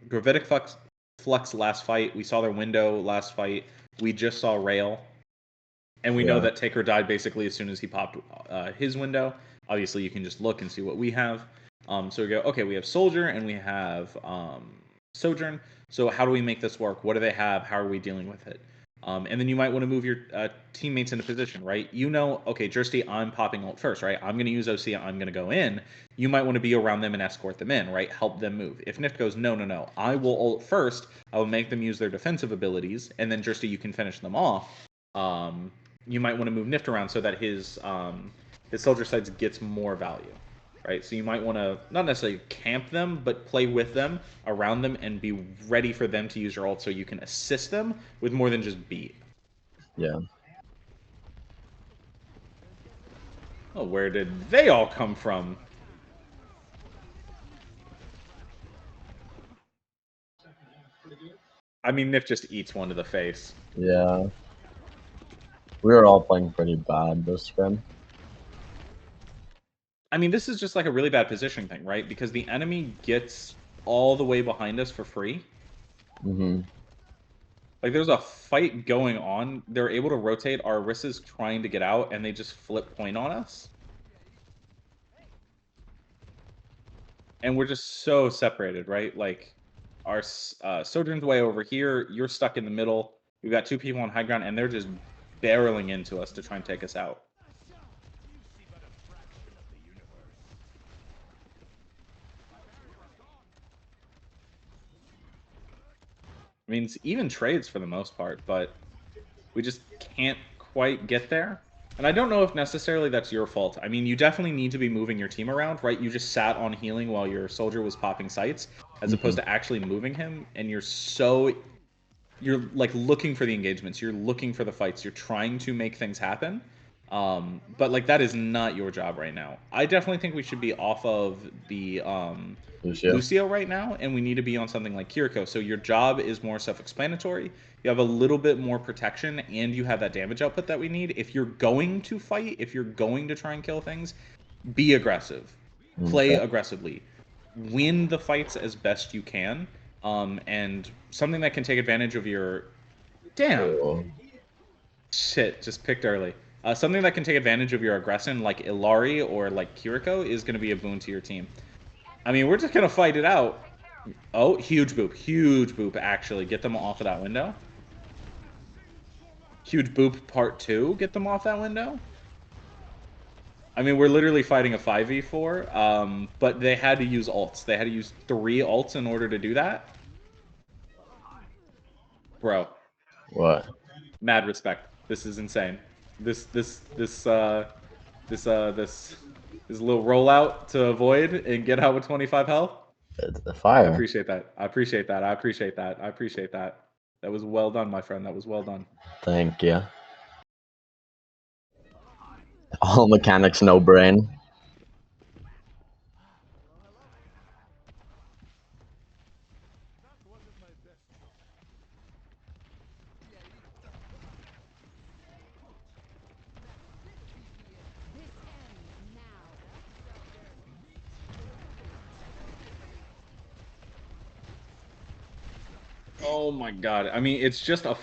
Gravitic Flux last fight. We saw their Window last fight. We just saw Rail. And we know that Taker died basically as soon as he popped his Window. Obviously, you can just look and see what we have. So we go, okay, we have Soldier and we have Sojourn. So how do we make this work? What do they have? How are we dealing with it? And then you might want to move your teammates into position, right? You know, okay, Jersey, I'm popping ult first, right? I'm going to use OC, I'm going to go in. You might want to be around them and escort them in, right? Help them move. If Nift goes, no, I will ult first. I will make them use their defensive abilities, and then Jersey, you can finish them off. You might want to move Nift around so that his soldier sides gets more value, right? So you might want to not necessarily camp them, but play with them, around them, and be ready for them to use your ult so you can assist them with more than just beat. Yeah. Oh, where did they all come from? I mean, Nif just eats one to the face. Yeah. We were all playing pretty bad this scrim. I mean, this is just like a really bad positioning thing, right? Because the enemy gets all the way behind us for free. Mm-hmm. Like, there's a fight going on. They're able to rotate. Our Rissa's trying to get out, and they just flip point on us. And we're just so separated, right? Like, our Sojourn's way over here. You're stuck in the middle. We've got two people on high ground, and they're just barreling into us to try and take us out. I mean, it's even trades for the most part, but we just can't quite get there. And I don't know if necessarily that's your fault. I mean, you definitely need to be moving your team around, right? You just sat on healing while your soldier was popping sights, as opposed to actually moving him, and you're like looking for the engagements, you're looking for the fights, you're trying to make things happen. But like that is not your job right now. I definitely think we should be off of the Lucio right now, and we need to be on something like Kiriko. So your job is more self-explanatory. You have a little bit more protection, and you have that damage output that we need. If you're going to fight, if you're going to try and kill things, be aggressive. Play aggressively. Win the fights as best you can. And something that can take advantage of your... Damn. Oh. Shit, just picked early. Something that can take advantage of your aggression, like Ilari or like Kiriko, is going to be a boon to your team. I mean, we're just going to fight it out. Oh, huge boop, actually. Get them off of that window. Huge boop part 2, get them off that window. I mean, we're literally fighting a 5v4, but they had to use ults. They had to use 3 ults in order to do that. Bro. What? Mad respect. This is insane. This little rollout to avoid and get out with 25 health. It's the fire. I appreciate that. I appreciate that. I appreciate that. I appreciate that. That was well done, my friend. That was well done. Thank you. All mechanics, no brain. Oh my god. I mean, it's just a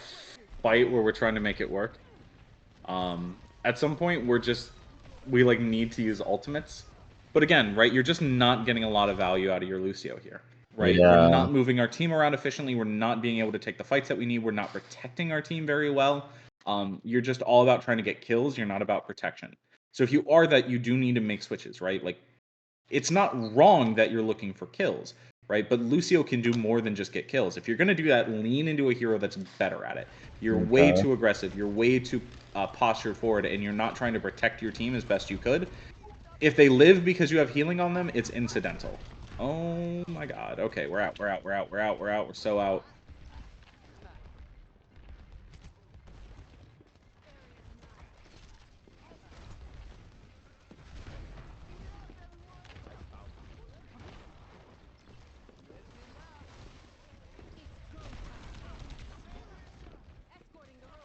fight where we're trying to make it work. At some point, we're just we like need to use ultimates. But again, right, you're just not getting a lot of value out of your Lucio here, right? Yeah. We're not moving our team around efficiently. We're not being able to take the fights that we need. We're not protecting our team very well. You're just all about trying to get kills. You're not about protection. So if you are that, you do need to make switches, right? Like, it's not wrong that you're looking for kills, right? But Lucio can do more than just get kills. If you're going to do that, lean into a hero that's better at it. You're way too aggressive. You're way too postured forward, and you're not trying to protect your team as best you could. If they live because you have healing on them, it's incidental. Oh my god. Okay, we're out. We're so out.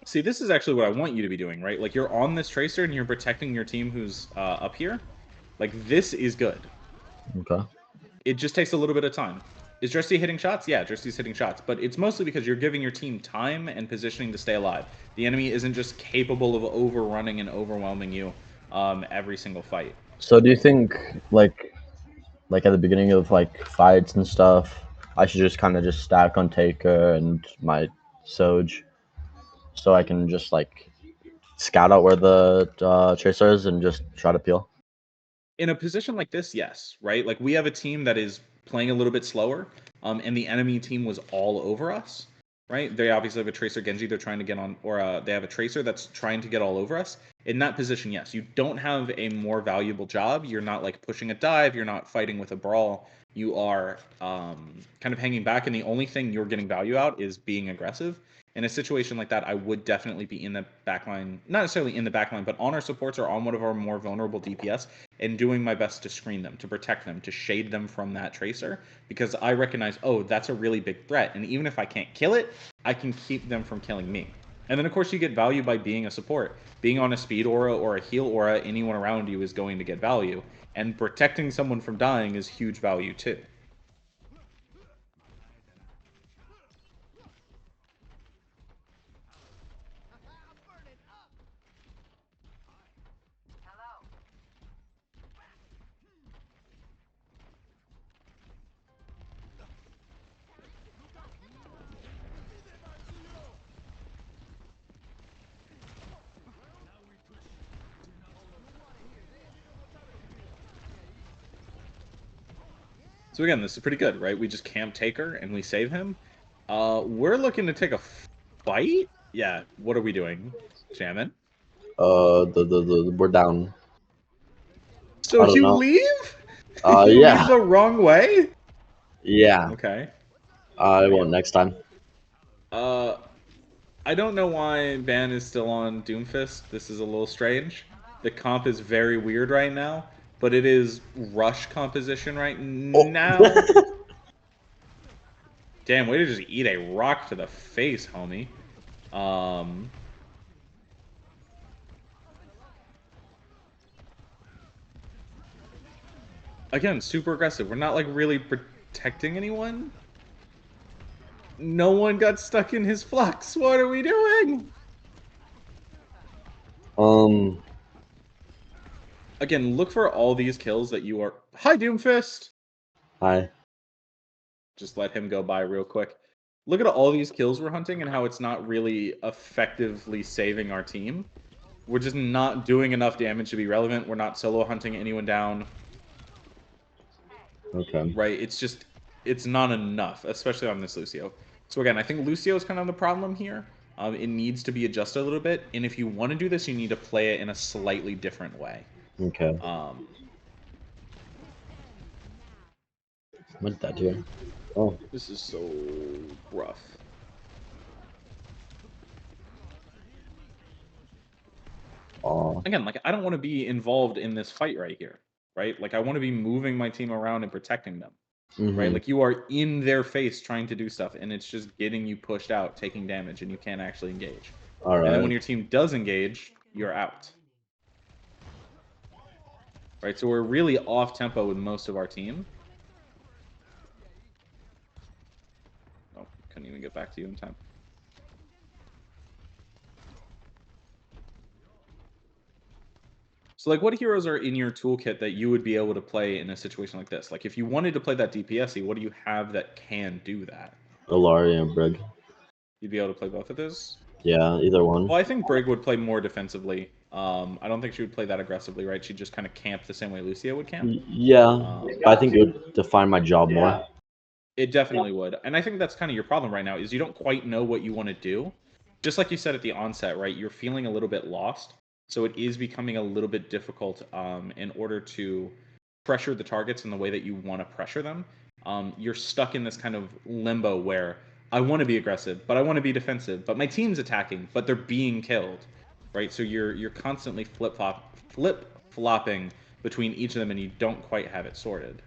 See, this is actually what I want you to be doing, right? Like, you're on this Tracer and you're protecting your team who's up here. Like, this is good. Okay. It just takes a little bit of time. Is Dresty hitting shots? Yeah, Dresty's hitting shots. But it's mostly because you're giving your team time and positioning to stay alive. The enemy isn't just capable of overrunning and overwhelming you every single fight. So do you think, like at the beginning of, like, fights and stuff, I should just kind of just stack on Taker and my Soj so I can just, like, scout out where the Tracer is and just try to peel? In a position like this, yes, right? Like, we have a team that is playing a little bit slower, and the enemy team was all over us, right? They obviously have a Tracer Genji they're trying to get on, or they have a Tracer that's trying to get all over us. In that position, yes, you don't have a more valuable job. You're not, like, pushing a dive. You're not fighting with a brawl. You are kind of hanging back, and the only thing you're getting value out is being aggressive. In a situation like that, I would definitely be in the backline, not necessarily in the backline, but on our supports or on one of our more vulnerable DPS, and doing my best to screen them, to protect them, to shade them from that Tracer, because I recognize, oh, that's a really big threat, and even if I can't kill it, I can keep them from killing me. And then, of course, you get value by being a support. Being on a speed aura or a heal aura, anyone around you is going to get value, and protecting someone from dying is huge value too. So again, this is pretty good, right? We just camp Taker and we save him. We're looking to take a fight? Yeah, what are we doing, Shaman? We're down. So I don't you know. leave? You Yeah. leave the wrong way? Yeah. Okay. I won't next time. I don't know why Ban is still on Doomfist. This is a little strange. The comp is very weird right now, but it is rush composition right now. Damn, way to just eat a rock to the face, homie. Again, super aggressive. We're not, like, really protecting anyone. No one got stuck in his flux. What are we doing? Again, look for all these kills that you are... Hi, Doomfist! Hi. Just let him go by real quick. Look at all these kills we're hunting and how it's not really effectively saving our team. We're just not doing enough damage to be relevant. We're not solo hunting anyone down. Okay. Right? It's just... It's not enough, especially on this Lucio. So again, I think Lucio is kind of the problem here. It needs to be adjusted a little bit. And if you want to do this, you need to play it in a slightly different way. Okay. What's that here? Oh. This is so rough. Again, like, I don't want to be involved in this fight right here, right? Like, I want to be moving my team around and protecting them, right? Like, you are in their face trying to do stuff, and it's just getting you pushed out, taking damage, and you can't actually engage. All right. And then when your team does engage, you're out. Right? So we're really off tempo with most of our team. Oh, couldn't even get back to you in time. So, like, what heroes are in your toolkit that you would be able to play in a situation like this? Like, if you wanted to play that DPS-y, what do you have that can do that? Ilaria and Brig. You'd be able to play both of those? Yeah, either one. Well, I think Brig would play more defensively. I don't think she would play that aggressively, right? She'd just kind of camp the same way Lucio would camp. Yeah, but I think it would define my job more. It definitely would. And I think that's kind of your problem right now, is you don't quite know what you want to do. Just like you said at the onset, right? You're feeling a little bit lost. So it is becoming a little bit difficult in order to pressure the targets in the way that you want to pressure them. You're stuck in this kind of limbo where I want to be aggressive, but I want to be defensive, but my team's attacking, but they're being killed, right? So you're constantly flip-flopping between each of them, and you don't quite have it sorted.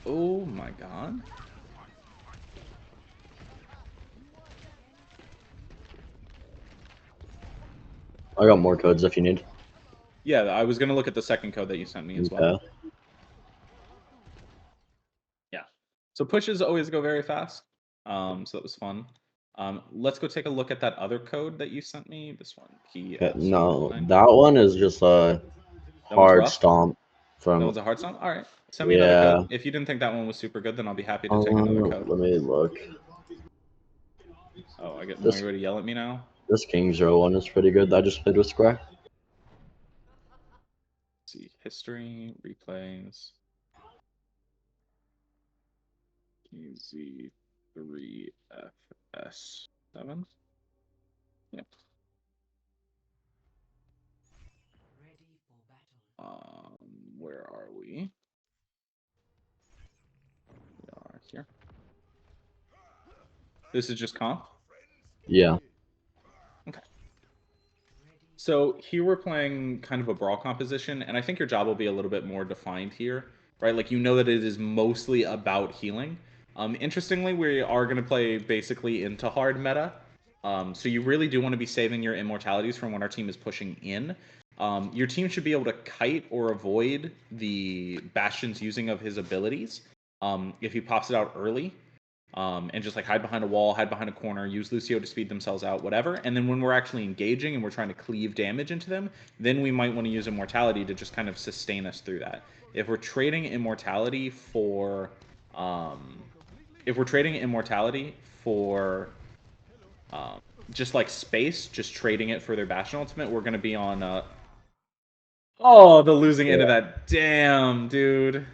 Oh my god. I got more codes if you need. Yeah, I was going to look at the second code that you sent me as well. Yeah. So pushes always go very fast. So that was fun. Let's go take a look at that other code that you sent me. This one. No, that one is just a hard stomp. That was a hard stomp? All right. Send me another code. If you didn't think that one was super good, then I'll be happy to take another code. Let me look. Oh, I get everybody to yell at me now. This King Zero one is pretty good. I just played with Square. Let's see, history, replays. EZ3FS7. Yep. Where are we? We are here. This is just comp? Yeah. Okay. So here we're playing kind of a brawl composition, and I think your job will be a little bit more defined here, right? Like, you know that it is mostly about healing. Interestingly, we are going to play basically into hard meta. So you really do want to be saving your immortalities from when our team is pushing in. Your team should be able to kite or avoid the Bastion's using of his abilities if he pops it out early. And just like hide behind a wall, hide behind a corner, use Lucio to speed themselves out, whatever. And then when we're actually engaging and we're trying to cleave damage into them, then we might want to use Immortality to just kind of sustain us through that. If we're trading Immortality for, just like space, just trading it for their Bastion ultimate, we're going to be on, oh, the losing end of that. Damn, dude.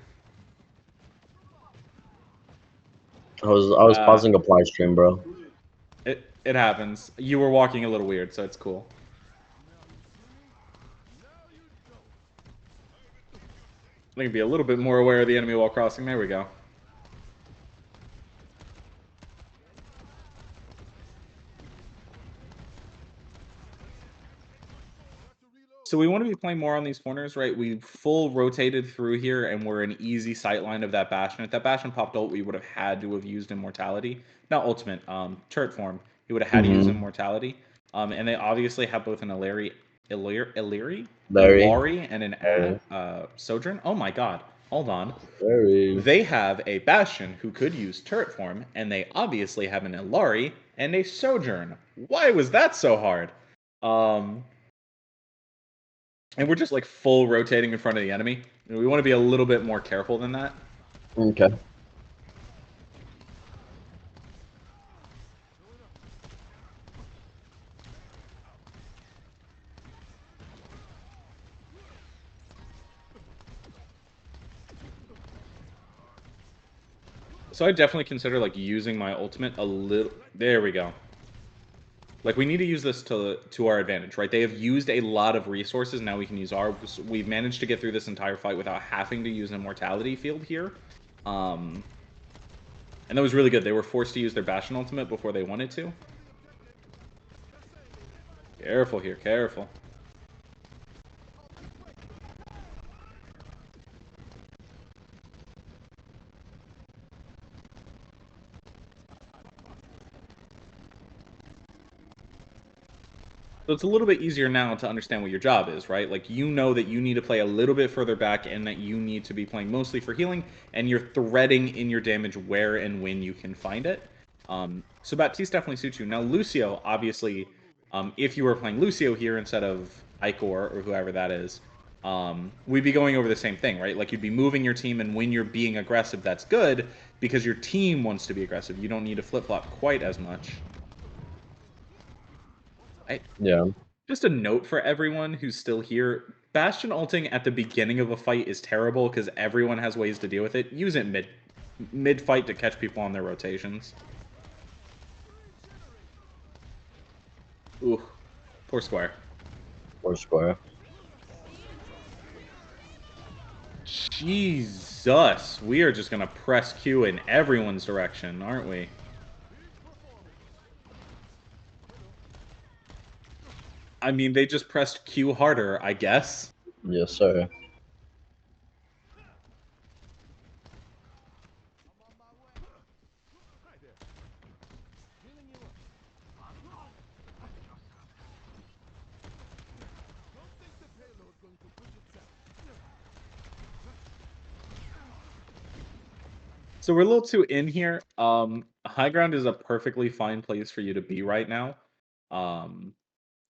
I was pausing a Apply stream, bro. It happens. You were walking a little weird, so it's cool. I think be a little bit more aware of the enemy while crossing. There we go. So we want to be playing more on these corners, right? We full rotated through here, and we're an easy sightline of that Bastion. If that Bastion popped ult, we would have had to have used Immortality. Not Ultimate, turret form. He would have had to use Immortality. And they obviously have both an Illyri, and an Sojourn. Oh my god. Hold on. They have a Bastion who could use turret form, and they obviously have an Illari and a Sojourn. Why was that so hard? And we're just like full rotating in front of the enemy. We want to be a little bit more careful than that. Okay. So I definitely consider like using my ultimate a little. There we go. Like, we need to use this to our advantage, right? They have used a lot of resources. Now we can use ours. We've managed to get through this entire fight without having to use an Immortality field here. And that was really good. They were forced to use their Bastion ultimate before they wanted to. Careful here, careful. So it's a little bit easier now to understand what your job is, right? Like, you know that you need to play a little bit further back and that you need to be playing mostly for healing, and you're threading in your damage where and when you can find it. So Baptiste definitely suits you. Now Lucio, obviously, if you were playing Lucio here instead of Icor or whoever that is, we'd be going over the same thing, right? Like you'd be moving your team, and when you're being aggressive, that's good because your team wants to be aggressive. You don't need to flip-flop quite as much. Yeah. Just a note for everyone who's still here, Bastion ulting at the beginning of a fight is terrible because everyone has ways to deal with it. Use it mid-fight to catch people on their rotations. Ooh, poor square. Or square. Jesus, we are just gonna press Q in everyone's direction, aren't we? I mean, they just pressed Q harder, I guess. Yes, sir. So we're a little too in here. High ground is a perfectly fine place for you to be right now.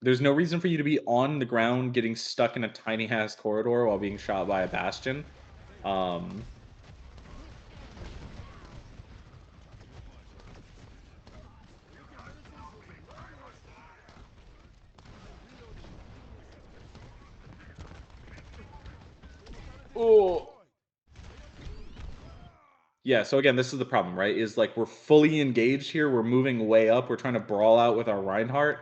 There's no reason for you to be on the ground getting stuck in a tiny ass corridor while being shot by a bastion. Oh. Yeah, so again, this is the problem, right? Is like we're fully engaged here. We're moving way up. We're trying to brawl out with our Reinhardt.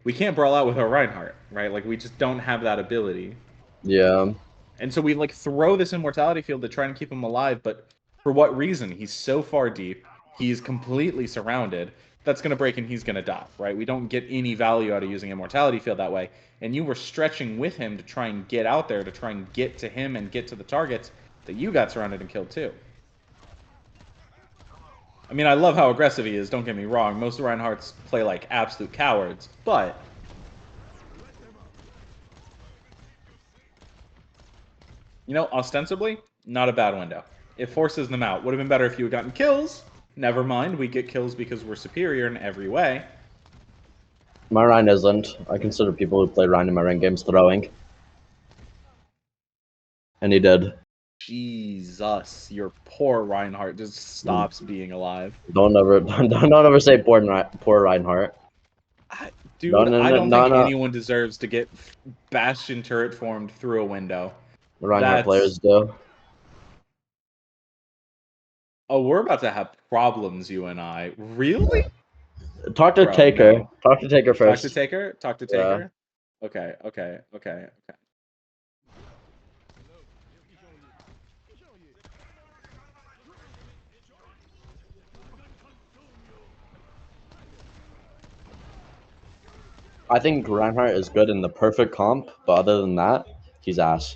We can't brawl out with our Reinhardt, right? Like we just don't have that ability. Yeah. And so we like throw this immortality field to try and keep him alive, but for what reason? He's so far deep. He's completely surrounded. That's going to break and he's going to die, right? We don't get any value out of using immortality field that way. And you were stretching with him to try and get out there, to try and get to him and get to the targets that you got surrounded and killed too. I mean, I love how aggressive he is, don't get me wrong. Most Reinhardts play like absolute cowards, but you know, ostensibly, not a bad window. It forces them out. Would have been better if you had gotten kills. Never mind, we get kills because we're superior in every way. My Rhine isn't. I consider people who play Rhine in my rank games throwing. And he did. Jesus, your poor Reinhardt just stops being alive. Don't ever say poor Reinhardt. Dude, No, I don't no, think no. anyone deserves to get Bastion turret formed through a window. Reinhardt players do. Oh, we're about to have problems, you and I. Really? Talk to Bro, Taker. no. Talk to Taker first. Talk to Taker? Talk to Taker? Okay, okay, okay, okay. I think Reinhardt is good in the perfect comp, but other than that, he's ass.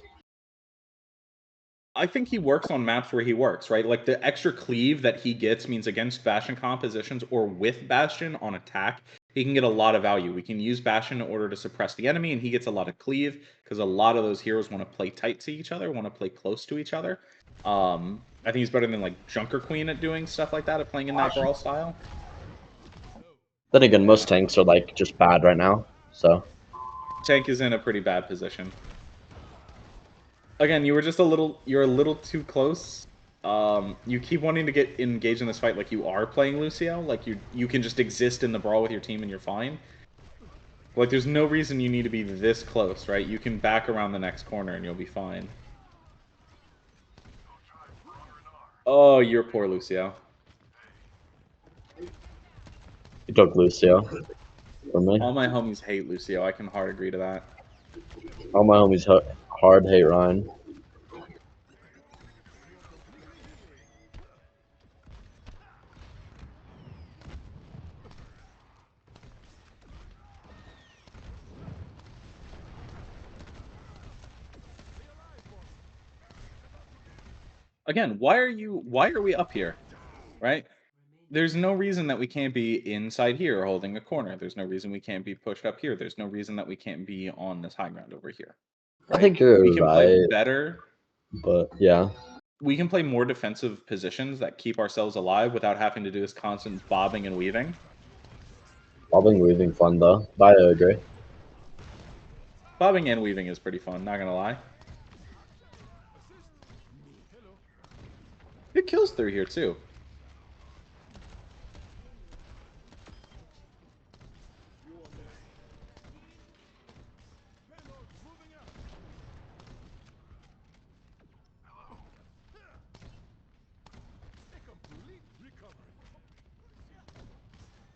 I think he works on maps where he works, right? Like the extra cleave that he gets means against Bastion compositions or with Bastion on attack, he can get a lot of value. We can use Bastion in order to suppress the enemy, and he gets a lot of cleave because a lot of those heroes want to play tight to each other, want to play close to each other. I think he's better than like Junker Queen at doing stuff like that, at playing in that brawl style. Then again, most tanks are like just bad right now, so. Tank is in a pretty bad position. Again, you're a little too close. You keep wanting to get engaged in this fight like you are playing Lucio, like you can just exist in the brawl with your team and you're fine. Like there's no reason you need to be this close, right? You can back around the next corner and you'll be fine. Oh, you're poor Lucio. He took Lucio from me. All my homies hate Lucio. I can hard agree to that. All my homies hard hate Ryan. Again, why are we up here? Right? There's no reason that we can't be inside here holding a corner. There's no reason we can't be pushed up here. There's no reason that we can't be on this high ground over here. Right? I think you're we can right. play better. But yeah. we can play more defensive positions that keep ourselves alive without having to do this constant bobbing and weaving. Bobbing, weaving, fun though. But I agree. Bobbing and weaving is pretty fun, not gonna lie. It kills through here too.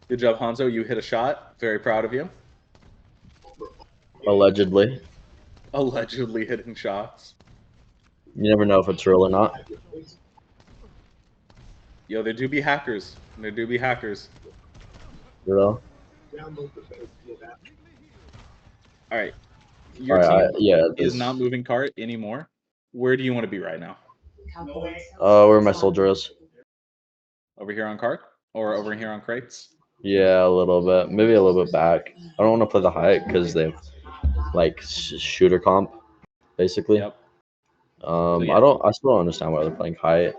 Good job, Hanzo. You hit a shot. Very proud of you. Allegedly. Allegedly hitting shots. You never know if it's real or not. Yo, there do be hackers. There do be hackers. You know? All right. Your team is not moving cart anymore. Where do you want to be right now? Where my soldier is. Over here on cart? Or over here on crates? Yeah, a little bit. Maybe a little bit back. I don't want to play the height because they have like shooter comp, basically. Yep. So, yeah. I still don't understand why they're playing height.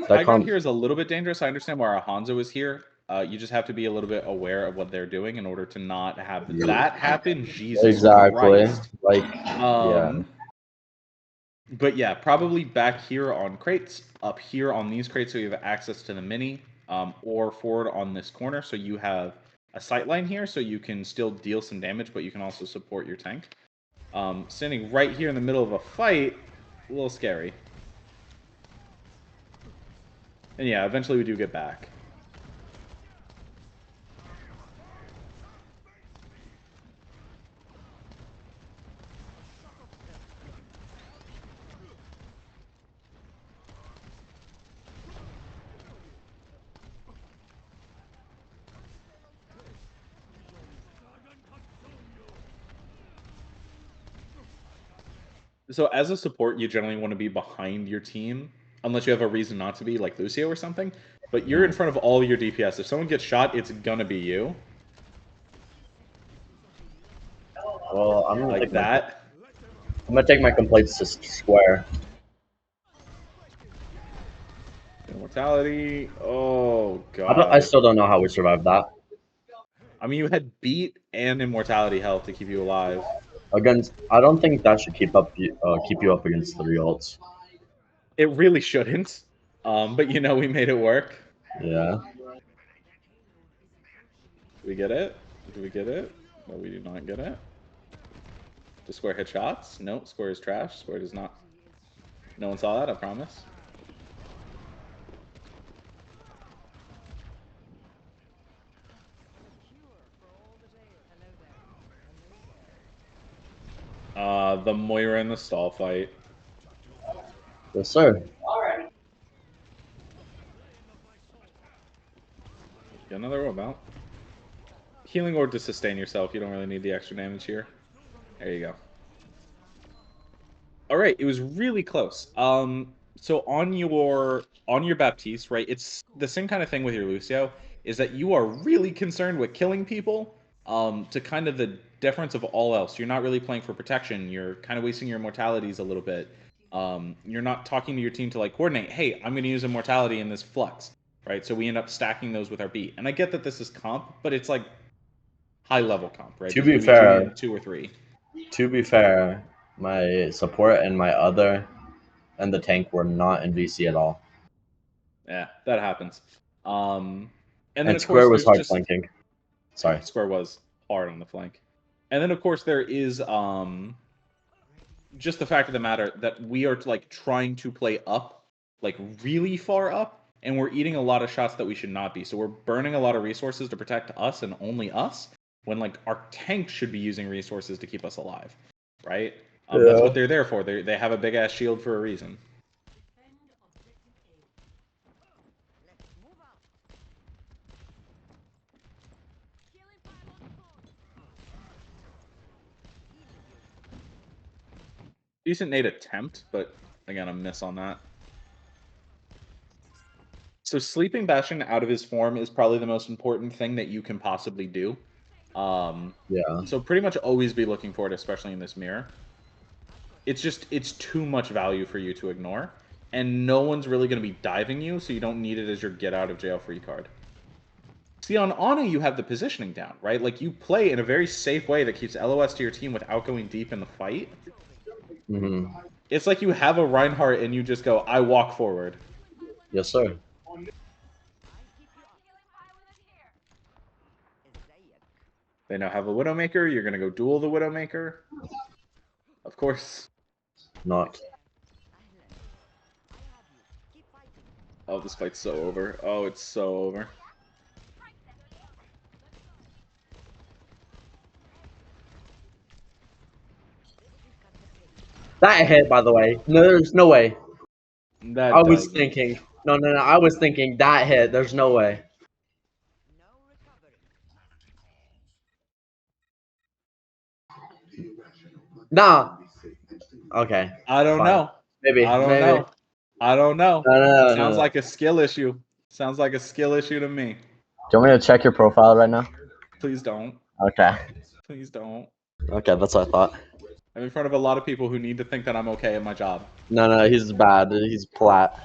High ground here is a little bit dangerous. I understand why our Hanzo is here. You just have to be a little bit aware of what they're doing in order to not have that happen. Jesus Christ. Like, yeah. But yeah, probably back here on crates, up here on these crates, so you have access to the mini, or forward on this corner, so you have a sight line here, so you can still deal some damage, but you can also support your tank. Standing right here in the middle of a fight, a little scary. And yeah, eventually we do get back. So as a support, you generally want to be behind your team, unless you have a reason not to be, like Lucio or something. But you're in front of all your DPS. If someone gets shot, it's gonna be you. Well, I'm gonna like that. I'm gonna take my complaints to square. Immortality. Oh god. I still don't know how we survived that. I mean, you had beat and immortality health to keep you alive. I don't think that should keep you up against 3 ults. It really shouldn't. But you know, we made it work. Yeah. Do we get it? Do we get it? No, we do not get it. Does Square hit shots? No, Square is trash. Square does not. No one saw that, I promise. The Moira in the stall fight. Yes, sir. Get another roll about. Healing orb to sustain yourself. You don't really need the extra damage here. There you go. All right, it was really close. So on your Baptiste, right? It's the same kind of thing with your Lucio. Is that you are really concerned with killing people. To kind of the difference of all else. You're not really playing for protection. You're kind of wasting your immortalities a little bit. You're not talking to your team to like coordinate. Hey, I'm going to use immortality in this flux, right? So we end up stacking those with our beat. And I get that this is comp, but it's like high level comp, right? To be fair, 2 or 3. To be fair, my support and my other and the tank were not in VC at all. Yeah, that happens. And then and of Square course, was hard flanking. Sorry. Square was hard on the flank. And then of course there is just the fact of the matter that we are like trying to play up, like really far up, and we're eating a lot of shots that we should not be. So we're burning a lot of resources to protect us and only us, when like our tank should be using resources to keep us alive, right? That's what they're there for. They have a big ass shield for a reason. Decent nade attempt, but again, a miss on that. So sleeping Bastion out of his form is probably the most important thing that you can possibly do. Yeah. So pretty much always be looking for it, especially in this mirror. It's too much value for you to ignore. and no one's really going to be diving you, so you don't need it as your get out of jail free card. See, on Ana, you have the positioning down, right? Like, you play in a very safe way that keeps LOS to your team without going deep in the fight. Mm-hmm. It's like you have a Reinhardt and you just go, I walk forward. Yes, sir. They now have a Widowmaker. You're going to go duel the Widowmaker. Of course. Not. Oh, this fight's so over. Oh, it's so over. That hit, by the way. No, there's no way. That I was doesn't. thinking. No. I was thinking that hit. There's no way. Nah. Okay. I don't Fine. know. Maybe. I don't maybe. know. I don't know. No. Sounds like a skill issue. Sounds like a skill issue to me. Do you want me to check your profile right now? Please don't. Okay. Please don't. Okay, that's what I thought. I'm in front of a lot of people who need to think that I'm okay at my job. No, he's bad. He's plat.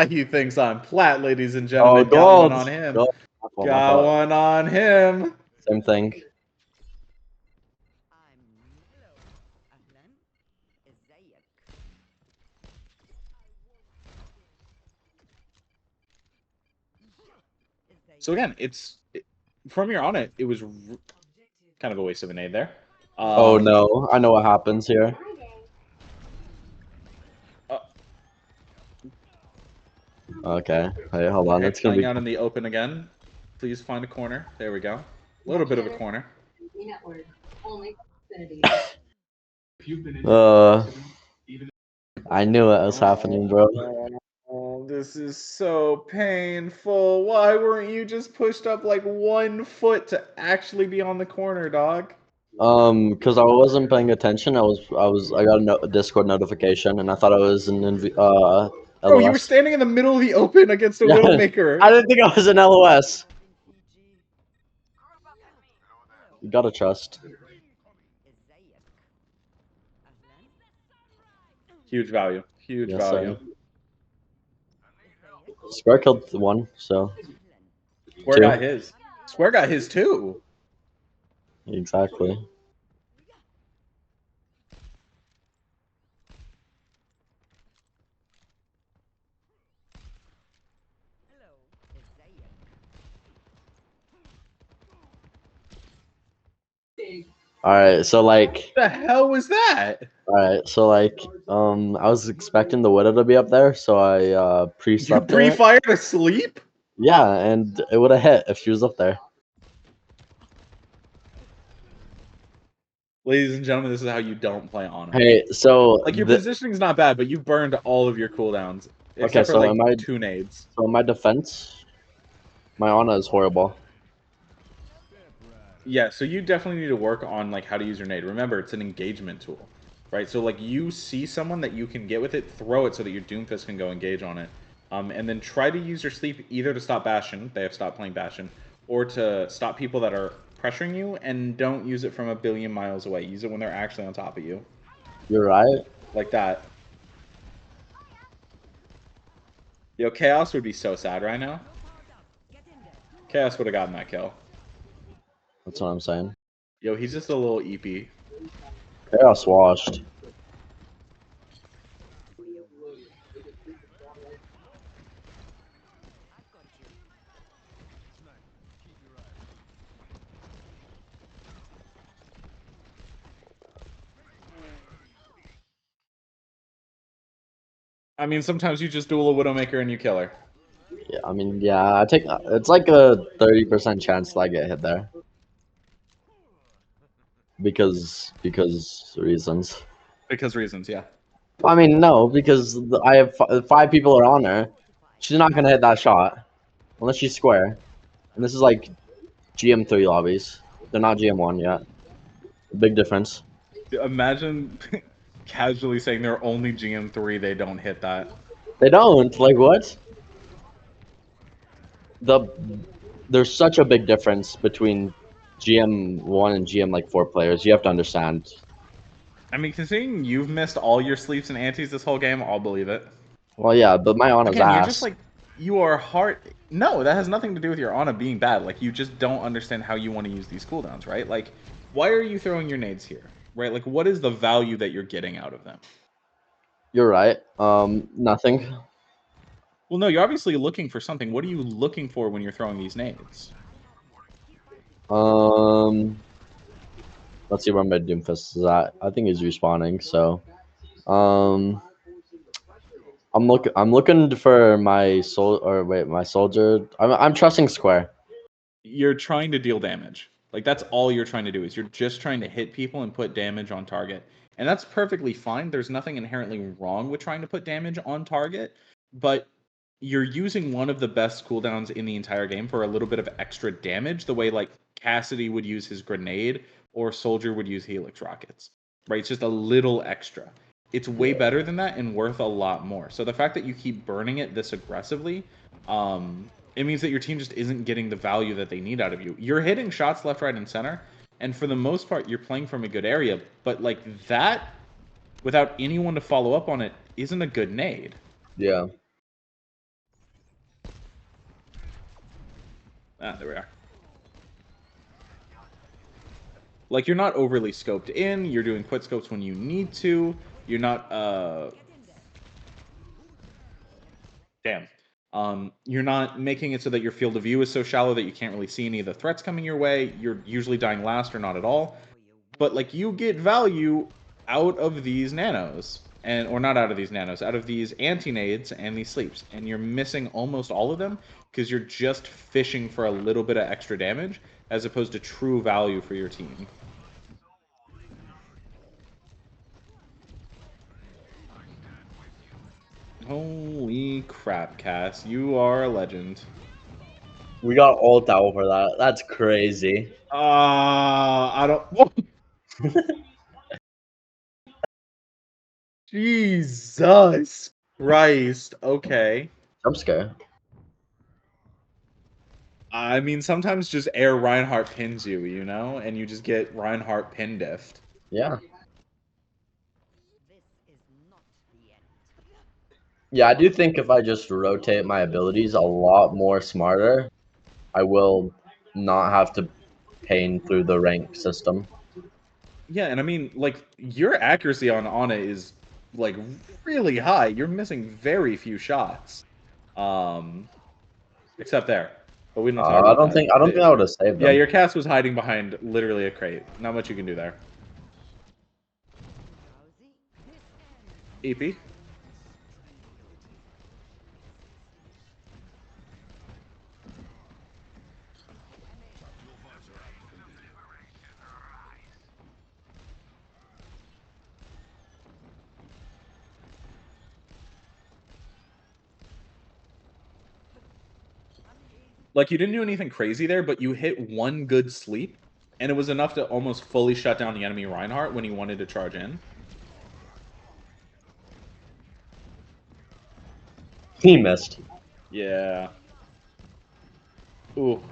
He thinks I'm plat, ladies and gentlemen. Got one on him. Got one on him. Same thing. So again, from your on it was kind of a waste of an aid there. Oh no, I know what happens here. Okay, hey, hold on. It's gonna Playing be. out in the open again. Please find a corner. There we go. A little bit of a corner. I knew it was happening, bro. Oh, this is so painful. Why weren't you just pushed up like 1 foot to actually be on the corner, dog? Because I wasn't paying attention. I got a Discord notification, and I thought I was in LOS. Bro, you were standing in the middle of the open against a Yeah, Widowmaker. I didn't think I was in LOS. You gotta trust. Huge value. Huge Yes, value. Square killed one, so Square got his. Square got his too. exactly. All right, so like. What the hell was that? Alright, so like, I was expecting the widow to be up there, so I You pre-slept her. pre-fired asleep? Yeah, and it would have hit if she was up there. Ladies and gentlemen, this is how you don't play on it. Hey, so Like, your positioning's not bad, but you've burned all of your cooldowns. Except for, so like, 2 nades. So in my defense, my Ana is horrible. Yeah, so you definitely need to work on, like, how to use your nade. Remember, it's an engagement tool, right? So, like, you see someone that you can get with it, throw it so that your Doomfist can go engage on it. And then try to use your sleep either to stop Bastion, they have stopped playing Bastion, or to stop people that are pressuring you, and don't use it from a billion miles away. Use it when they're actually on top of you. You're right. Like that. Yo, Chaos would be so sad right now. Chaos would have gotten that kill. That's what I'm saying. Yo, he's just a little EP. Chaos washed. I mean, sometimes you just duel a Widowmaker and you kill her. Yeah, I mean, yeah, it's like a 30% chance that I get hit there. Because reasons. Because reasons, yeah. I mean, no, because I have 5 people are on her. She's not gonna hit that shot unless she's square. And this is like GM3 lobbies. They're not GM1 yet. Big difference. Imagine casually saying they're only GM3, they don't hit that. They don't. Like what? There's such a big difference between GM1 and GM like 4 players. You have to understand. I mean, considering you've missed all your sleeps and antes this whole game, I'll believe it. Well, yeah, but my Ana's Again, you're ass. just like, you are hard. No, that has nothing to do with your Ana being bad. Like, you just don't understand how you want to use these cooldowns, right? Like, why are you throwing your nades here, right? Like, what is the value that you're getting out of them? You're right. Nothing. Well, no, you're obviously looking for something. What are you looking for when you're throwing these nades? Let's see where my Doomfist is at. I think he's respawning. So, I'm looking for my my soldier. I'm trusting Square. You're trying to deal damage. Like, that's all you're trying to do is you're just trying to hit people and put damage on target. And that's perfectly fine. There's nothing inherently wrong with trying to put damage on target, but you're using one of the best cooldowns in the entire game for a little bit of extra damage, the way like Cassidy would use his grenade or Soldier would use Helix rockets. Right? It's just a little extra. It's way better than that and worth a lot more. So the fact that you keep burning it this aggressively, it means that your team just isn't getting the value that they need out of you. You're hitting shots left, right, and center, and for the most part, you're playing from a good area. But like that, without anyone to follow up on it, isn't a good nade. Yeah. There we are. Like, you're not overly scoped in. You're doing quick scopes when you need to. You're not, Damn. You're not making it so that your field of view is so shallow that you can't really see any of the threats coming your way. You're usually dying last or not at all. But, like, you get value out of these nanos. Or not out of these nanos, out of these anti-nades and these sleeps. And you're missing almost all of them because you're just fishing for a little bit of extra damage as opposed to true value for your team. Holy crap, Cass. You are a legend. We got ult out for that. That's crazy. I don't... Jesus Christ. Okay. Jump scare. I mean, sometimes just air Reinhardt pins you, you know? And you just get Reinhardt pin diffed. Yeah. Yeah, I do think if I just rotate my abilities a lot more smarter, I will not have to pain through the rank system. Yeah, and I mean, like, your accuracy on Ana is, like, really high. You're missing very few shots. Except there. But we don't talk I about don't that. think I would have saved them. Yeah, your cast was hiding behind literally a crate. Not much you can do there. EP. Like, you didn't do anything crazy there, but you hit one good sleep, and it was enough to almost fully shut down the enemy Reinhardt when he wanted to charge in. He missed. Yeah. Ooh.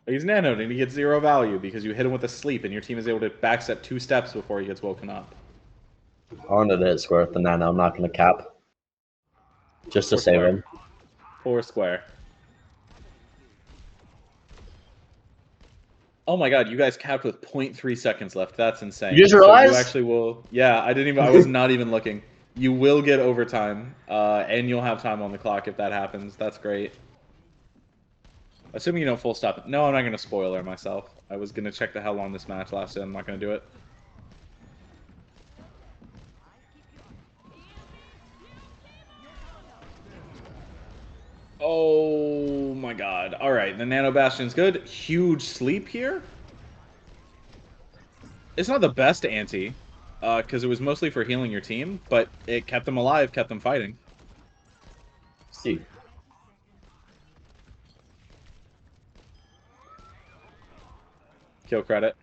He's nanoed, and he gets 0 value because you hit him with a sleep, and your team is able to backstep 2 steps before he gets woken up. I wanted to hit Square with the nano. I'm not going to cap. Just to save him. 4 square. Oh my god, you guys capped with 0.3 seconds left. That's insane. You just realized? So you actually will... Yeah, I was not even looking. You will get overtime, and you'll have time on the clock if that happens. That's great. Assuming you don't full stop it. No, I'm not going to spoiler myself. I was going to check how long this match lasted. I'm not going to do it. Oh my god. Alright, the Nano Bastion's good. Huge sleep here. It's not the best anti, because it was mostly for healing your team, but it kept them alive, kept them fighting. See. Kill credit.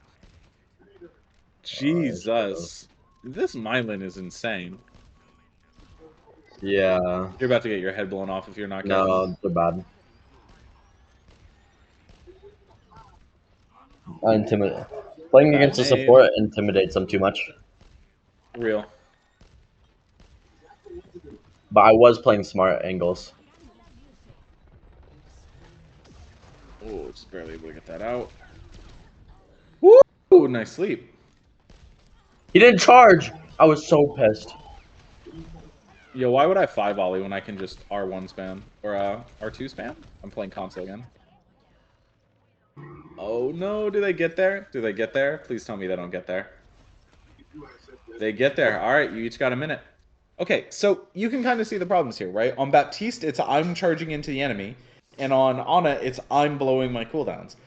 Jesus. This Mylan is insane. Yeah. You're about to get your head blown off if you're not careful. No, they're bad. I intimidate. Playing Bad against a nade. support intimidates them too much. Real. But I was playing smart angles. Oh, just barely able to get that out. Woo! Nice sleep. He didn't charge. I was so pissed. Yo, why would I 5 volley when I can just R1 spam? Or R2 spam? I'm playing console again. Oh no, do they get there? Do they get there? Please tell me they don't get there. They get there. Alright, you each got a minute. Okay, so you can kind of see the problems here, right? On Baptiste, it's I'm charging into the enemy, and on Ana, it's I'm blowing my cooldowns.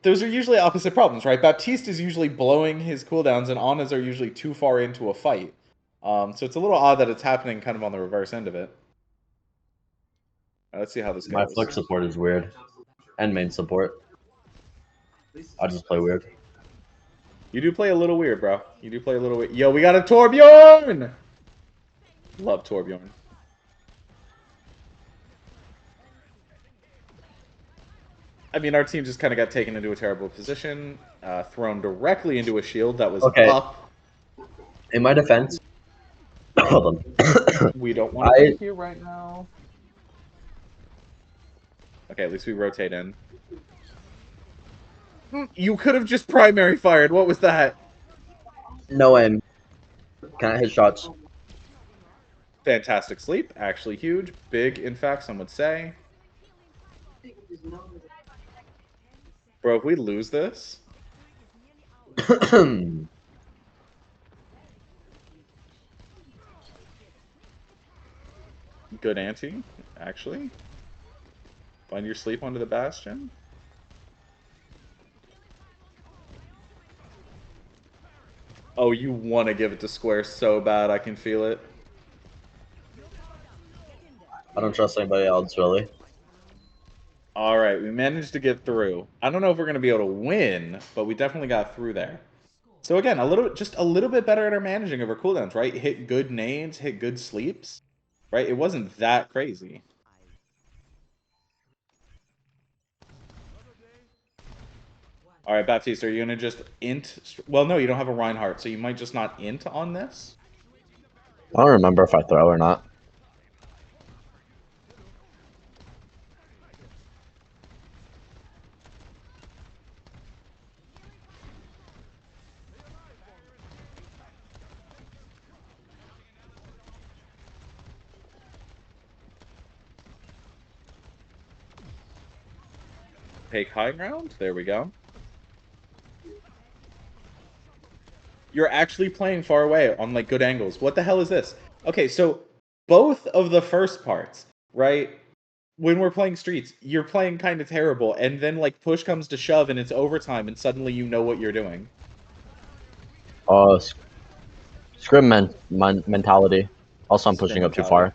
Those are usually opposite problems, right? Baptiste is usually blowing his cooldowns, and Ana's are usually too far into a fight. So it's a little odd that it's happening kind of on the reverse end of it. Let's see how this My goes. flick support is weird. And main support. I just play weird. You do play a little weird, bro. You do play a little weird. Yo, we got a Torbjorn! Love Torbjorn. I mean, our team just kind of got taken into a terrible position, thrown directly into a shield that was up. In my defense, hold on. We don't want to fight here right now. Okay, at least we rotate in. You could have just primary fired. What was that? No aim. Can I hit shots? Fantastic sleep. Actually huge. Big, in fact, some would say. Bro, if we lose this... Good ante, actually. Find your sleep onto the Bastion. Oh, you want to give it to Square so bad, I can feel it. I don't trust anybody else, really. All right, we managed to get through. I don't know if we're going to be able to win, but we definitely got through there. So again, just a little bit better at our managing of our cooldowns, right? Hit good nades, hit good sleeps, right? It wasn't that crazy. All right, Baptiste, are you going to just int? Well, no, you don't have a Reinhardt, so you might just not int on this. I don't remember if I throw or not. Take high ground. There we go. You're actually playing far away on like good angles. What the hell is this? Okay, so both of the first parts, right? When we're playing streets, you're playing kind of terrible, and then like push comes to shove and it's overtime, and suddenly you know what you're doing. Oh, scrim mentality. Also, I'm pushing up too far.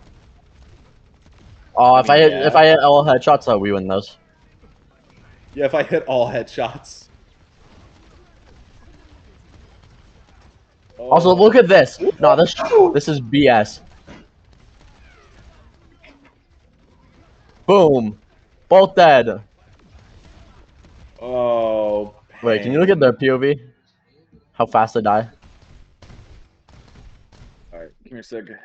Oh, if I hit all headshots, we win those. Yeah, if I hit all headshots. Also, look at this. No, this is BS. Boom. Both dead. Oh. Wait, can you look at their POV? How fast they die? Alright, come here, Sig.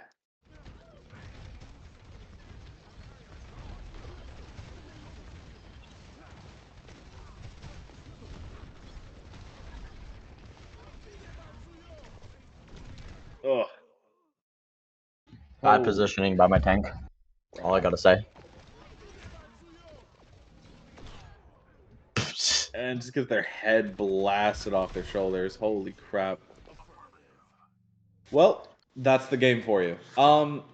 Ugh. Bad positioning by my tank. All I gotta say. And just get their head blasted off their shoulders. Holy crap. Well, that's the game for you.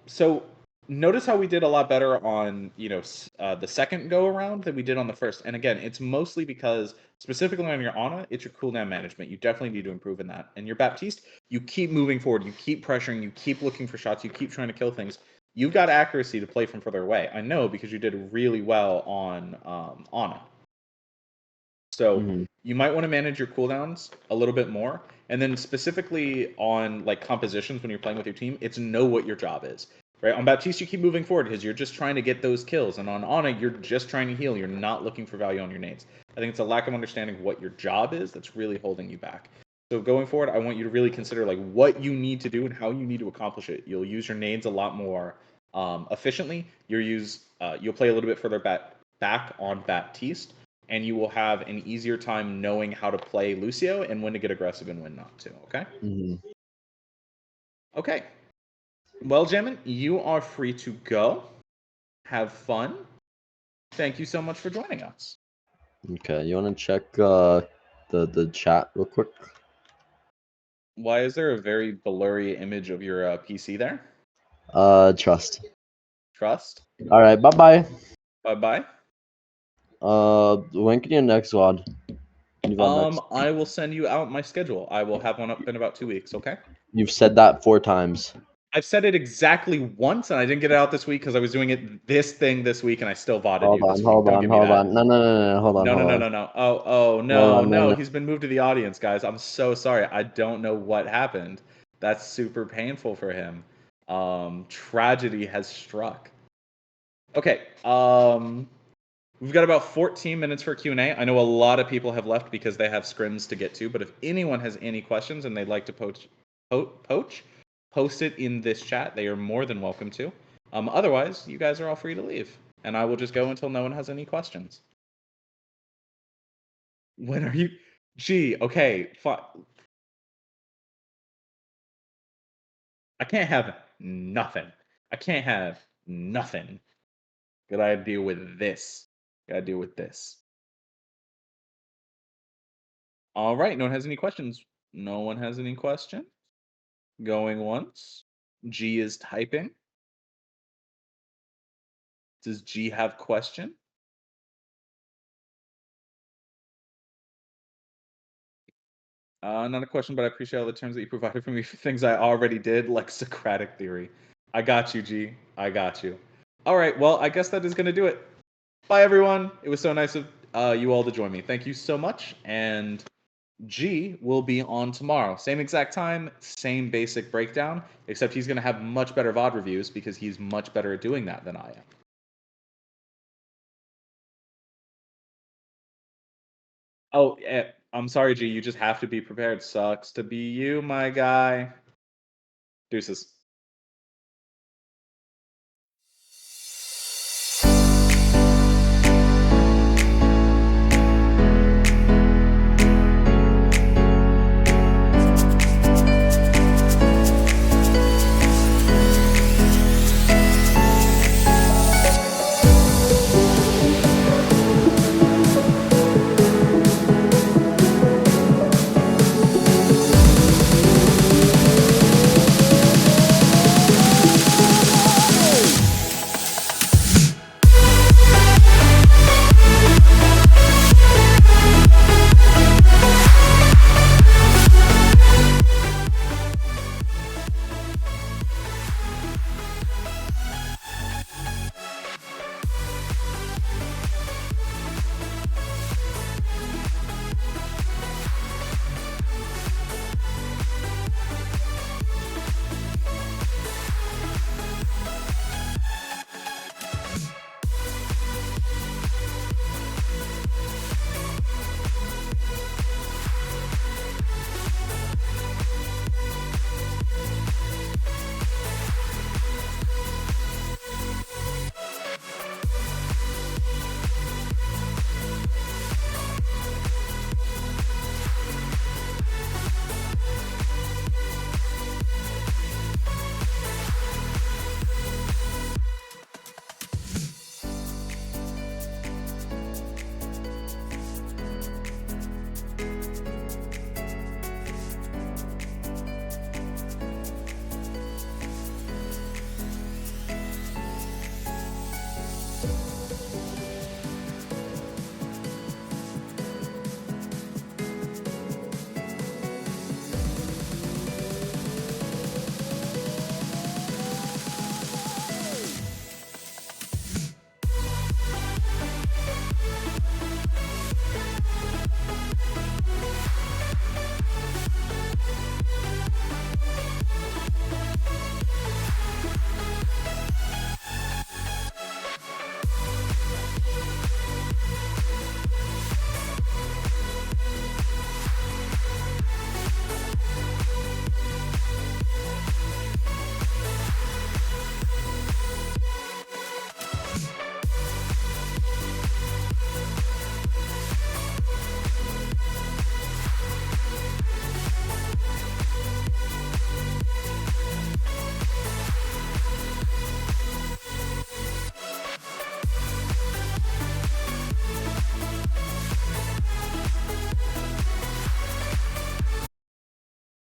So notice how we did a lot better on, the second go around than we did on the first. And again, it's mostly because specifically on your Ana, it's your cooldown management. You definitely need to improve in that. And your Baptiste, you keep moving forward, you keep pressuring, you keep looking for shots, you keep trying to kill things. You've got accuracy to play from further away. I know because you did really well on Ana. So you might want to manage your cooldowns a little bit more. And then specifically on like compositions when you're playing with your team, it's know what your job is. right? On Baptiste, you keep moving forward because you're just trying to get those kills. And on Ana, you're just trying to heal. You're not looking for value on your nades. I think it's a lack of understanding of what your job is that's really holding you back. So going forward, I want you to really consider like what you need to do and how you need to accomplish it. You'll use your nades a lot more efficiently. You'll play a little bit further back on Baptiste, and you will have an easier time knowing how to play Lucio and when to get aggressive and when not to. Okay. Mhm. Okay. Well, Jamin, you are free to go. Have fun. Thank you so much for joining us. Okay, you want to check the chat real quick? Why is there a very blurry image of your PC there? Trust. Trust. All right, bye bye. Bye bye. When can you next VOD? Can you VOD next? I will send you out my schedule. I will have one up in about 2 weeks. Okay. You've said that 4 times. I've said it exactly once, and I didn't get it out this week because I was doing it this week, and I still VODed Hold you this on, week. hold Don't on, give me hold that. on. No, hold on, No, hold no, on. no, no, no. Oh, Hold no, on, no. no. He's been moved to the audience, guys. I'm so sorry. I don't know what happened. That's super painful for him. Tragedy has struck. Okay. We've got about 14 minutes for Q&A. I know a lot of people have left because they have scrims to get to, but if anyone has any questions and they'd like to post it in this chat, they are more than welcome to. Otherwise, you guys are all free to leave, and I will just go until no one has any questions. When are you? Gee, okay, I can't have nothing. I can't have nothing. Gotta deal with this. Gotta deal with this. All right, no one has any questions. No one has any questions. Going once. G is typing. Does G have question? Not a question, but I appreciate all the terms that you provided for me for things I already did, like Socratic theory. I got you, G. I got you. All right, well, I guess that is going to do it. Bye, everyone. It was so nice of you all to join me. Thank you so much. And G will be on tomorrow. Same exact time, same basic breakdown, except he's going to have much better VOD reviews because he's much better at doing that than I am. Oh, I'm sorry, G. You just have to be prepared. Sucks to be you, my guy. Deuces.